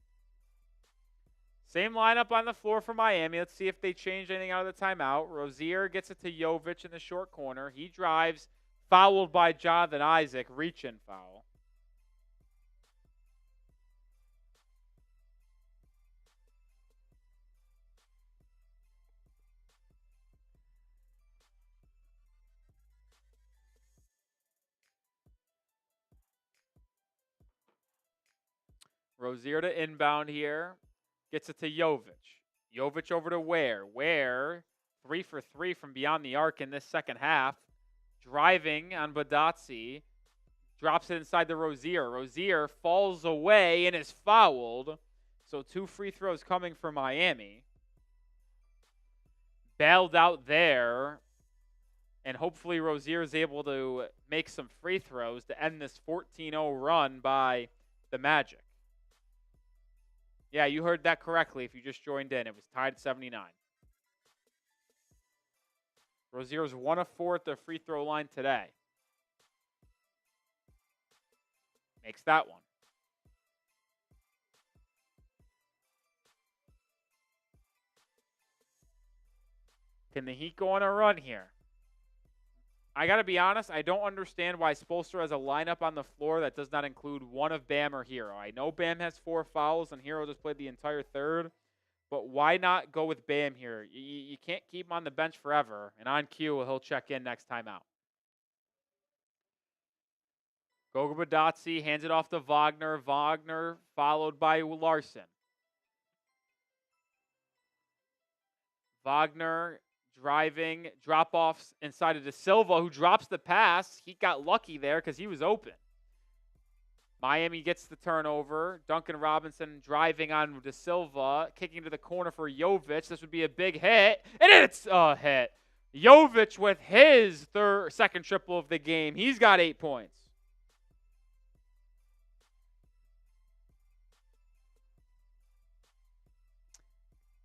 Speaker 1: Same lineup on the floor for Miami. Let's see if they change anything out of the timeout. Rozier gets it to Jovic in the short corner. He drives, fouled by Jonathan Isaac. Reach-in foul. Rozier to inbound here. Gets it to Jovic. Jovic over to Ware. Ware, 3 for 3 from beyond the arc in this second half. Driving on Bitadze. Drops it inside the Rozier. Rozier falls away and is fouled. So 2 free throws coming for Miami. Bailed out there. And hopefully Rozier is able to make some free throws to end this 14-0 run by the Magic. Yeah, you heard that correctly if you just joined in. It was tied at 79. Rozier's 1 of 4 at the free throw line today. Makes that one. Can the Heat go on a run here? I got to be honest, I don't understand why Spoelstra has a lineup on the floor that does not include one of Bam or Hero. I know Bam has 4 fouls and Hero just played the entire third, but why not go with Bam here? You can't keep him on the bench forever, and on cue, he'll check in next time out. Goga Bitadze hands it off to Wagner. Wagner followed by Larson. Wagner driving, drop-offs inside of De Silva, who drops the pass. He got lucky there because he was open. Miami gets the turnover. Duncan Robinson driving on De Silva, kicking to the corner for Jovic. This would be a big hit, and it's a hit. Jovic with his second triple of the game. He's got 8 points.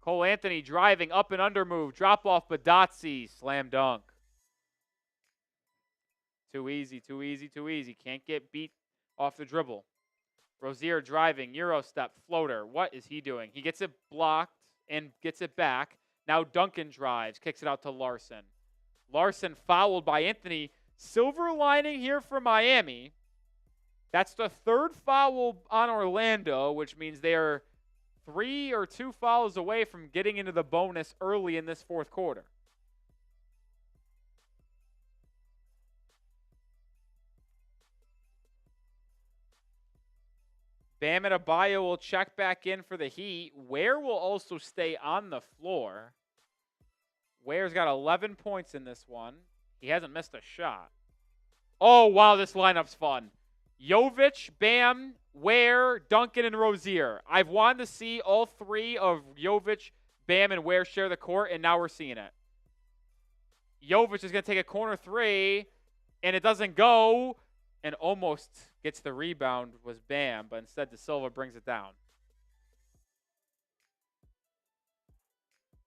Speaker 1: Cole Anthony driving, up and under move. Drop off Bitadze. Slam dunk. Too easy, too easy, too easy. Can't get beat off the dribble. Rozier driving, Euro step, floater. What is he doing? He gets it blocked and gets it back. Now Duncan drives, kicks it out to Larson. Larson fouled by Anthony. Silver lining here for Miami. That's the 3rd foul on Orlando, which means they are 3 or 2 fouls away from getting into the bonus early in this 4th quarter. Bam Adebayo will check back in for the Heat. Ware will also stay on the floor. Ware's got 11 points in this one. He hasn't missed a shot. Oh, wow, this lineup's fun. Jovic, Bam, Ware, Duncan, and Rozier. I've wanted to see all 3 of Jovic, Bam, and Ware share the court, and now we're seeing it. Jovic is going to take a corner 3, and it doesn't go, and almost gets the rebound was Bam, but instead De Silva brings it down.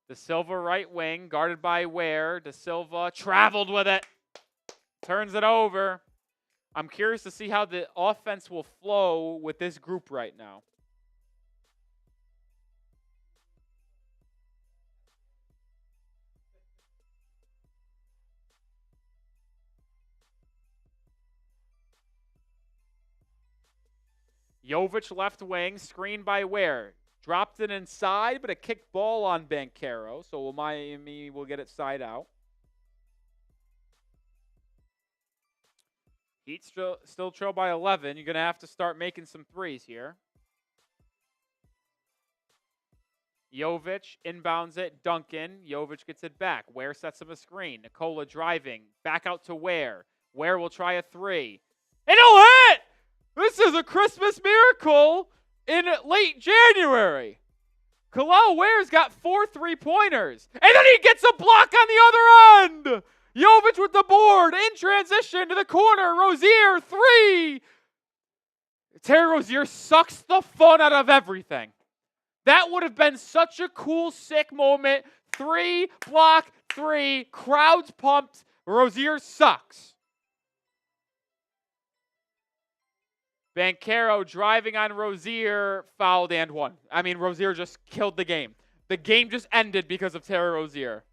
Speaker 1: De Silva right wing, guarded by Ware. De Silva traveled with it. Turns it over. I'm curious to see how the offense will flow with this group right now. Jovic left wing, screened by Ware. Dropped it inside, but a kick ball on Banchero, so Miami will get it side out. Heat still trail by 11. You're going to have to start making some threes here. Jovic inbounds it. Duncan. Jovic gets it back. Ware sets him a screen. Nikola driving. Back out to Ware. Ware will try a 3. And it'll hit! This is a Christmas miracle in late January. Kalal Ware's got 4 3-pointers. And then he gets a block on the other end. Jovic with the board, in transition to the corner. Rozier, 3. Terry Rozier sucks the fun out of everything. That would have been such a cool, sick moment. 3, block, 3, crowd's pumped. Rozier sucks. Banchero driving on Rozier, fouled and won. I mean, Rozier just killed the game. The game just ended because of Terry Rozier.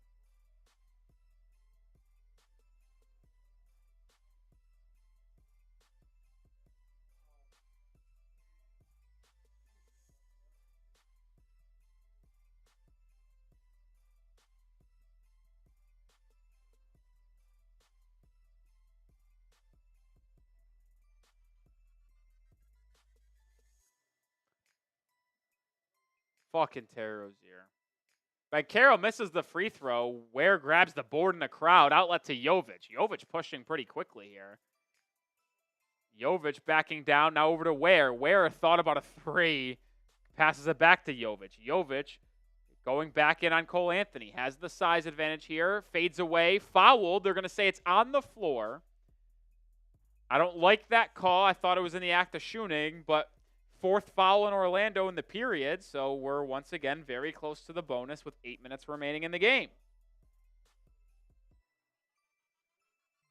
Speaker 1: Fucking Terry Rozier. Banchero misses the free throw. Ware grabs the board in the crowd. Outlet to Jovic. Jovic pushing pretty quickly here. Jovic backing down. Now over to Ware. Ware thought about a three. Passes it back to Jovic. Jovic going back in on Cole Anthony. Has the size advantage here. Fades away. Fouled. They're going to say it's on the floor. I don't like that call. I thought it was in the act of shooting, but fourth foul in Orlando in the period, so we're once again very close to the bonus with 8 minutes remaining in the game.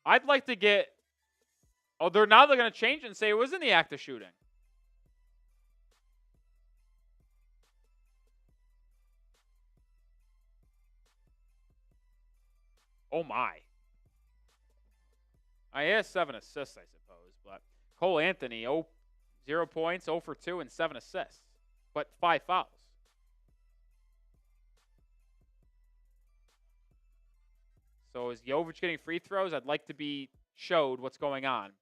Speaker 1: I'd like to get... Oh, they're going to change and say it was in the act of shooting. Oh, my. He has 7 assists, I suppose, but Cole Anthony, 0 points, 0 for 2, and 7 assists, but 5 fouls. So is Jovic getting free throws? I'd like to be showed what's going on.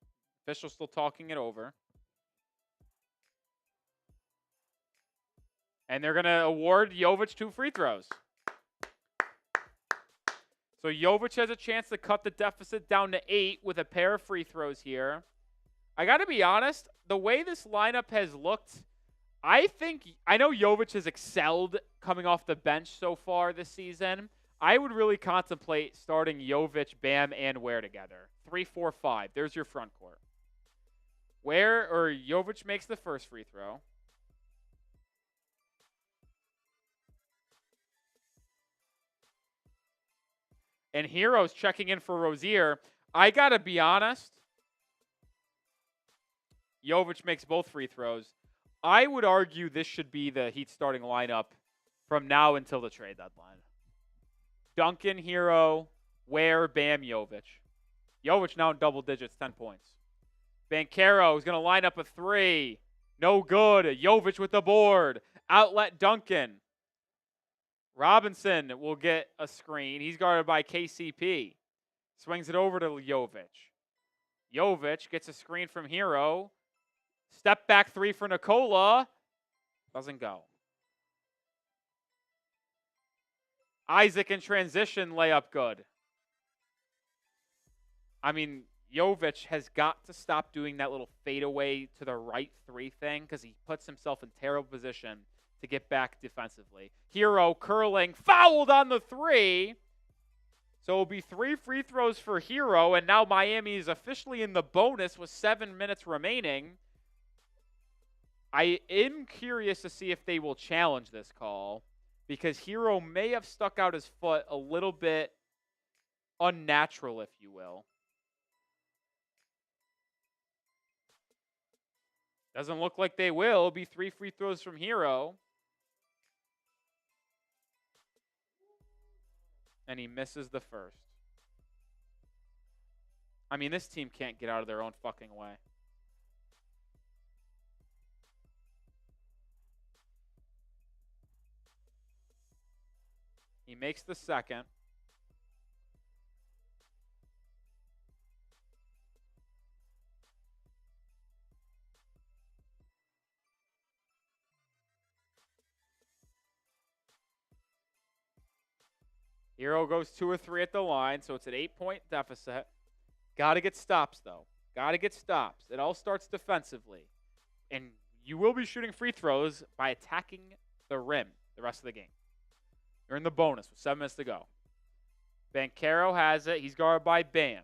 Speaker 1: Officials still talking it over. And they're going to award Jovic 2 free throws. So Jovic has a chance to cut the deficit down to 8 with a pair of free throws here. I got to be honest, the way this lineup has looked, I know Jovic has excelled coming off the bench so far this season. I would really contemplate starting Jovic, Bam, and Ware together. 3-4-5. There's your front court. Jovic makes the first free throw. And Hero's checking in for Rozier. I got to be honest. Jovic makes both free throws. I would argue this should be the Heat starting lineup from now until the trade deadline. Duncan, Hero, Ware, Bam, Jovic. Jovic now in double digits, 10 points. Banchero is going to line up a 3. No good. Jovic with the board. Outlet Duncan. Robinson will get a screen. He's guarded by KCP. Swings it over to Jovic. Jovic gets a screen from Hero. Step back 3 for Nikola. Doesn't go. Isaac in transition, layup good. I mean, Jovic has got to stop doing that little fadeaway to the right 3 thing because he puts himself in terrible position to get back defensively. Hero curling, fouled on the 3. So it'll be 3 free throws for Hero, and now Miami is officially in the bonus with 7 minutes remaining. I am curious to see if they will challenge this call because Hero may have stuck out his foot a little bit unnatural, if you will. Doesn't look like they will. It'll be 3 free throws from Hero. And he misses the first. I mean, this team can't get out of their own fucking way. He makes the second. Hero goes 2 or 3 at the line, so it's an 8-point deficit. Got to get stops, though. Got to get stops. It all starts defensively. And you will be shooting free throws by attacking the rim the rest of the game. You're in the bonus with 7 minutes to go. Banchero has it. He's guarded by Bam.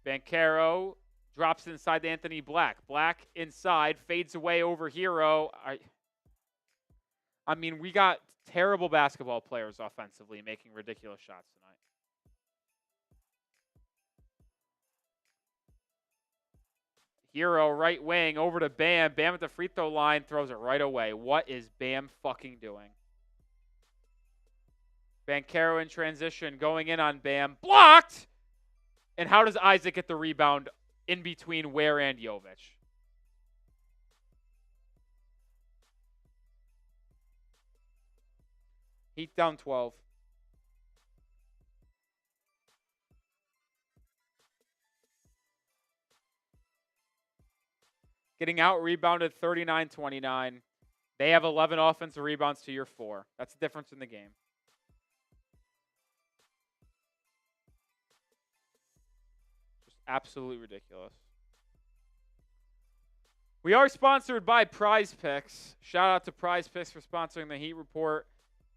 Speaker 1: Banchero drops inside to Anthony Black. Black inside, fades away over Hero. I mean, we got terrible basketball players offensively making ridiculous shots tonight. Hero right wing over to Bam. Bam at the free throw line throws it right away. What is Bam fucking doing? Banchero in transition going in on Bam. Blocked! And how does Isaac get the rebound in between Ware and Jovic? Heat down 12. Getting out rebounded 39-29. They have 11 offensive rebounds to your 4. That's the difference in the game. Just absolutely ridiculous. We are sponsored by PrizePicks. Shout out to PrizePicks for sponsoring the Heat Report.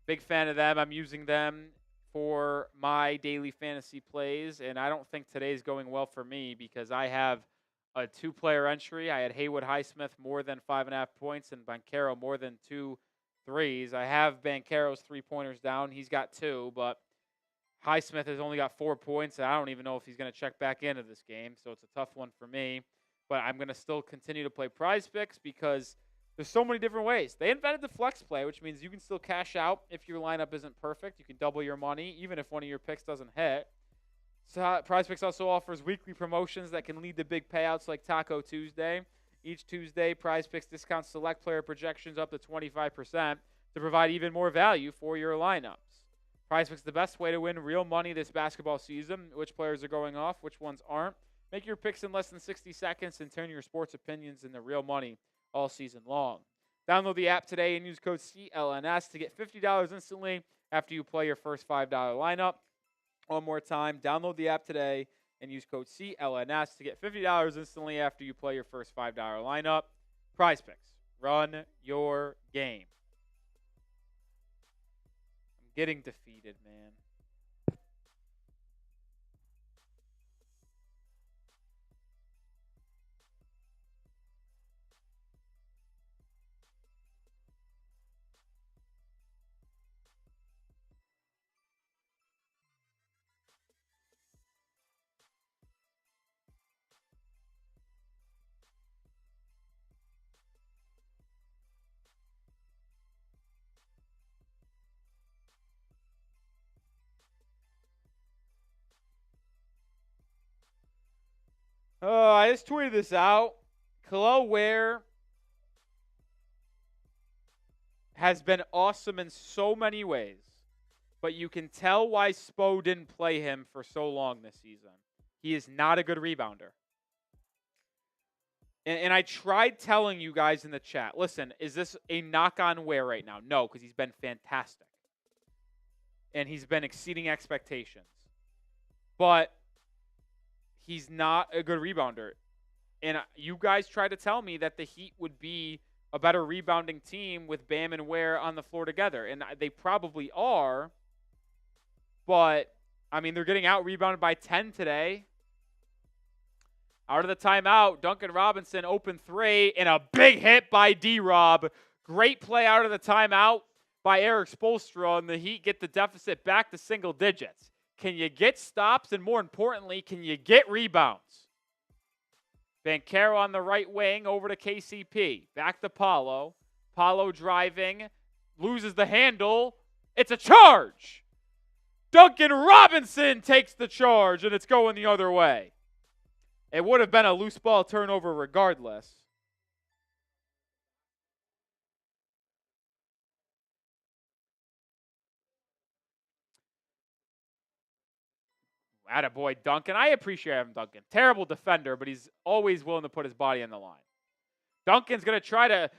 Speaker 1: Big fan of them. I'm using them for my daily fantasy plays, and I don't think today's going well for me because I have a 2-player entry. I had Haywood Highsmith more than 5.5 points and Banchero more than 2 threes. I have Banchero's 3-pointers down. He's got 2, but Highsmith has only got 4 points, and I don't even know if he's going to check back into this game, so it's a tough one for me. But I'm going to still continue to play PrizePicks because there's so many different ways. They invented the flex play, which means you can still cash out if your lineup isn't perfect. You can double your money, even if one of your picks doesn't hit. So PrizePicks also offers weekly promotions that can lead to big payouts like Taco Tuesday. Each Tuesday, PrizePicks discounts select player projections up to 25% to provide even more value for your lineups. PrizePicks is the best way to win real money this basketball season. Which players are going off, which ones aren't. Make your picks in less than 60 seconds and turn your sports opinions into real money all season long. Download the app today and use code CLNS to get $50 instantly after you play your first $5 lineup. One more time, download the app today and use code CLNS to get $50 instantly after you play your first $5 lineup. PrizePicks, run your game. I'm getting defeated, man. I just tweeted this out. Kel'el Ware has been awesome in so many ways, but you can tell why Spo didn't play him for so long this season. He is not a good rebounder. And I tried telling you guys in the chat, listen, is this a knock on Ware right now? No, because he's been fantastic. And he's been exceeding expectations. But he's not a good rebounder. And you guys tried to tell me that the Heat would be a better rebounding team with Bam and Ware on the floor together. And they probably are. But, I mean, they're getting out-rebounded by 10 today. Out of the timeout, Duncan Robinson, open 3, and a big hit by D-Rob. Great play out of the timeout by Eric Spoelstra, and the Heat get the deficit back to single digits. Can you get stops, and more importantly, can you get rebounds? Banchero on the right wing over to KCP. Back to Paolo. Paolo driving, loses the handle. It's a charge. Duncan Robinson takes the charge, and it's going the other way. It would have been a loose ball turnover regardless. Attaboy, Duncan. I appreciate him, Duncan. Terrible defender, but he's always willing to put his body on the line. Duncan's going to try to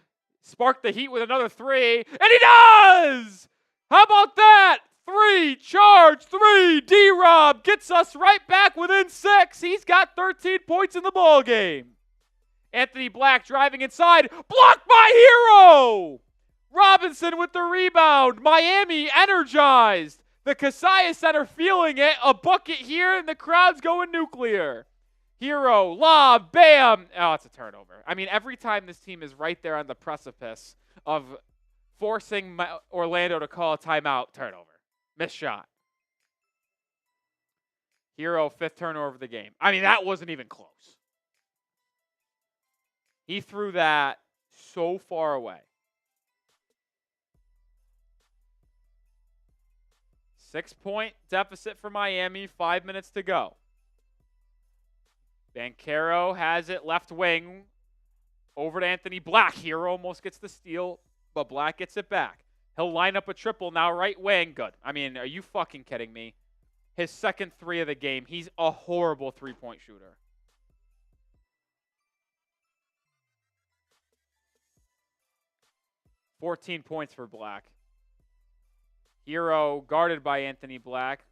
Speaker 1: spark the Heat with another 3, and he does! How about that? 3, charge, 3, D-Rob gets us right back within 6. He's got 13 points in the ball game. Anthony Black driving inside, blocked by Hero! Robinson with the rebound. Miami energized. The Kaseya Center feeling it. A bucket here, and the crowd's going nuclear. Hero, lob, bam. Oh, it's a turnover. I mean, every time this team is right there on the precipice of forcing Orlando to call a timeout, turnover. Missed shot. Hero, 5th turnover of the game. I mean, that wasn't even close. He threw that so far away. 6-point deficit for Miami, 5 minutes to go. Banchero has it left wing over to Anthony Black. Hero almost gets the steal, but Black gets it back. He'll line up a triple now right wing. Good. I mean, are you fucking kidding me? His second 3 of the game. He's a horrible 3-point shooter. 14 points for Black. Hero guarded by Anthony Black.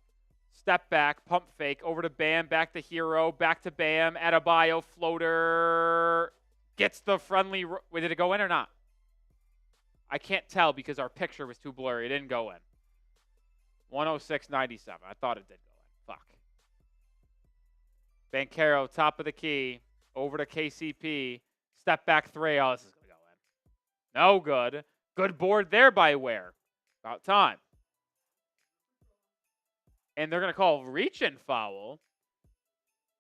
Speaker 1: Step back, pump fake, over to Bam, back to Hero, back to Bam, Adebayo, floater, gets the friendly, wait, did it go in or not? I can't tell because our picture was too blurry. It didn't go in. 106.97. I thought it did go in. Fuck. Banchero, top of the key, over to KCP, step back three. Oh, this is going to go in. No good. Good board there by Ware. About time. And they're going to call reach-in foul.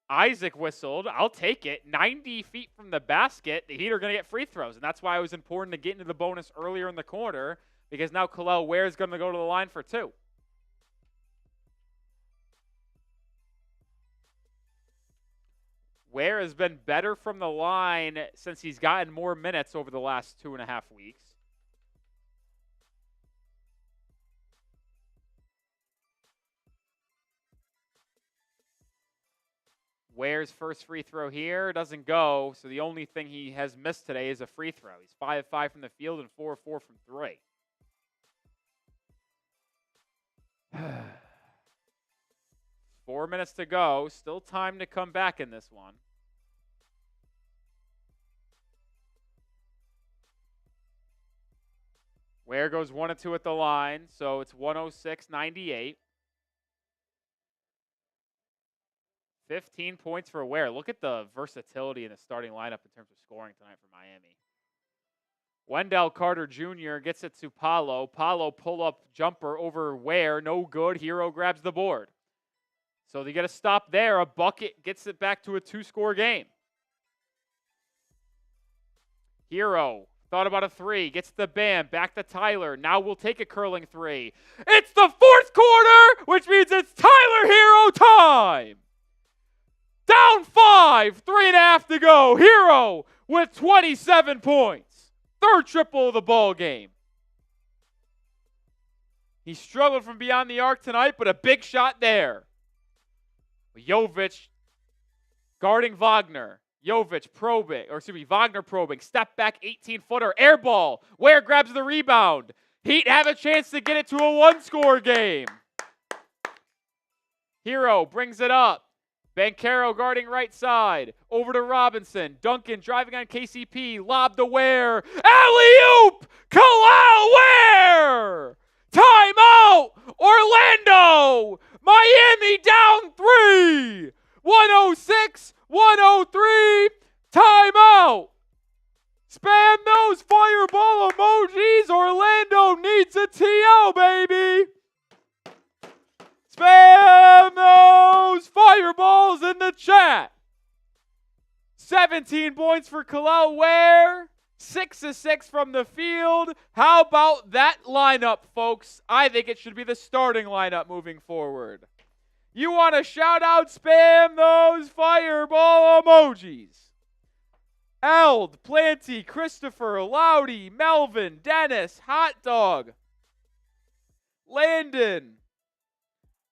Speaker 1: Isaac whistled. I'll take it. 90 feet from the basket. The Heat are going to get free throws. And that's why it was important to get into the bonus earlier in the quarter, because now Kel'el Ware is going to go to the line for two. Ware has been better from the line since he's gotten more minutes over the last 2.5 weeks. Ware's first free throw here doesn't go, so the only thing he has missed today is a free throw. He's 5 of 5 from the field and 4 of 4 from 3. Four minutes to go. Still time to come back in this one. Ware goes 1 of 2 at the line, so it's 106-98. 15 points for Ware. Look at the versatility in the starting lineup in terms of scoring tonight for Miami. Wendell Carter Jr. gets it to Paolo. Paolo pull-up jumper over Ware. No good. Hero grabs the board. So they get a stop there. A bucket gets it back to a 2-score game. Hero thought about a 3. Gets the Bam. Back to Tyler. Now we'll take a curling 3. It's the 4th quarter, which means it's Tyler Hero time. Down 5, 3.5 to go. Hero with 27 points. 3rd triple of the ball game. He struggled from beyond the arc tonight, but a big shot there. Jovic guarding Wagner. Wagner probing. Step back 18-footer. Air ball. Ware grabs the rebound. Heat have a chance to get it to a 1-score game. Hero brings it up. Banchero guarding right side. Over to Robinson. Duncan driving on KCP. Lob to Ware. Alley-oop! Kel'el Ware! Timeout! Orlando! Miami down 3! 106-103. Timeout! Spam those fireball emojis. Orlando needs a TL, baby. Spam those fireballs in the chat. 17 points for Kel'el Ware. 6 of 6 from the field. How about that lineup, folks? I think it should be the starting lineup moving forward. You want to shout out, spam those fireball emojis. Eld, Planty, Christopher, Loudy, Melvin, Dennis, Hot Dog, Landon,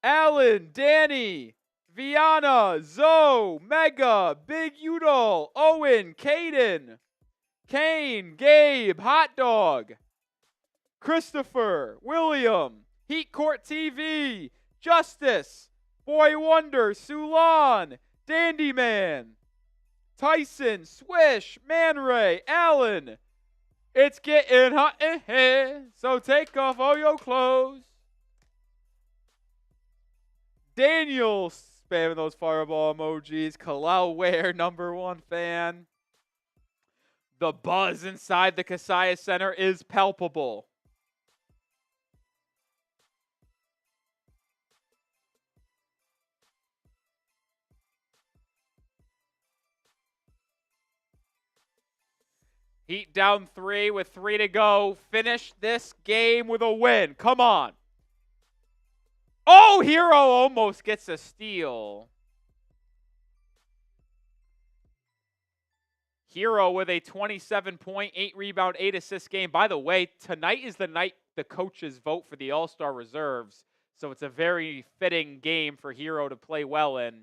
Speaker 1: Alan, Danny, Viana, Zoe, Mega, Big Udall, Owen, Caden, Kane, Gabe, Hot Dog, Christopher, William, Heat Court TV, Justice, Boy Wonder, Sulan, Dandy Man, Tyson, Swish, Man Ray, Allen. It's getting hot in here, so take off all your clothes. Daniel spamming those fireball emojis. Kel'el Ware, #1 fan. The buzz inside the Kaseya Center is palpable. Heat down 3 with 3 to go. Finish this game with a win. Come on. Oh, Hero almost gets a steal. Hero with a 27-point, 8-rebound, 8-assist game. By the way, tonight is the night the coaches vote for the All-Star reserves, so it's a very fitting game for Hero to play well in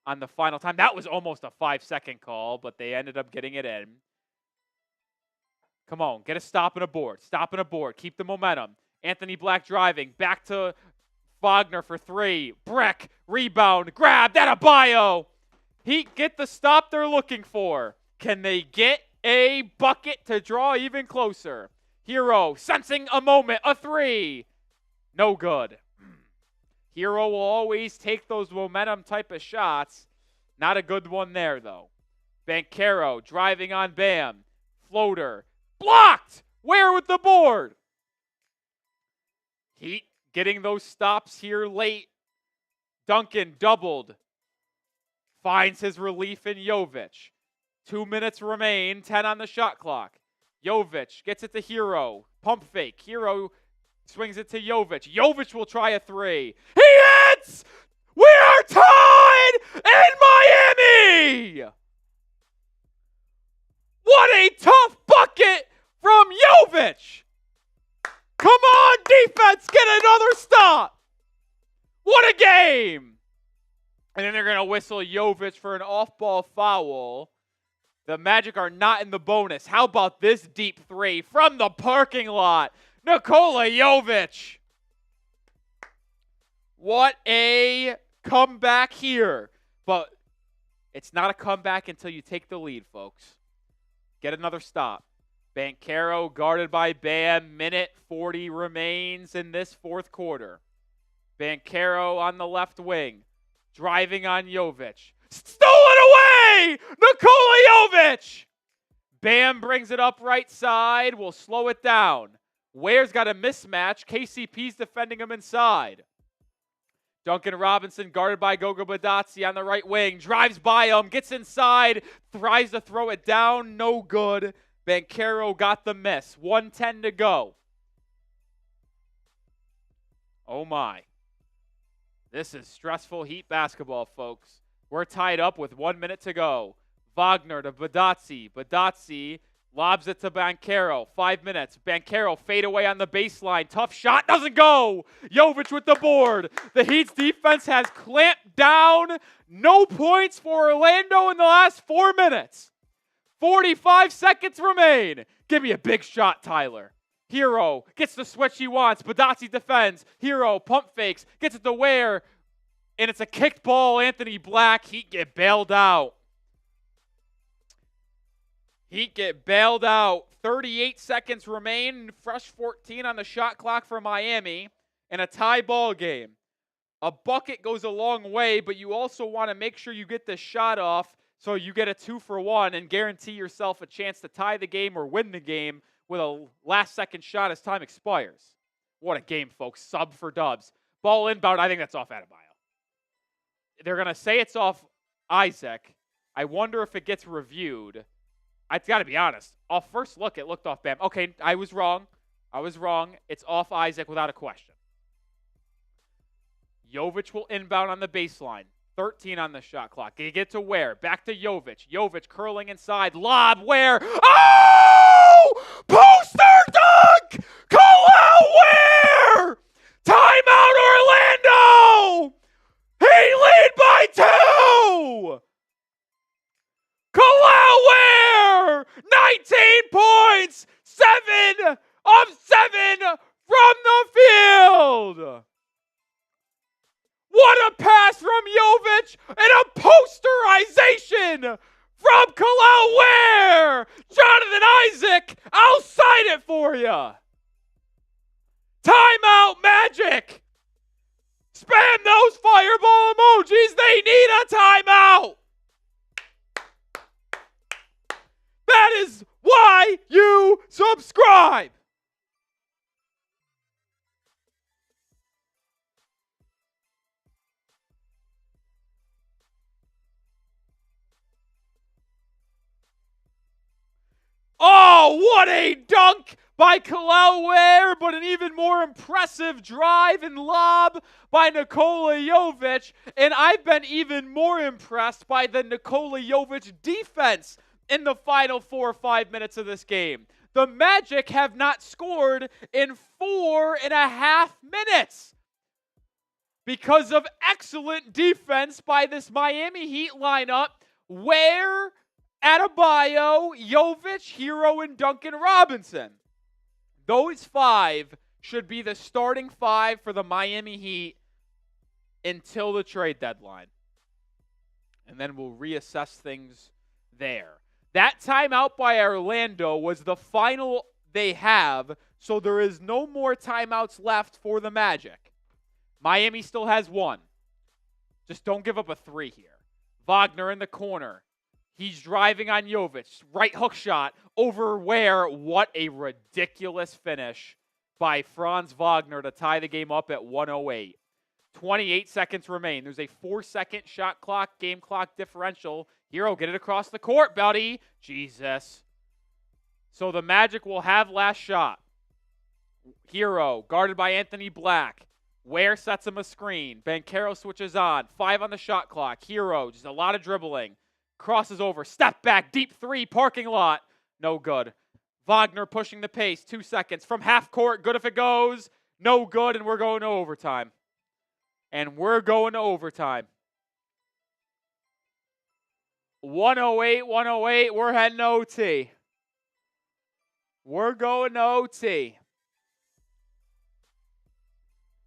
Speaker 1: on the final time. That was almost a 5-second call, but they ended up getting it in. Come on, get a stop and a board. Stop and a board. Keep the momentum. Anthony Black driving. Back to Wagner for three. Breck, rebound, grab. That Adebayo. Heat get the stop they're looking for. Can they get a bucket to draw even closer? Hero sensing a moment. A three. No good. Hero will always take those momentum type of shots. Not a good one there, though. Banchero driving on Bam. Floater. Blocked! Where with the board? Heat getting those stops here late. Duncan doubled. Finds his relief in Jovic. 2 minutes remain, 10 on the shot clock. Jovic gets it to Hero. Pump fake. Hero swings it to Jovic. Jovic will try a three. He hits! We are tied in Miami! What a tough bucket from Jovic! Come on, defense, get another stop! What a game! And then they're going to whistle Jovic for an off-ball foul. The Magic are not in the bonus. How about this deep three from the parking lot? Nikola Jovic. What a comeback here. But it's not a comeback until you take the lead, folks. Get another stop. Banchero guarded by Bam. Minute 40 remains in this fourth quarter. Banchero on the left wing. Driving on Jovic. Stolen away! Nikola Jovic! Bam brings it up right side. We'll slow it down. Ware's got a mismatch. KCP's defending him inside. Duncan Robinson guarded by Goga Bitadze on the right wing. Drives by him. Gets inside. Tries to throw it down. No good. Banchero got the miss. 1:10 to go. Oh my. This is stressful Heat basketball, folks. We're tied up with 1 minute to go. Wagner to Bitadze. Bitadze lobs it to Banchero. 5 minutes. Banchero fade away on the baseline. Tough shot. Doesn't go. Jovic with the board. The Heat's defense has clamped down. No points for Orlando in the last 4 minutes. 45 seconds remain. Give me a big shot, Tyler. Hero gets the switch he wants. Bitadze defends. Hero pump fakes. Gets it to Ware. And it's a kicked ball. Anthony Black. Heat get bailed out. Heat get bailed out. 38 seconds remain. Fresh 14 on the shot clock for Miami. And a tie ball game. A bucket goes a long way, but you also want to make sure you get this shot off so you get a 2-for-1 and guarantee yourself a chance to tie the game or win the game with a last-second shot as time expires. What a game, folks. Sub for Dubs. Ball inbound. I think that's off Adebayo. They're going to say it's off Isaac. I wonder if it gets reviewed. I've got to be honest. Off first look, it looked off Bam. Okay, I was wrong. It's off Isaac without a question. Jovic will inbound on the baseline. 13 on the shot clock. They get to Ware. Back to Jovic. Jovic curling inside. Lob. Ware. Oh! Poster dunk! Call out Ware! Timeout Orlando! He lead by 2! Call Ware! 19 points! 7 of 7 from the field! What a pass from Jovic and a posterization from Kalal Ware! Jonathan Isaac, I'll sign it for you. Timeout Magic! Spam those fireball emojis. They need a timeout. That is why you subscribe. Oh, what a dunk by Kalal Ware, but an even more impressive drive and lob by Nikola Jovic. And I've been even more impressed by the Nikola Jovic defense in the final 4 or 5 minutes of this game. The Magic have not scored in 4.5 minutes because of excellent defense by this Miami Heat lineup. Ware Adebayo, Jovic, Hero, and Duncan Robinson. Those 5 should be the starting 5 for the Miami Heat until the trade deadline. And then we'll reassess things there. That timeout by Orlando was the final they have, so there is no more timeouts left for the Magic. Miami still has 1. Just don't give up a 3 here. Wagner in the corner. He's driving on Jovic. Right hook shot over Ware. What a ridiculous finish by Franz Wagner to tie the game up at 108. 28 seconds remain. There's a 4-second shot clock, game clock differential. Hero, get it across the court, buddy. Jesus. So the Magic will have last shot. Hero, guarded by Anthony Black. Ware sets him a screen. Banchero switches on. 5 on the shot clock. Hero, just a lot of dribbling. Crosses over. Step back. Deep 3. Parking lot. No good. Wagner pushing the pace. 2 seconds. From half court. Good if it goes. No good. And we're going to overtime. And we're going to overtime. 108, 108. We're heading to OT. We're going to OT.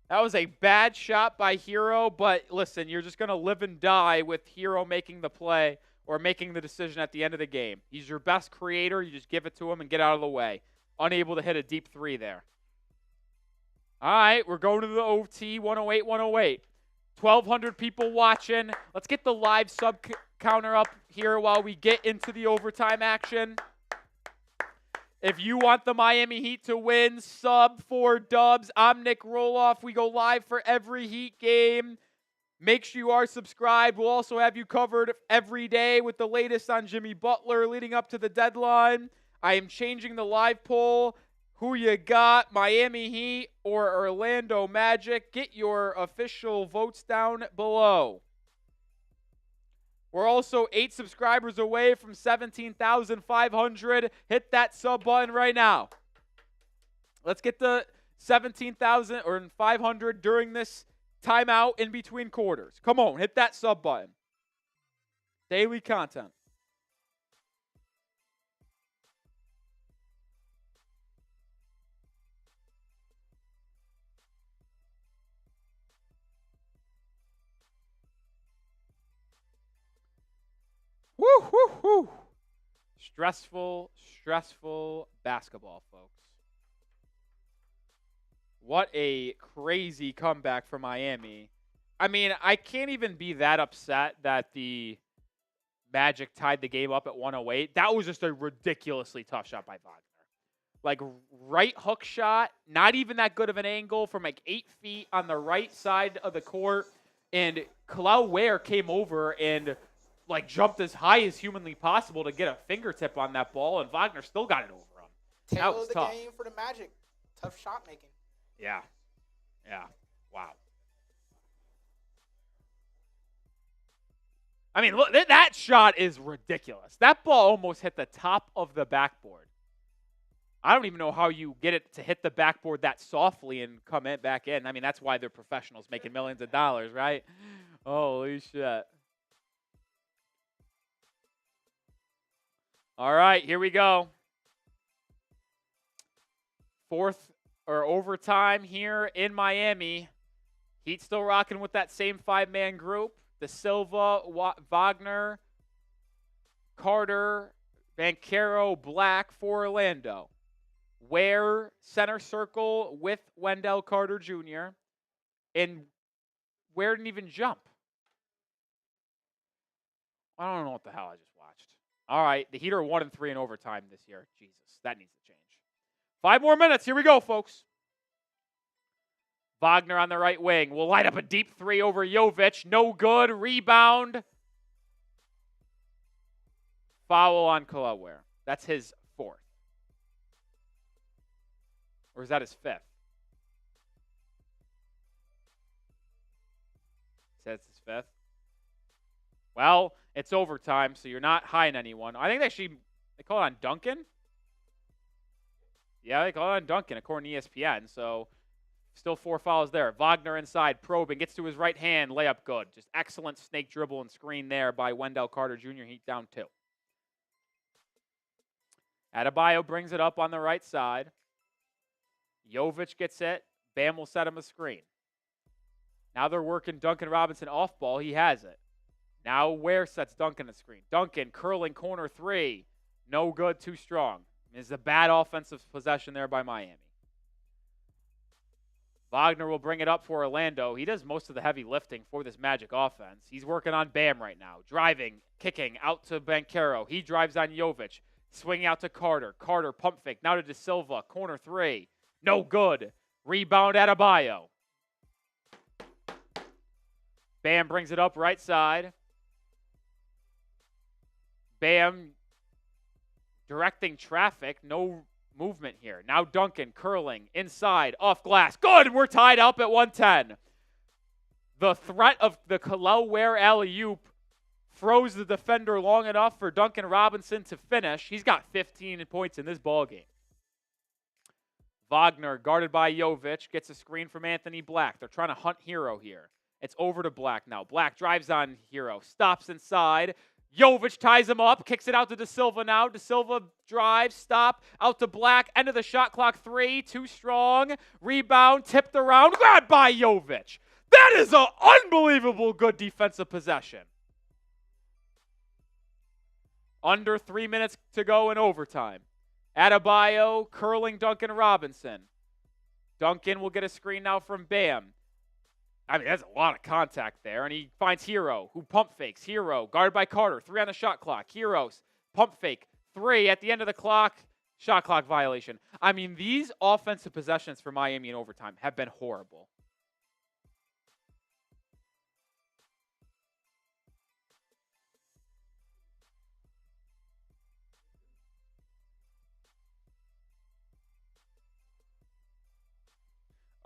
Speaker 1: That was a bad shot by Hero, but listen, you're just going to live and die with Hero making the play or making the decision at the end of the game. He's your best creator. You just give it to him and get out of the way. Unable to hit a deep 3 there. All right, we're going to the OT, 108, 108. 1,200 people watching. Let's get the live sub counter up here while we get into the overtime action. If you want the Miami Heat to win, sub for dubs. I'm Nic Rohloff. We go live for every Heat game. Make sure you are subscribed. We'll also have you covered every day with the latest on Jimmy Butler leading up to the deadline. I am changing the live poll. Who you got, Miami Heat or Orlando Magic? Get your official votes down below. We're also 8 subscribers away from 17,500. Hit that sub button right now. Let's get the 17,000 or 500 during this timeout in between quarters. Come on, hit that sub button. Daily content. Woo, woo, woo. Stressful basketball, folks. What a crazy comeback for Miami. I mean, I can't even be that upset that the Magic tied the game up at 108. That was just a ridiculously tough shot by Wagner. Like, right hook shot, not even that good of an angle from like 8 feet on the right side of the court. And Kalau Ware came over and like jumped as high as humanly possible to get a fingertip on that ball, and Wagner still got it over him. That was tough.
Speaker 2: Game for the Magic. Tough shot making.
Speaker 1: Yeah. Wow. I mean, look, that shot is ridiculous. That ball almost hit the top of the backboard. I don't even know how you get it to hit the backboard that softly and come back in. I mean, that's why they're professionals making millions of dollars, right? Holy shit. All right, here we go. Fourth or overtime here in Miami. Heat still rocking with that same 5-man group. De Silva, Wagner, Carter, Banchero, Black for Orlando. Ware center circle with Wendell Carter Jr. And Ware didn't even jump. I don't know what the hell I just watched. All right, the Heat are 1-3 in overtime this year. Jesus, that needs to change. 5 more minutes. Here we go, folks. Wagner on the right wing will light up a deep 3 over Jovic. No good. Rebound. Foul on Kalau Ware. That's his 4th. Or is that his 5th? Says his 5th. Well, it's overtime, so you're not hiding anyone. I think they call it on Duncan. Yeah, they call it on Duncan, according to ESPN. So still 4 fouls there. Wagner inside, probing, gets to his right hand, layup good. Just excellent snake dribble and screen there by Wendell Carter Jr. Heat down 2. Adebayo brings it up on the right side. Jovic gets it. Bam will set him a screen. Now they're working Duncan Robinson off ball. He has it. Now Ware sets Duncan a screen. Duncan curling corner three. No good, too strong. It's a bad offensive possession there by Miami. Wagner will bring it up for Orlando. He does most of the heavy lifting for this Magic offense. He's working on Bam right now. Driving, kicking out to Banchero. He drives on Jovic. Swinging out to Carter. Carter pump fake. Now to De Silva. Corner three. No good. Rebound Adebayo. Bam brings it up right side. Bam directing traffic. No movement here. Now Duncan curling inside off glass. Good. We're tied up at 110. The threat of the Kel'el Ware alley-oop froze the defender long enough for Duncan Robinson to finish. He's got 15 points in this ballgame. Wagner, guarded by Jovic, gets a screen from Anthony Black. They're trying to hunt Hero here. It's over to Black now. Black drives on Hero. Stops inside. Jovic ties him up. Kicks it out to De Silva now. De Silva drives. Stop. Out to Black. End of the shot clock. Three. Too strong. Rebound. Tipped around. Grabbed by Jovic. That is an unbelievable good defensive possession. Under 3 minutes to go in overtime. Adebayo curling Duncan Robinson. Duncan will get a screen now from Bam. I mean, that's a lot of contact there. And he finds Hero, who pump fakes. Hero, guarded by Carter. 3 on the shot clock. Heroes, pump fake. 3 at the end of the clock. Shot clock violation. I mean, these offensive possessions for Miami in overtime have been horrible.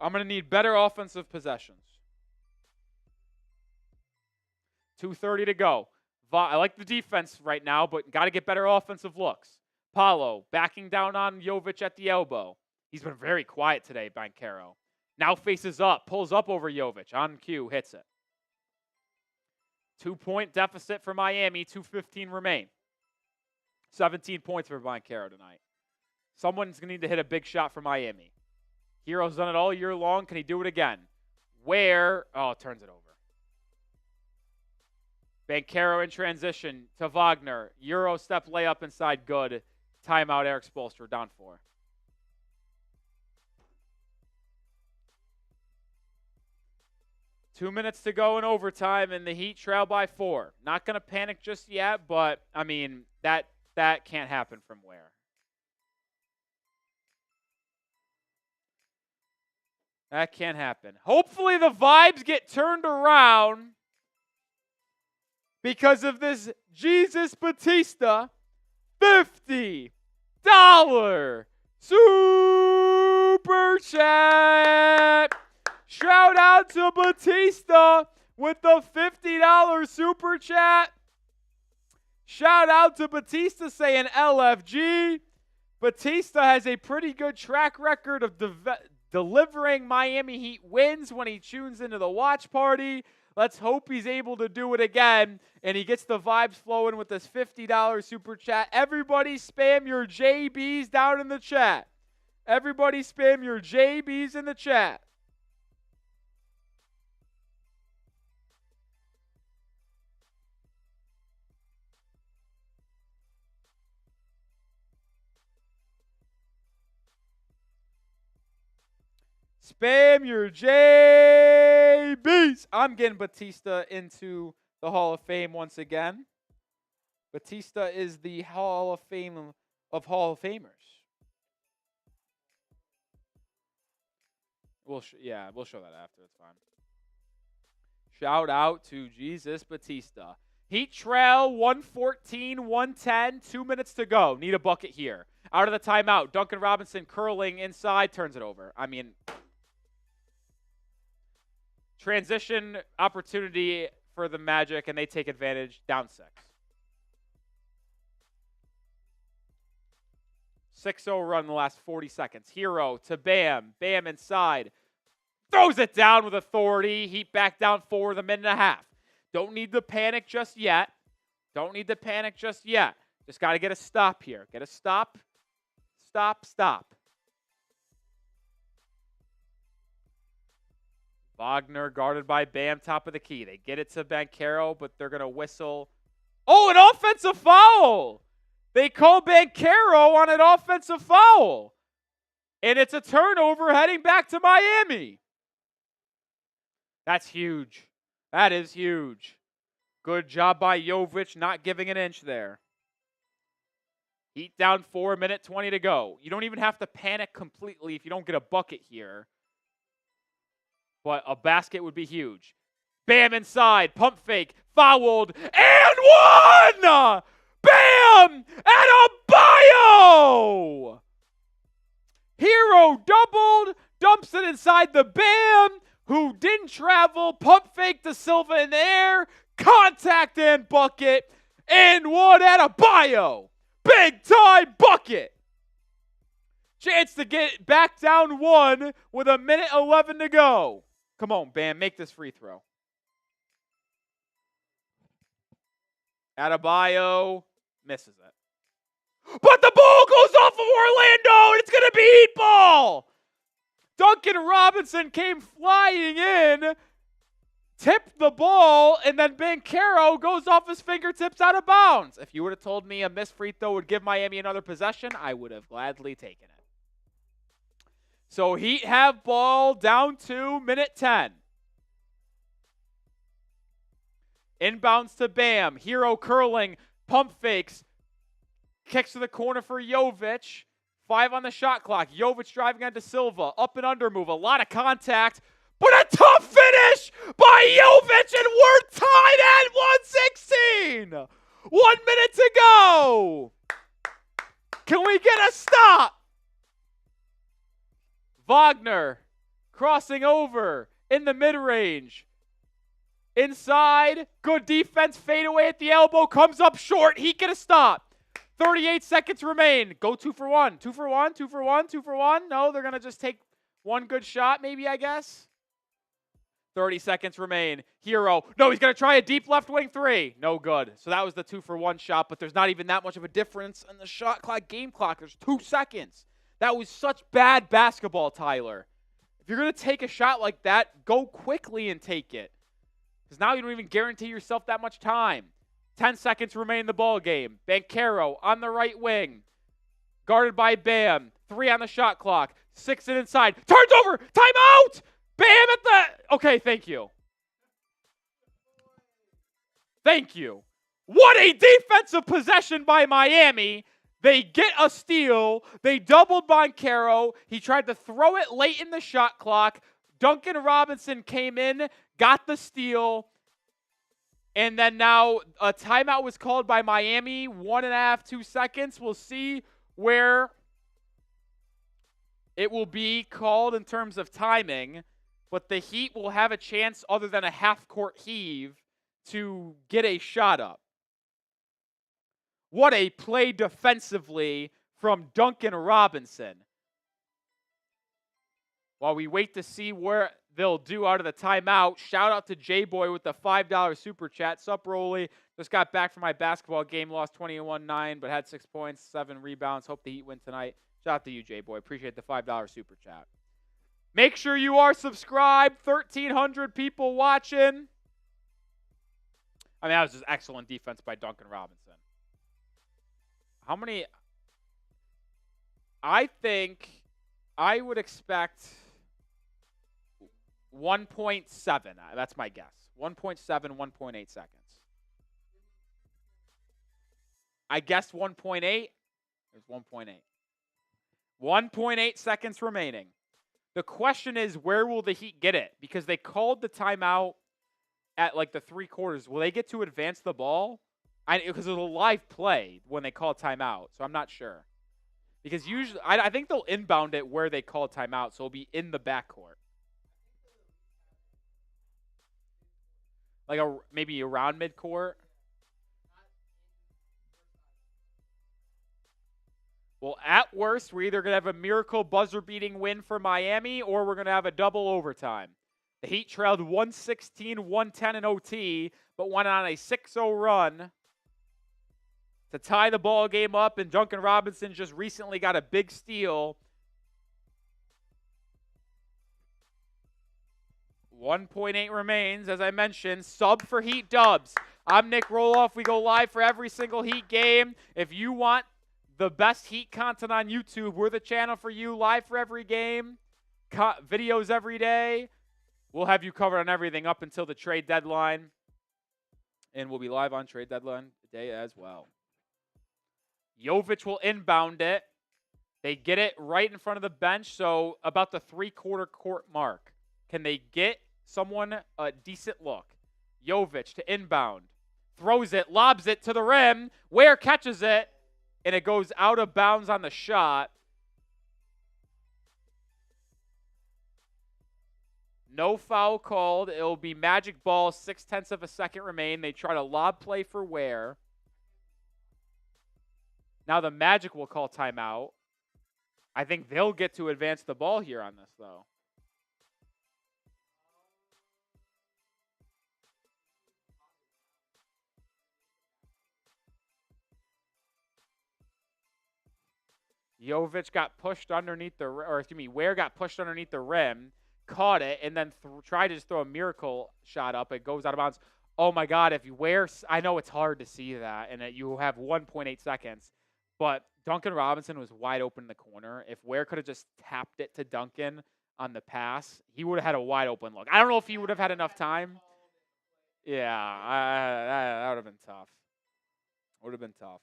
Speaker 1: I'm going to need better offensive possessions. 2:30 to go. I like the defense right now, but got to get better offensive looks. Paulo backing down on Jovic at the elbow. He's been very quiet today, Banchero. Now faces up, pulls up over Jovic. On cue, hits it. 2-point deficit for Miami, 2:15 remain. 17 points for Banchero tonight. Someone's going to need to hit a big shot for Miami. Hero's done it all year long. Can he do it again? Where? Oh, turns it over. Banchero in transition to Wagner. Euro step layup inside. Good. Timeout, Eric Spoelstra, down 4. Two minutes to go in overtime, and the Heat trail by 4. Not going to panic just yet, but, I mean, that can't happen from where? That can't happen. Hopefully the vibes get turned around because of this Jesus Batista $50 super chat. Shout out to Batista with the $50 super chat. Shout out to Batista saying LFG. Batista has a pretty good track record of delivering Miami Heat wins when he tunes into the watch party. Let's hope he's able to do it again, and he gets the vibes flowing with this $50 super chat. Everybody spam your JBs down in the chat. Everybody spam your JBs in the chat. Spam your JBs. I'm getting Batista into the Hall of Fame once again. Batista is the Hall of Fame of Hall of Famers. We'll show that after. It's fine. Shout out to Jesus Batista. Heat trail 114-110. 2 minutes to go. Need a bucket here. Out of the timeout. Duncan Robinson curling inside. Turns it over. I mean, transition opportunity for the Magic, and they take advantage. Down 6. 6-0 run in the last 40 seconds. Hero to Bam. Bam inside. Throws it down with authority. Heat back down 4 with a minute and a half. Don't need to panic just yet. Just got to get a stop here. Get a stop. Stop, stop. Wagner guarded by Bam, top of the key. They get it to Banchero, but they're going to whistle. Oh, an offensive foul! They call Banchero on an offensive foul. And it's a turnover heading back to Miami. That's huge. That is huge. Good job by Jovic not giving an inch there. Heat down 4, minute 20 to go. You don't even have to panic completely if you don't get a bucket here. But a basket would be huge. Bam inside, pump fake, fouled, and one! Bam! Adebayo! Hero doubled, dumps it inside the Bam, who didn't travel, pump fake to Silva in the air, contact and bucket, and one Adebayo. Big time bucket. Chance to get back down 1 with a minute 11 to go. Come on, Bam, make this free throw. Adebayo misses it. But the ball goes off of Orlando, and it's going to be heat ball. Duncan Robinson came flying in, tipped the ball, and then Banchero goes off his fingertips out of bounds. If you would have told me a missed free throw would give Miami another possession, I would have gladly taken it. So Heat have ball down 2, minute 10. Inbounds to Bam. Hero curling, pump fakes, kicks to the corner for Jovic. 5 on the shot clock. Jovic driving onto Silva. Up and under move. A lot of contact. But a tough finish by Jovic, and we're tied at 116. 1 minute to go. Can we get a stop? Wagner crossing over in the mid-range. Inside, good defense, fade away at the elbow, comes up short. He get a stop. 38 seconds remain. Go 2 for 1. 2 for 1, 2 for 1, 2 for 1. No, they're going to just take one good shot maybe, I guess. 30 seconds remain. Hero. No, he's going to try a deep left wing 3. No good. So that was the 2 for 1 shot, but there's not even that much of a difference in the shot clock, game clock. There's 2 seconds. That was such bad basketball, Tyler. If you're going to take a shot like that, go quickly and take it. Because now you don't even guarantee yourself that much time. 10 seconds remain in the ball game. Banchero on the right wing. Guarded by Bam. 3 on the shot clock. 6 it inside. Turns over. Timeout! Bam at the... Okay, thank you. Thank you. What a defensive possession by Miami. They get a steal. They doubled Banchero. He tried to throw it late in the shot clock. Duncan Robinson came in, got the steal. And then now a timeout was called by Miami. 1.5, 2 seconds. We'll see where it will be called in terms of timing. But the Heat will have a chance other than a half-court heave to get a shot up. What a play defensively from Duncan Robinson. While we wait to see where they'll do out of the timeout, shout out to J-Boy with the $5 super chat. Sup, Rolly? Just got back from my basketball game, lost 21-9, but had 6 points, 7 rebounds. Hope the Heat win tonight. Shout out to you, J-Boy. Appreciate the $5 super chat. Make sure you are subscribed. 1,300 people watching. I mean, that was just excellent defense by Duncan Robinson. How many? I think I would expect 1.7. That's my guess. 1.7, 1.8 seconds. I guessed 1.8. There's 1.8. 1.8 seconds remaining. The question is, where will the Heat get it? Because they called the timeout at like the 3 quarters. Will they get to advance the ball? Because it was a live play when they call timeout, so I'm not sure. Because usually, I think they'll inbound it where they call timeout, so it'll be in the backcourt. Like maybe around midcourt. Well, at worst, we're either going to have a miracle buzzer-beating win for Miami, or we're going to have a double overtime. The Heat trailed 116-110 in OT, but went on a 6-0 run. to tie the ball game up, and Duncan Robinson just recently got a big steal. 1.8 remains, as I mentioned. Sub for Heat Dubs. I'm Nic Rohloff. We go live for every single Heat game. If you want the best Heat content on YouTube, we're the channel for you. Live for every game. Videos every day. We'll have you covered on everything up until the trade deadline. And we'll be live on trade deadline day as well. Jovic will inbound it. They get it right in front of the bench, so about the three-quarter court mark. Can they get someone a decent look? Jovic to inbound. Throws it, lobs it to the rim. Ware catches it, and it goes out of bounds on the shot. No foul called. It'll be Magic ball, 0.6 of a second remain. They try to lob play for Ware. Now the Magic will call timeout. I think they'll get to advance the ball here on this, though. Jovic got pushed underneath the, Ware got pushed underneath the rim, caught it, and then tried to just throw a miracle shot up. It goes out of bounds. Oh my God! If you Ware, I know it's hard to see that, and you have 1.8 seconds, but Duncan Robinson was wide open in the corner. If Ware could have just tapped it to Duncan on the pass, he would have had a wide open look. I don't know if he would have had enough time. Yeah, that would have been tough. Would have been tough.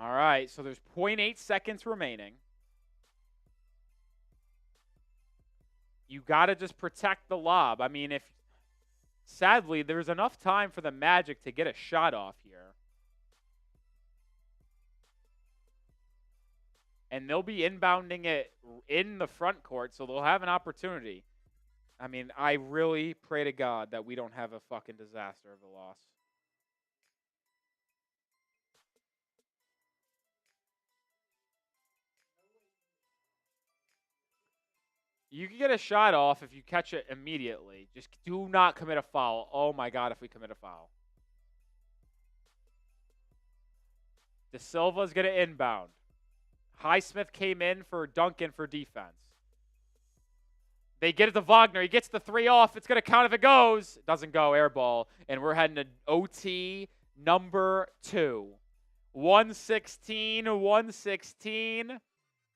Speaker 1: All right, so there's 0.8 seconds remaining. You got to just protect the lob. I mean, sadly, there's enough time for the Magic to get a shot off here. And they'll be inbounding it in the front court, so they'll have an opportunity. I mean, I really pray to God that we don't have a fucking disaster of a loss. You can get a shot off if you catch it immediately. Just do not commit a foul. Oh, my God, if we commit a foul. De Silva's going to inbound. Highsmith came in for Duncan for defense. They get it to Wagner. He gets the three off. It's going to count if it goes. It doesn't go. Air ball. And we're heading to OT number 2. 116.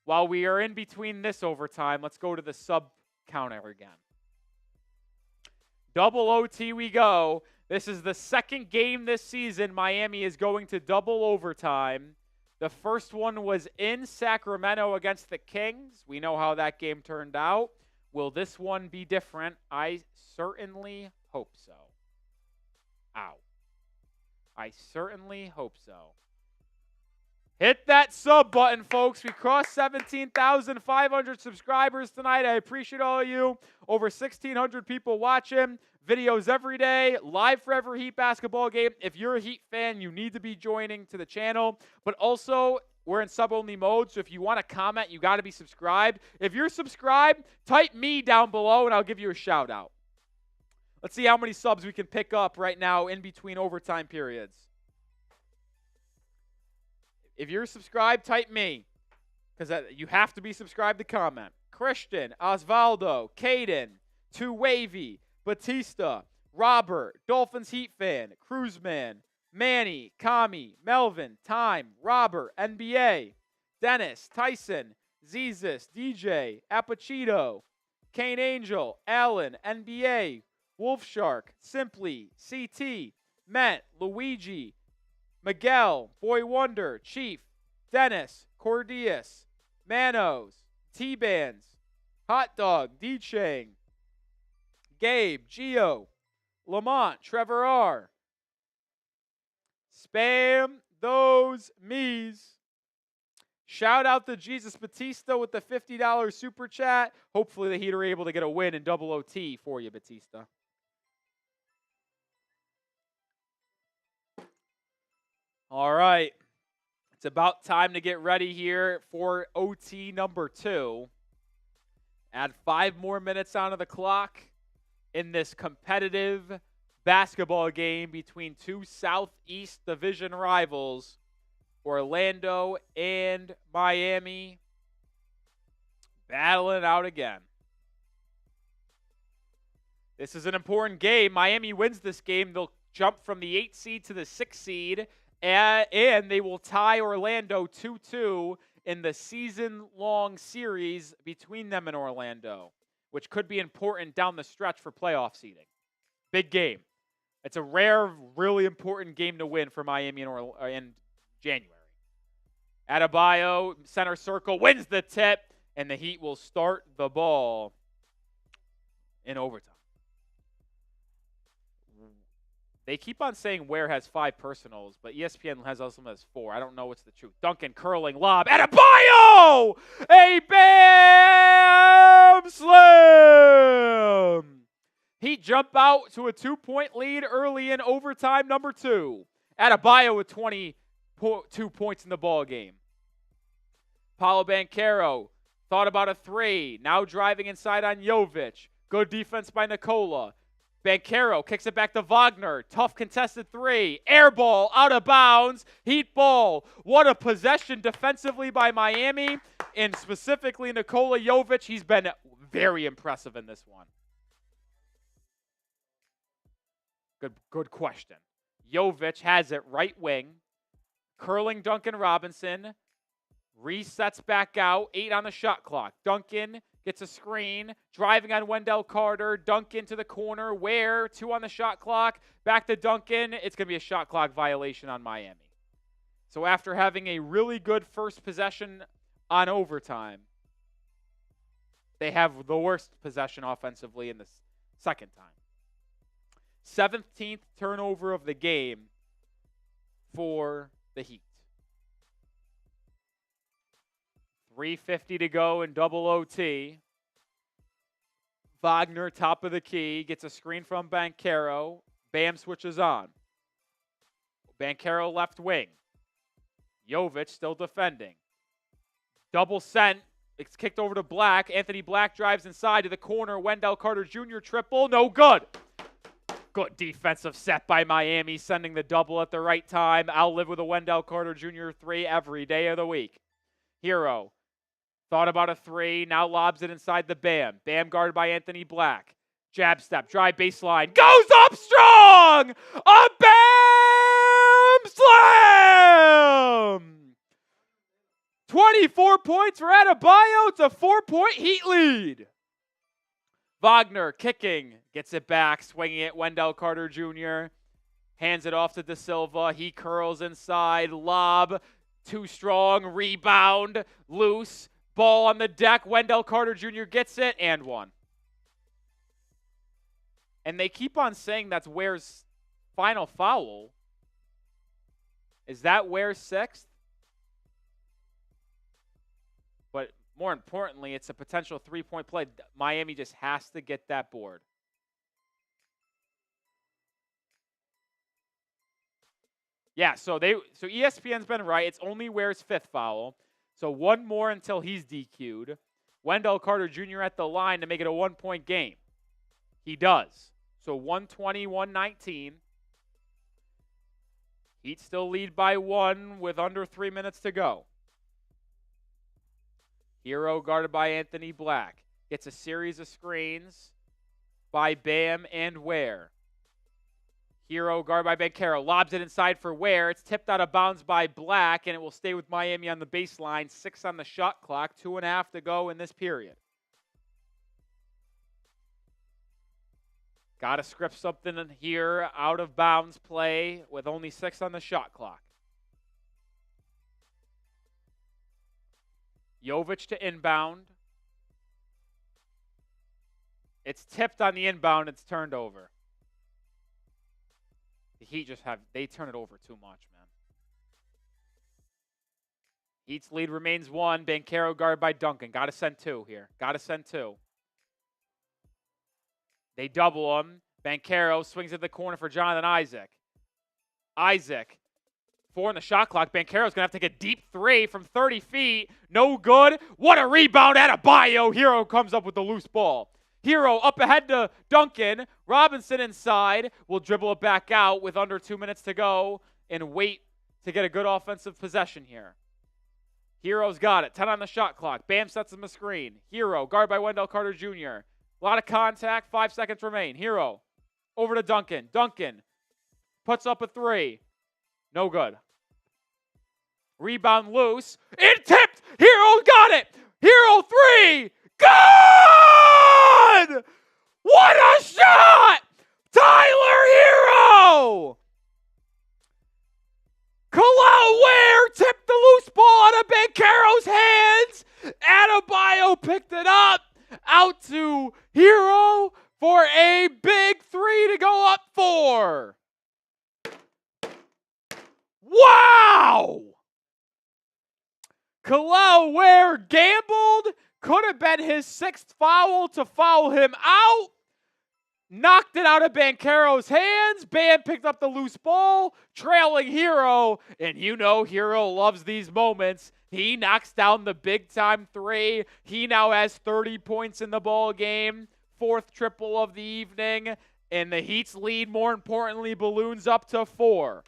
Speaker 1: While we are in between this overtime, let's go to the sub counter again. Double OT we go. This is the second game this season Miami is going to double overtime. The first one was in Sacramento against the Kings. We know how that game turned out. Will this one be different? I certainly hope so. Ow. I certainly hope so. Hit that sub button, folks. We crossed 17,500 subscribers tonight. I appreciate all of you. Over 1,600 people watching. Videos every day. Live for every Heat basketball game. If you're a Heat fan, you need to be joining to the channel. But also, we're in sub-only mode, so if you want to comment, you got to be subscribed. If you're subscribed, type me down below, and I'll give you a shout-out. Let's see how many subs we can pick up right now in between overtime periods. If you're subscribed, type me, because you have to be subscribed to comment. Christian, Osvaldo, Caden, Too Wavy, Batista, Robert, Dolphins Heat fan, Cruiseman, Manny, Kami, Melvin, Time, Robert, NBA, Dennis, Tyson, Zezis, DJ, Apachito, Kane Angel, Allen, NBA, Wolfshark, Simply, CT, Met, Luigi, Miguel, Boy Wonder, Chief, Dennis, Cordius, Manos, T-Bands, Hot Dog, D-Chang, Gabe, Gio, Lamont, Trevor R. Spam those me's. Shout out to Jesus Batista with the $50 super chat. Hopefully the Heat are able to get a win in double OT for you, Batista. All right. It's about time to get ready here for OT number 2. Add 5 more minutes onto the clock in this competitive basketball game between two Southeast Division rivals, Orlando and Miami, battling out again. This is an important game. Miami wins this game. They'll jump from the 8th seed to the 6th seed, and they will tie Orlando 2-2 in the season-long series between them and Orlando, which could be important down the stretch for playoff seeding. Big game. It's a rare, really important game to win for Miami in January. Adebayo, center circle, wins the tip, and the Heat will start the ball in overtime. They keep on saying Ware has 5 personals, but ESPN has also has 4. I don't know what's the truth. Duncan curling lob. Adebayo! A bam slam! Heat jump out to a 2-point lead early in overtime number 2. Adebayo with 22 points in the ball game. Paolo Banchero thought about a 3. Now driving inside on Jovic. Good defense by Nikola. Banchero kicks it back to Wagner. Tough contested 3. Air ball out of bounds. Heat ball. What a possession defensively by Miami, and specifically Nikola Jovic. He's been very impressive in this one. Good question. Jovic has it right wing. Curling Duncan Robinson. Resets back out. 8 on the shot clock. Duncan gets a screen. Driving on Wendell Carter. Duncan to the corner. Ware. 2 on the shot clock. Back to Duncan. It's going to be a shot clock violation on Miami. So after having a really good first possession on overtime, they have the worst possession offensively in the second time. 17th turnover of the game for the Heat. 3:50 to go in double OT. Wagner, top of the key, gets a screen from Banchero. Bam switches on. Banchero left wing. Jovic still defending. Double sent. It's kicked over to Black. Anthony Black drives inside to the corner. Wendell Carter Jr. triple. No good. Good defensive set by Miami, sending the double at the right time. I'll live with a Wendell Carter Jr. 3 every day of the week. Hero thought about a 3, now lobs it inside the Bam. Bam guarded by Anthony Black. Jab step, drive baseline, goes up strong! A Bam slam! 24 points for Adebayo. It's a 4-point Heat lead. Wagner kicking, gets it back, swinging it. Wendell Carter Jr. hands it off to De Silva. He curls inside, lob, too strong, rebound, loose, ball on the deck. Wendell Carter Jr. gets it, and 1. And they keep on saying that's Ware's final foul. Is that Ware's 6th? But more importantly, it's a potential 3-point play. Miami just has to get that board. Yeah, so ESPN's been right. It's only Ware's 5th foul. So 1 more until he's DQ'd. Wendell Carter Jr. at the line to make it a 1-point game. He does. So 120-119. Heat still lead by 1 with under 3 minutes to go. Hero guarded by Anthony Black. Gets a series of screens by Bam and Ware. Hero guarded by Banchero. Lobs it inside for Ware. It's tipped out of bounds by Black, and it will stay with Miami on the baseline. 6 on the shot clock. 2.5 to go in this period. Got to script something in here. Out of bounds play with only 6 on the shot clock. Jovic to inbound. It's tipped on the inbound. It's turned over. The Heat they turn it over too much, man. Heat's lead remains 1. Banchero guarded by Duncan. Got to send 2 here. Got to send 2. They double him. Banchero swings at the corner for Jonathan Isaac. Isaac 4 on the shot clock. Banchero's going to have to take a deep 3 from 30 feet. No good. What a rebound. Adebayo. Hero comes up with the loose ball. Hero up ahead to Duncan. Robinson inside. Will dribble it back out with under 2 minutes to go and wait to get a good offensive possession here. Hero's got it. 10 on the shot clock. Bam sets him a screen. Hero, guard by Wendell Carter Jr. A lot of contact. 5 seconds remain. Hero over to Duncan. Duncan puts up a 3. No good. Rebound loose. It tipped. Hero got it. Hero 3. Good! What a shot! Tyler Hero! Khalil Ware tipped the loose ball out of Banchero's hands. Adebayo picked it up. Out to Hero for a big 3 to go up 4. Wow! Khalil Ware gambled. Could have been his 6th foul to foul him out. Knocked it out of Banchero's hands. Bam picked up the loose ball, trailing Hero. And you know Hero loves these moments. He knocks down the big-time 3. He now has 30 points in the ball game. 4th triple of the evening. And the Heat's lead, more importantly, balloons up to 4.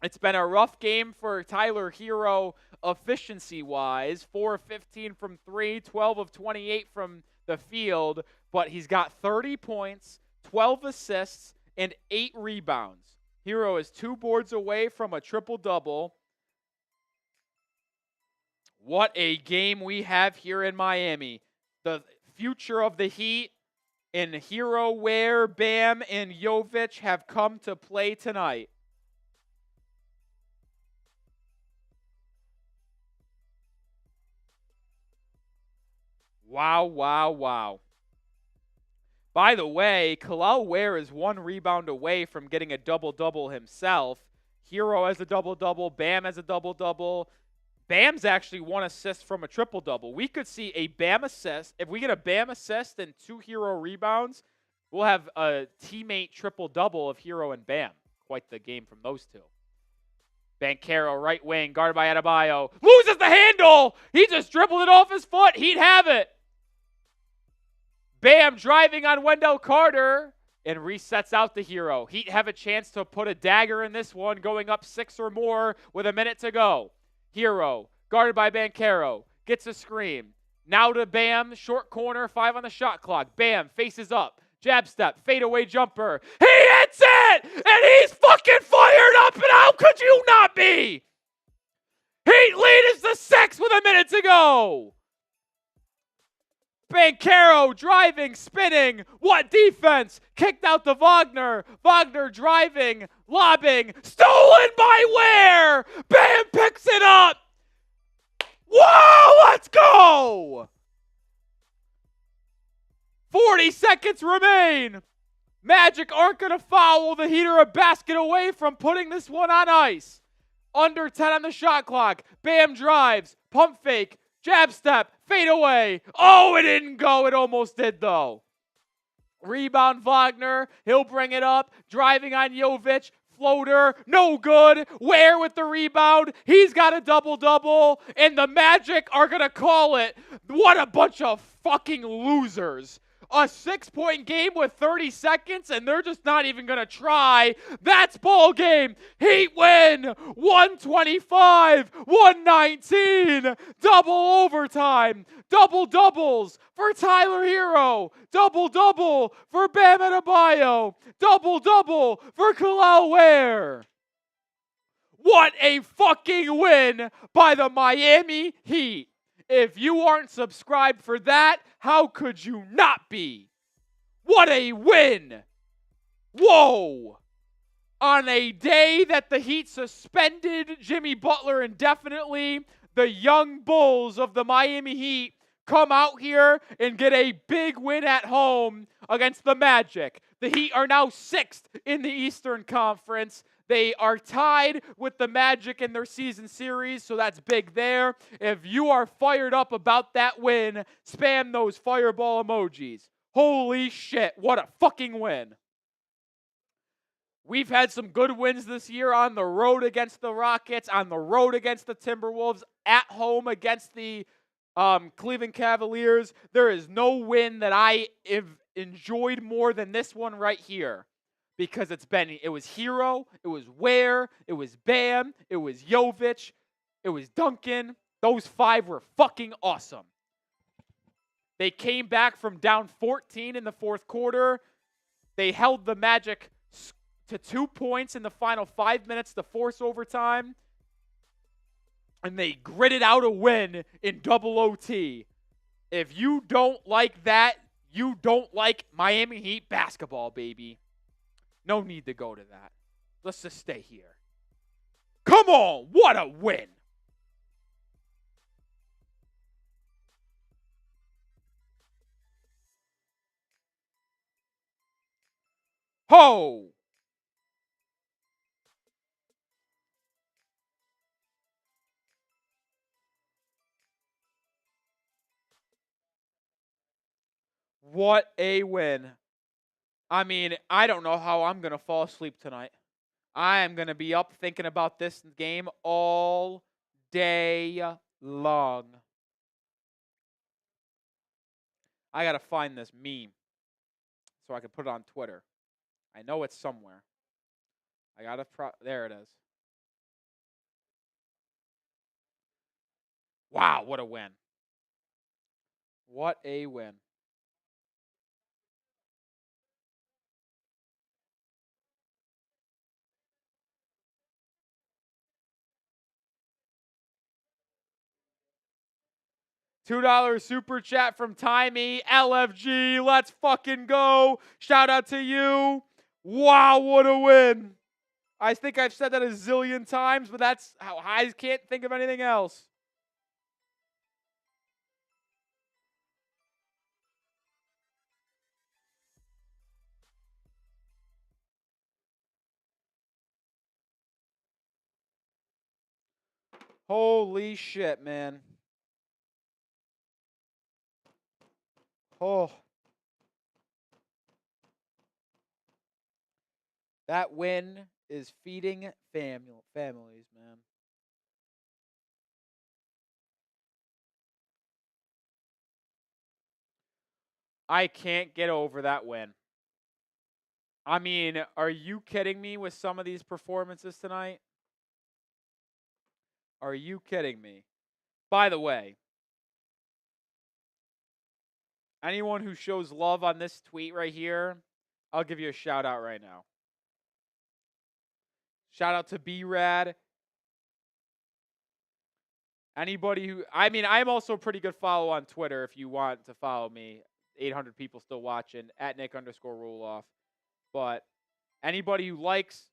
Speaker 1: It's been a rough game for Tyler Hero efficiency-wise. 4 of 15 from 3, 12 of 28 from the field. But he's got 30 points, 12 assists, and 8 rebounds. Hero is 2 boards away from a triple-double. What a game we have here in Miami. The future of the Heat and Hero, Ware, Bam, and Jovic have come to play tonight. Wow, wow, wow. By the way, Khalil Ware is 1 rebound away from getting a double-double himself. Hero has a double-double. Bam has a double-double. Bam's actually 1 assist from a triple-double. We could see a Bam assist. If we get a Bam assist and 2 Hero rebounds, we'll have a teammate triple-double of Hero and Bam. Quite the game from those two. Banchero, right wing, guarded by Adebayo. Loses the handle! He just dribbled it off his foot. He'd have it. Bam driving on Wendell Carter and resets out the Hero. Heat have a chance to put a dagger in this one, going up 6 or more with a minute to go. Hero, guarded by Banchero, gets a screen. Now to Bam, short corner, 5 on the shot clock. Bam faces up, jab step, fadeaway jumper. He hits it! And he's fucking fired up, and how could you not be? Heat lead is the 6 with a minute to go. Banchero driving, spinning. What defense? Kicked out to Wagner. Wagner driving, lobbing. Stolen by Ware. Bam picks it up. Whoa, let's go. 40 seconds remain. Magic aren't going to foul. The Heat are a basket away from putting this one on ice. Under 10 on the shot clock. Bam drives, pump fake, jab step, fade away. Oh, it didn't go. It almost did, though. Rebound Wagner. He'll bring it up. Driving on Jovic. Floater. No good. Ware with the rebound. He's got a double-double. And the Magic are going to call it. What a bunch of fucking losers. A 6-point game with 30 seconds, and they're just not even going to try. That's ball game. Heat win. 125-119. Double overtime. Double-doubles for Tyler Hero. Double-double for Bam Adebayo. Double-double for Khalil Ware. What a fucking win by the Miami Heat. If you aren't subscribed for that, how could you not be? What a win! Whoa! On a day that the Heat suspended Jimmy Butler indefinitely, the young Bulls of the Miami Heat come out here and get a big win at home against the Magic. The Heat are now 6th in the Eastern Conference. They are tied with the Magic in their season series, so that's big there. If you are fired up about that win, spam those fireball emojis. Holy shit, what a fucking win. We've had some good wins this year on the road against the Rockets, on the road against the Timberwolves, at home against the Cleveland Cavaliers. There is no win that I have enjoyed more than this one right here. Because it was Hero, it was Ware, it was Bam, it was Jovic, it was Duncan. Those 5 were fucking awesome. They came back from down 14 in the fourth quarter. They held the Magic to 2 points in the final 5 minutes to force overtime. And they gritted out a win in double OT. If you don't like that, you don't like Miami Heat basketball, baby. No need to go to that. Let's just stay here. Come on, what a win. Ho! What a win. I mean, I don't know how I'm going to fall asleep tonight. I am going to be up thinking about this game all day long. I got to find this meme so I can put it on Twitter. I know it's somewhere. I got to there it is. Wow, what a win. What a win. $2 super chat from Timey. LFG, let's fucking go. Shout out to you. Wow, what a win. I think I've said that a zillion times, but that's how I can't think of anything else. Holy shit, man. Oh. That win is feeding families, man. I can't get over that win. I mean, are you kidding me with some of these performances tonight? Are you kidding me? By the way, anyone who shows love on this tweet right here, I'll give you a shout out right now. Shout out to B-Rad. Anybody who, I mean, I'm also a pretty good follow on Twitter if you want to follow me. 800 people still watching, at Nic_Rohloff. But anybody who likes,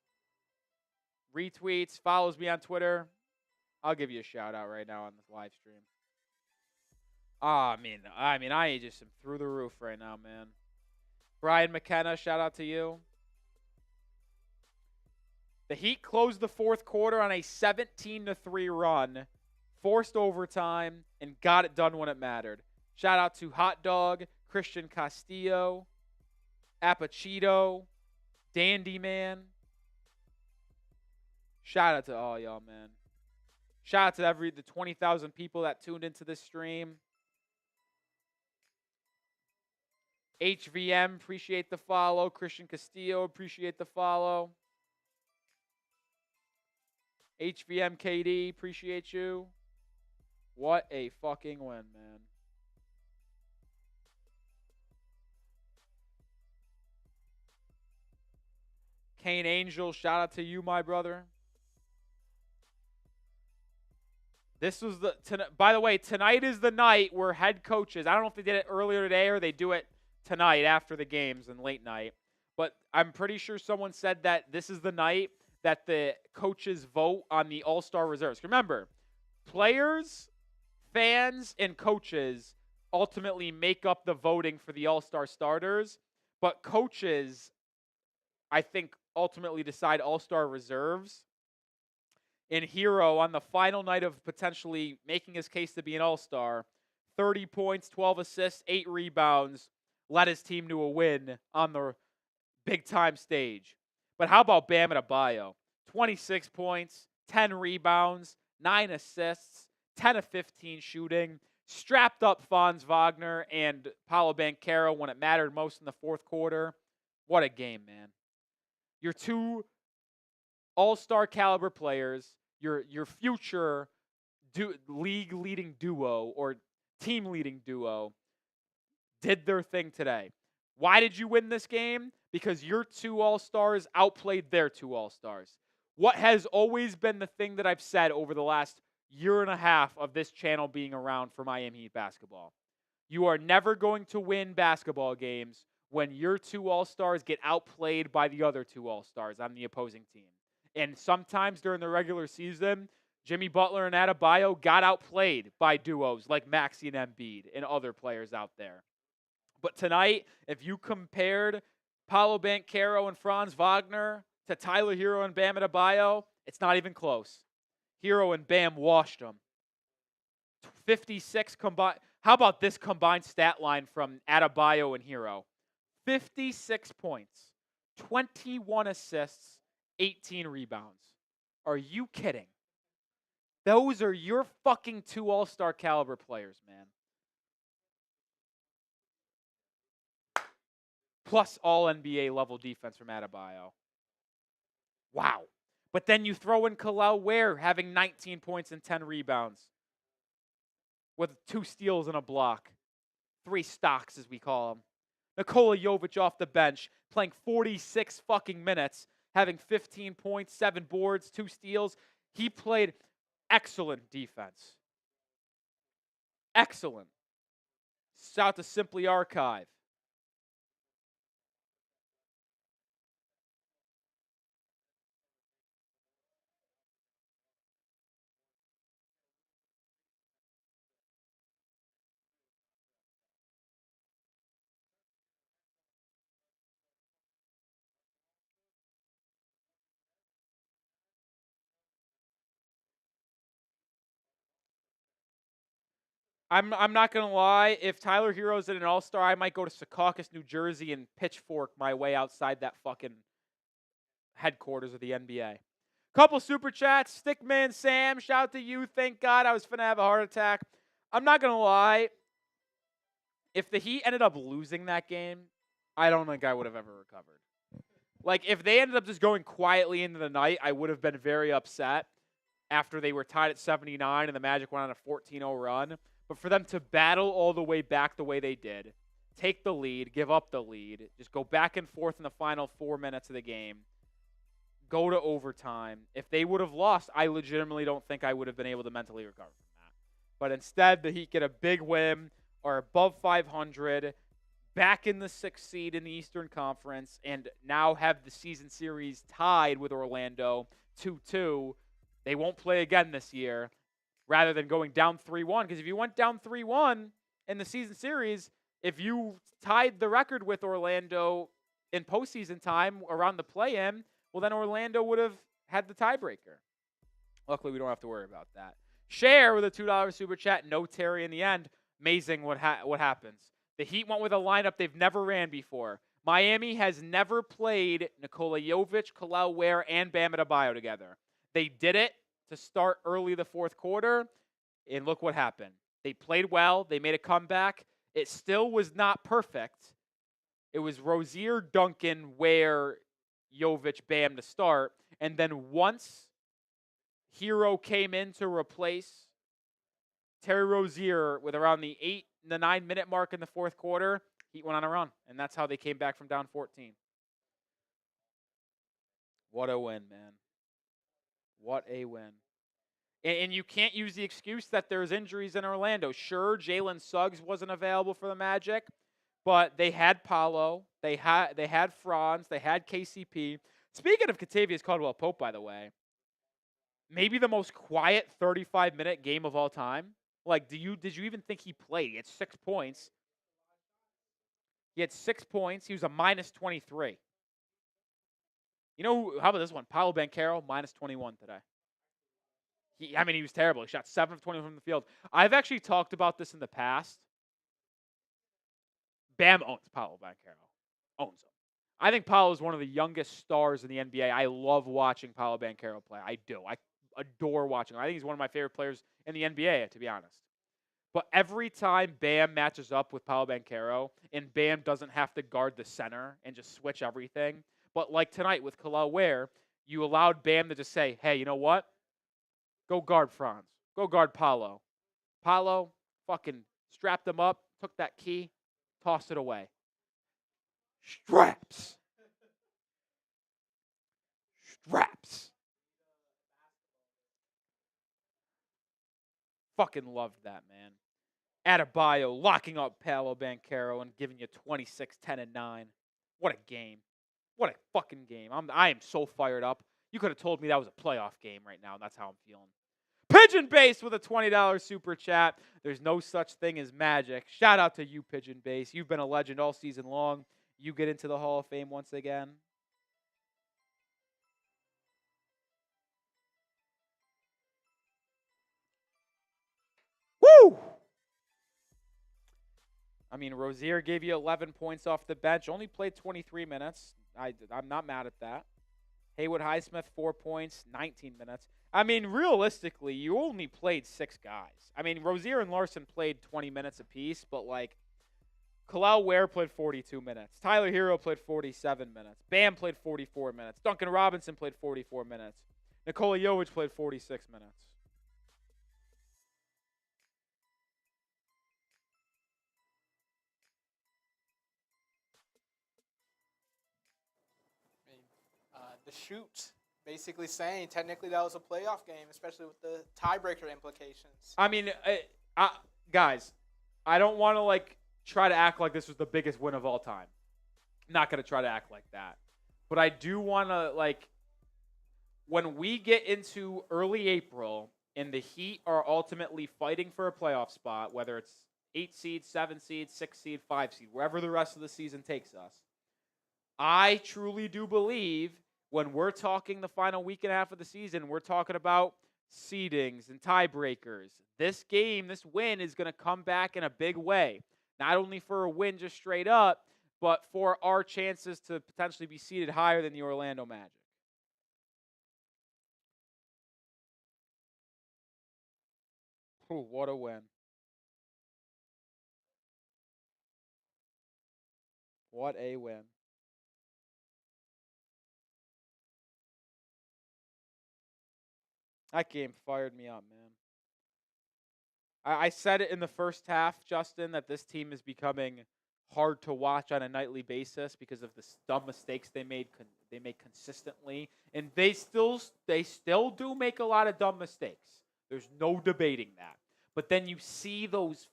Speaker 1: retweets, follows me on Twitter, I'll give you a shout out right now on this live stream. I mean, I just am through the roof right now, man. Brian McKenna, shout out to you. The Heat closed the fourth quarter on a 17-3 run, forced overtime, and got it done when it mattered. Shout out to Hot Dog, Christian Castillo, Apachito, Dandy Man. Shout out to all y'all, man. Shout out to the 20,000 people that tuned into this stream. HVM, appreciate the follow. Christian Castillo, appreciate the follow. HVM KD, appreciate you. What a fucking win, man. Kane Angel, shout out to you, my brother. This was by the way, tonight is the night where head coaches, I don't know if they did it earlier today or they do it tonight after the games and late night, but I'm pretty sure someone said that this is the night that the coaches vote on the All-Star reserves. Remember, players, fans, and coaches ultimately make up the voting for the All-Star starters, but coaches, I think, ultimately decide All-Star reserves. And Hero, on the final night of potentially making his case to be an All-Star, 30 points, 12 assists, 8 rebounds, led his team to a win on the big-time stage. But how about Bam Adebayo? 26 points, 10 rebounds, 9 assists, 10 of 15 shooting, strapped up Franz Wagner and Paolo Banchero when it mattered most in the fourth quarter. What a game, man. Your two all-star caliber players, your future league-leading duo or team-leading duo did their thing today. Why did you win this game? Because your two all-stars outplayed their two all-stars. What has always been the thing that I've said over the last year and a half of this channel being around for Miami Heat basketball. You are never going to win basketball games when your two all-stars get outplayed by the other two all-stars on the opposing team. And sometimes during the regular season, Jimmy Butler and Adebayo got outplayed by duos like Maxey and Embiid and other players out there. But tonight, if you compared Paolo Banchero and Franz Wagner to Tyler Hero and Bam Adebayo, it's not even close. Hero and Bam washed them. 56 combined. How about this combined stat line from Adebayo and Hero? 56 points, 21 assists, 18 rebounds. Are you kidding? Those are your fucking two all-star caliber players, man. Plus all NBA level defense from Adebayo. Wow. But then you throw in Kel'el Ware having 19 points and 10 rebounds with 2 steals and a block. 3 stocks, as we call them. Nikola Jovic off the bench, playing 46 fucking minutes, having 15 points, 7 boards, 2 steals. He played excellent defense. Excellent. Shout out to Simply Archive. I'm not gonna lie. If Tyler Hero's in an All-Star, I might go to Secaucus, New Jersey, and pitchfork my way outside that fucking headquarters of the NBA. Couple super chats. Stickman Sam, shout out to you. Thank God I was finna have a heart attack. I'm not gonna lie. If the Heat ended up losing that game, I don't think I would have ever recovered. Like, if they ended up just going quietly into the night, I would have been very upset after they were tied at 79 and the Magic went on a 14-0 run. But for them to battle all the way back the way they did, take the lead, give up the lead, just go back and forth in the final 4 minutes of the game, go to overtime. If they would have lost, I legitimately don't think I would have been able to mentally recover from that. But instead, the Heat get a big win, are above 500, back in the 6th seed in the Eastern Conference, and now have the season series tied with Orlando 2-2. They won't play again this year, rather than going down 3-1. Because if you went down 3-1 in the season series, if you tied the record with Orlando in postseason time around the play-in, well, then Orlando would have had the tiebreaker. Luckily, we don't have to worry about that. Share with a $2 super chat. No Terry in the end. Amazing what happens. The Heat went with a lineup they've never ran before. Miami has never played Nikola Jovic, Kel'el Ware, and Bam Adebayo together. They did it to start early the fourth quarter, and look what happened. They played well. They made a comeback. It still was not perfect. It was Rozier, Duncan, Ware, Jovic, Bam to start. And then once Hero came in to replace Terry Rozier with around the 9-minute mark in the fourth quarter, Heat went on a run. And that's how they came back from down 14. What a win, man. What a win. And you can't use the excuse that there's injuries in Orlando. Sure, Jalen Suggs wasn't available for the Magic, but they had Paolo, they had Franz, they had KCP. Speaking of Kentavious Caldwell-Pope, by the way, maybe the most quiet 35-minute game of all time. Like, did you even think he played? He had 6 points. He had 6 points. He was a minus 23. You know, how about this one? Paolo Banchero, minus 21 today. He was terrible. He shot 7 of 20 from the field. I've actually talked about this in the past. Bam owns Paolo Banchero. Owns him. I think Paolo is one of the youngest stars in the NBA. I love watching Paolo Banchero play. I do. I adore watching him. I think he's one of my favorite players in the NBA, to be honest. But every time Bam matches up with Paolo Banchero and Bam doesn't have to guard the center and just switch everything, but like tonight with Kel'el Ware, you allowed Bam to just say, hey, you know what? Go guard Franz. Go guard Paolo. Paolo fucking strapped him up, took that key, tossed it away. Straps. Straps. Fucking loved that, man. Adebayo locking up Paolo Banchero and giving you 26, 10, and 9. What a game. What a fucking game. I am so fired up. You could have told me that was a playoff game right now, and that's how I'm feeling. Pigeon Base with a $20 super chat. There's no such thing as magic. Shout out to you, Pigeon Base. You've been a legend all season long. You get into the Hall of Fame once again. Woo! I mean, Rozier gave you 11 points off the bench. Only played 23 minutes. I'm not mad at that. Haywood Highsmith, 4 points, 19 minutes. I mean, realistically, you only played 6 guys. I mean, Rozier and Larson played 20 minutes apiece, but, like, Kel'el Ware played 42 minutes. Tyler Hero played 47 minutes. Bam played 44 minutes. Duncan Robinson played 44 minutes. Nikola Jovic played 46 minutes.
Speaker 2: The shoot basically saying technically that was a playoff game, especially with the tiebreaker implications.
Speaker 1: I mean, guys, I don't want to, like, try to act like this was the biggest win of all time. I'm not going to try to act like that. But I do want to, like, when we get into early April and the Heat are ultimately fighting for a playoff spot, whether it's 8 seed, 7 seed, 6 seed, 5 seed, wherever the rest of the season takes us, I truly do believe when we're talking the final week and a half of the season, we're talking about seedings and tiebreakers. This game, this win is going to come back in a big way. Not only for a win just straight up, but for our chances to potentially be seeded higher than the Orlando Magic. Ooh, what a win. What a win. That game fired me up, man. I said it in the first half, Justin, that this team is becoming hard to watch on a nightly basis because of the dumb mistakes they make consistently, and they still do make a lot of dumb mistakes. There's no debating that. But then you see those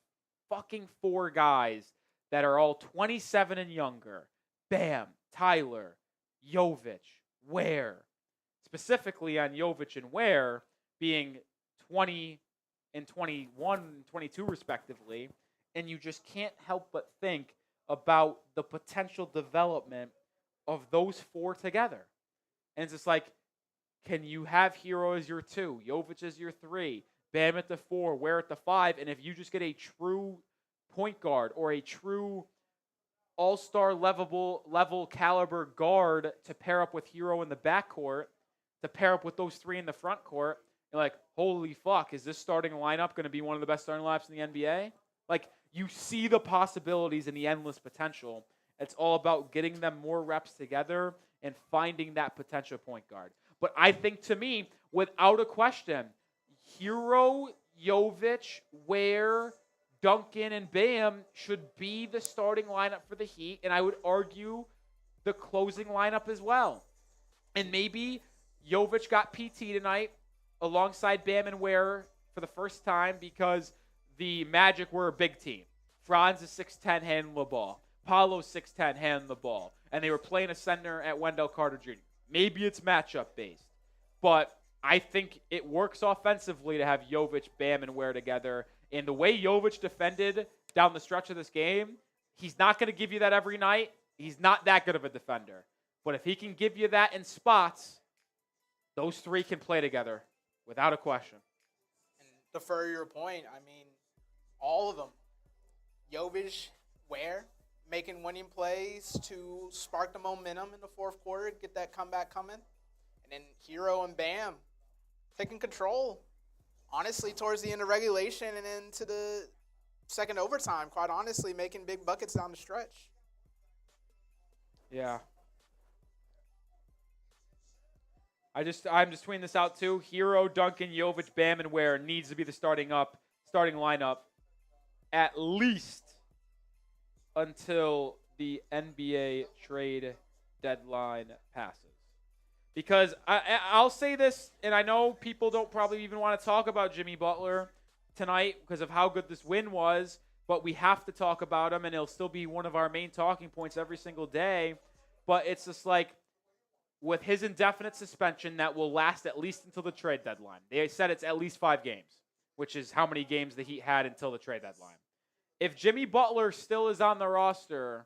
Speaker 1: fucking 4 guys that are all 27 and younger: Bam, Tyler, Jovic, Ware. Specifically on Jovic and Ware being 20 and 21 and 22 respectively, and you just can't help but think about the potential development of those 4 together. And it's just like, can you have Hero as your 2, Jovic as your 3, Bam at the 4, Ware at the 5, and if you just get a true point guard or a true all-star level caliber guard to pair up with Hero in the backcourt, to pair up with those 3 in the front court, you're like, holy fuck, is this starting lineup going to be one of the best starting lineups in the NBA? Like, you see the possibilities and the endless potential. It's all about getting them more reps together and finding that potential point guard. But I think, to me, without a question, Hero, Jovic, Ware, Duncan, and Bam should be the starting lineup for the Heat, and I would argue the closing lineup as well. And maybe Jovic got PT tonight alongside Bam and Ware for the first time because the Magic were a big team. Franz is 6'10", handling the ball. Paolo's 6'10", handling the ball. And they were playing a center at Wendell Carter Jr. Maybe it's matchup-based. But I think it works offensively to have Jovic, Bam, and Ware together. And the way Jovic defended down the stretch of this game, he's not going to give you that every night. He's not that good of a defender. But if he can give you that in spots, those 3 can play together without a question.
Speaker 2: And to further your point, I mean, all of them, Jovic, Ware, making winning plays to spark the momentum in the fourth quarter, get that comeback coming. And then Hero and Bam taking control, honestly, towards the end of regulation and into the second overtime, quite honestly, making big buckets down the stretch.
Speaker 1: Yeah. I'm just tweeting this out too. Hero, Duncan, Jovic, Bam, and Ware needs to be the starting lineup at least until the NBA trade deadline passes. Because I'll say this, and I know people don't probably even want to talk about Jimmy Butler tonight because of how good this win was, but we have to talk about him, and it'll still be one of our main talking points every single day. But it's just like, with his indefinite suspension that will last at least until the trade deadline. They said it's at least 5 games, which is how many games the Heat had until the trade deadline. If Jimmy Butler still is on the roster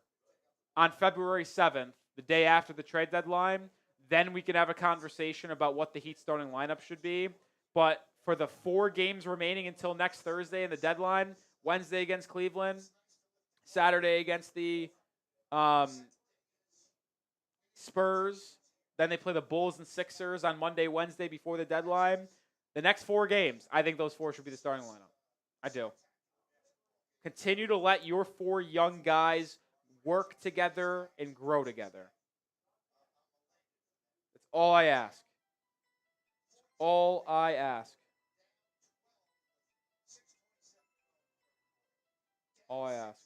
Speaker 1: on February 7th, the day after the trade deadline, then we can have a conversation about what the Heat starting lineup should be. But for the 4 games remaining until next Thursday in the deadline, Wednesday against Cleveland, Saturday against the Spurs, then they play the Bulls and Sixers on Monday, Wednesday before the deadline. The next 4 games, I think those 4 should be the starting lineup. I do. Continue to let your 4 young guys work together and grow together. That's all I ask. All I ask. All I ask.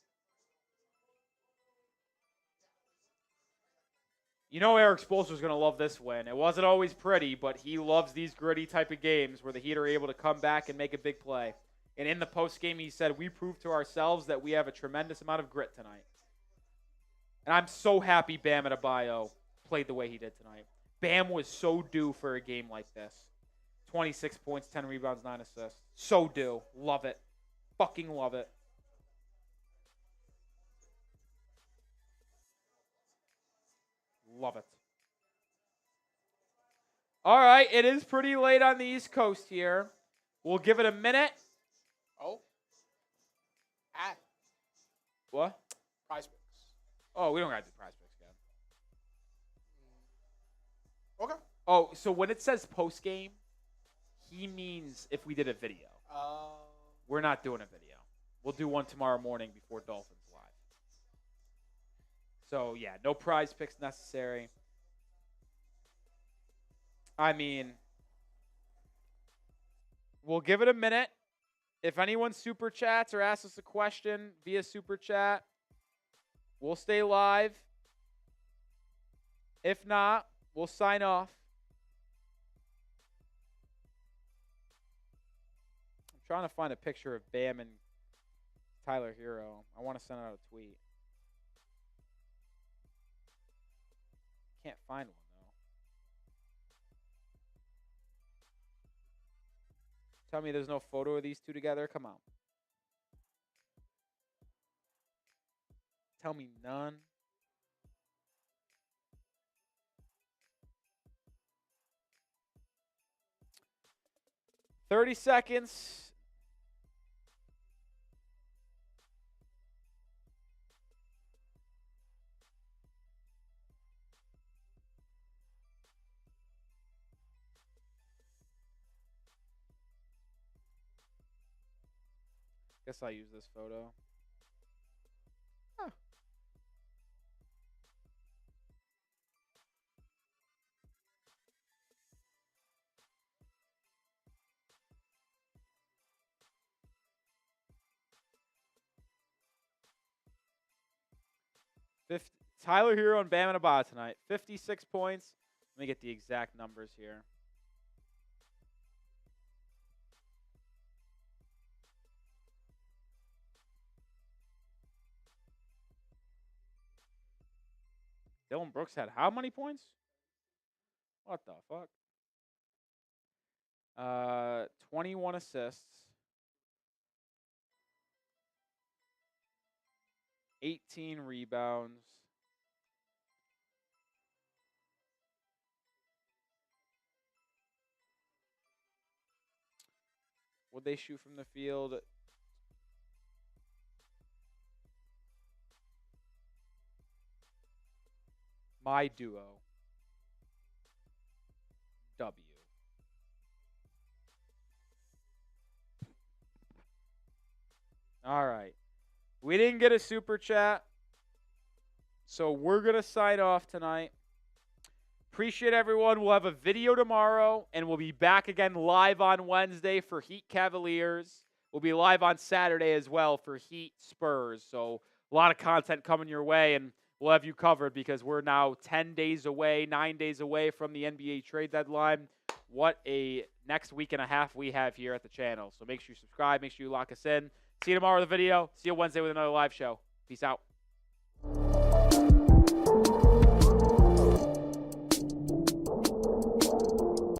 Speaker 1: You know Eric Spoelstra's going to love this win. It wasn't always pretty, but he loves these gritty type of games where the Heat are able to come back and make a big play. And in the postgame, he said, we proved to ourselves that we have a tremendous amount of grit tonight. And I'm so happy Bam Adebayo played the way he did tonight. Bam was so due for a game like this. 26 points, 10 rebounds, 9 assists. So due. Love it. Fucking love it. Love it. All right, it is pretty late on the East Coast here. We'll give it a minute.
Speaker 2: Oh.
Speaker 1: What?
Speaker 2: PrizePicks.
Speaker 1: Oh, we don't got to do PrizePicks again.
Speaker 2: Okay.
Speaker 1: Oh, so when it says post-game, he means if we did a video. We're not doing a video. We'll do one tomorrow morning before Dolphins Live. So, yeah, no PrizePicks necessary. I mean, we'll give it a minute. If anyone super chats or asks us a question via super chat, we'll stay live. If not, we'll sign off. I'm trying to find a picture of Bam and Tyler Hero. I want to send out a tweet. Can't find one, though. Tell me there's no photo of these two together? Come on. Tell me none. $30 seconds. Guess I'll use this photo. Huh. Tyler Hero and Bam Adebayo tonight. 56 points. Let me get the exact numbers here. Dylan Brooks had how many points? What the fuck? 21 assists. 18 rebounds. Would they shoot from the field? My duo. W. All right. We didn't get a super chat, so we're going to sign off tonight. Appreciate everyone. We'll have a video tomorrow, and we'll be back again live on Wednesday for Heat Cavaliers. We'll be live on Saturday as well for Heat Spurs. So a lot of content coming your way, and we'll have you covered because we're now 10 days away, 9 days away from the NBA trade deadline. What a next week and a half we have here at the channel. So make sure you subscribe. Make sure you lock us in. See you tomorrow with a video. See you Wednesday with another live show. Peace out.